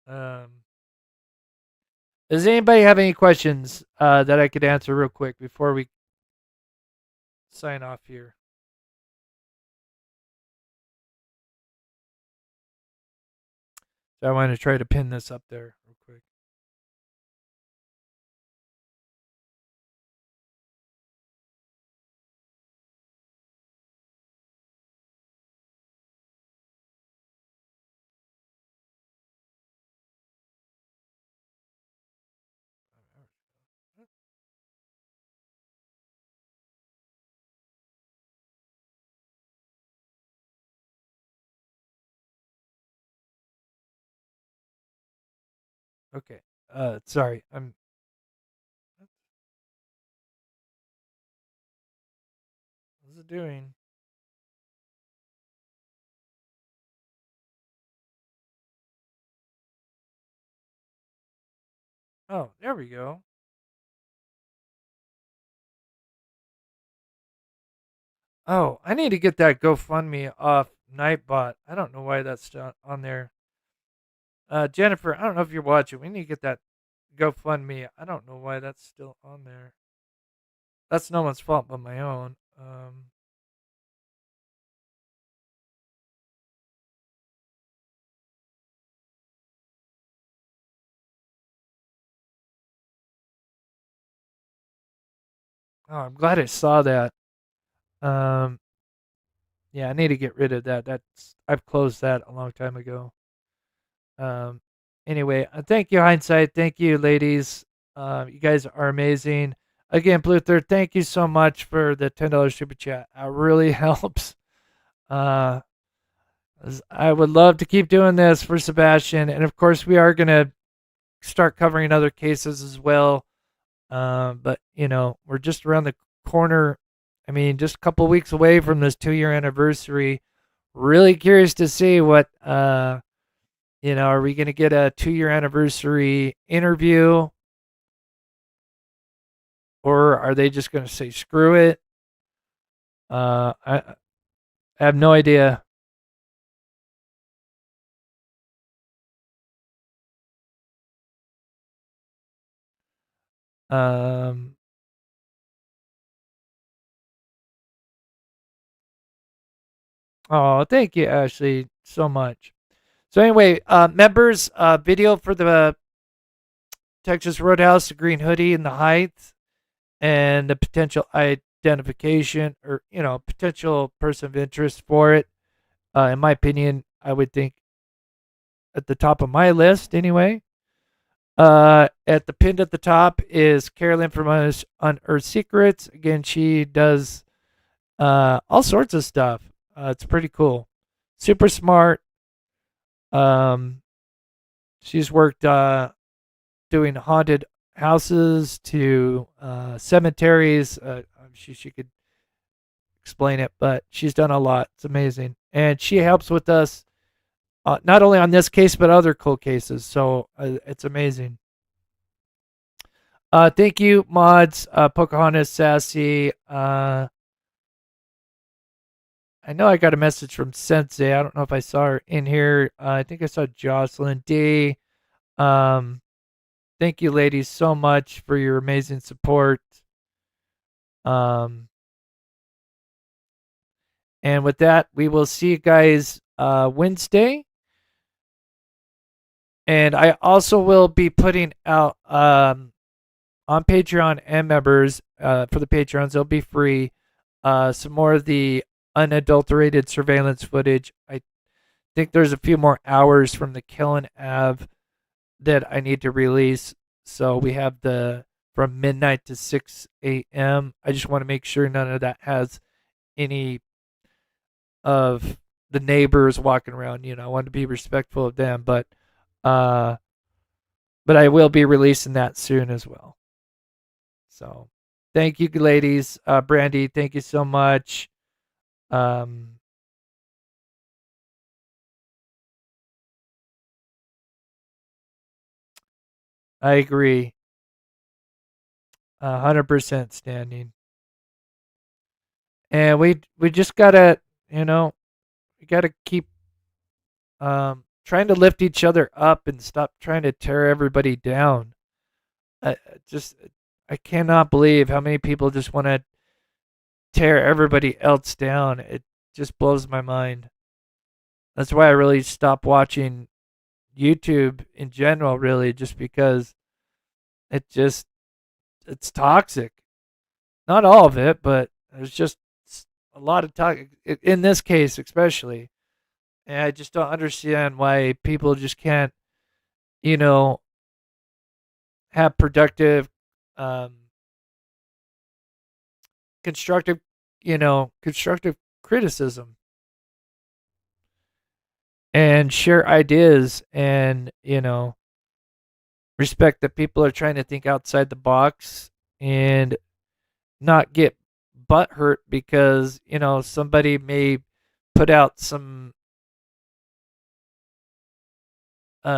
Does anybody have any questions that I could answer real quick before we sign off here? So I want to try to pin this up there real quick. Okay. Sorry. What's it doing? Oh, there we go. Oh, I need to get that GoFundMe off Nightbot. I don't know why that's still on there. Jennifer, I don't know if you're watching. We need to get that GoFundMe. I don't know why that's still on there. That's no one's fault but my own. Oh, I'm glad I saw that. Yeah, I need to get rid of that. I've closed that a long time ago. Anyway, thank you, Hindsight. Thank you, ladies. You guys are amazing. Again, Bluther, thank you so much for the $10 super chat. It really helps. I would love to keep doing this for Sebastian, and of course, we are gonna start covering other cases as well. But we're just around the corner. I mean, just a couple weeks away from this 2-year anniversary. Really curious to see what are we going to get a 2-year anniversary interview? Or are they just going to say, screw it? I have no idea. Oh, thank you, Ashley, so much. So anyway, members, video for the Texas Roadhouse, the green hoodie and the height, and the potential identification or potential person of interest for it. In my opinion, I would think at the top of my list anyway. At the pinned at the top is Carolyn from Unearthed Secrets. Again, she does all sorts of stuff. It's pretty cool. super smart. She's worked doing haunted houses to cemeteries. She could explain it, but she's done a lot. It's amazing, and she helps with us not only on this case but other cold cases. So it's amazing. Thank you, mods. Pocahontas, Sassy. I know I got a message from Sensei. I don't know if I saw her in here. I think I saw Jocelyn D. Thank you, ladies, so much for your amazing support. And with that, we will see you guys Wednesday. And I also will be putting out on Patreon and members for the Patreons, they'll be free. Some more of the unadulterated surveillance footage. I think there's a few more hours from the Killen Ave that I need to release. So we have the from midnight to 6 a.m. I just want to make sure none of that has any of the neighbors walking around. I want to be respectful of them, but I will be releasing that soon as well. So thank you, ladies. Brandy, thank you so much. I agree. 100% standing. And we just gotta, we gotta keep trying to lift each other up and stop trying to tear everybody down. I cannot believe how many people just want to tear everybody else down. It just blows my mind. That's why I really stopped watching YouTube in general, really, just because it's toxic. Not all of it, but there's just a lot of talk in this case, especially. And I just don't understand why people just can't, have productive, constructive criticism and share ideas and, respect that people are trying to think outside the box and not get butthurt because, somebody may put out some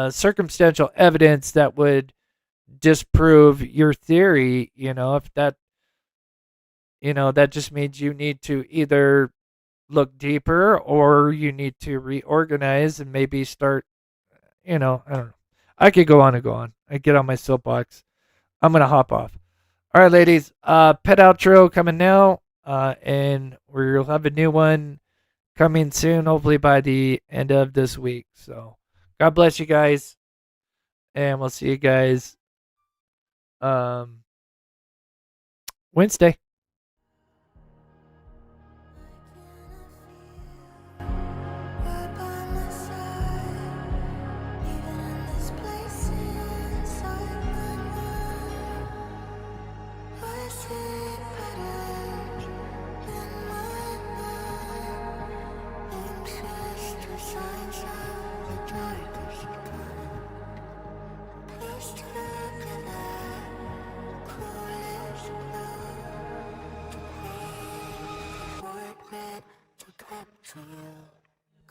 circumstantial evidence that would disprove your theory. If that that just means you need to either look deeper or you need to reorganize and maybe start, I don't know. I could go on and go on. I get on my soapbox. I'm going to hop off. All right, ladies, pet outro coming now. And we'll have a new one coming soon, hopefully by the end of this week. So God bless you guys. And we'll see you guys Wednesday.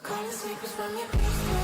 Call the secrets from your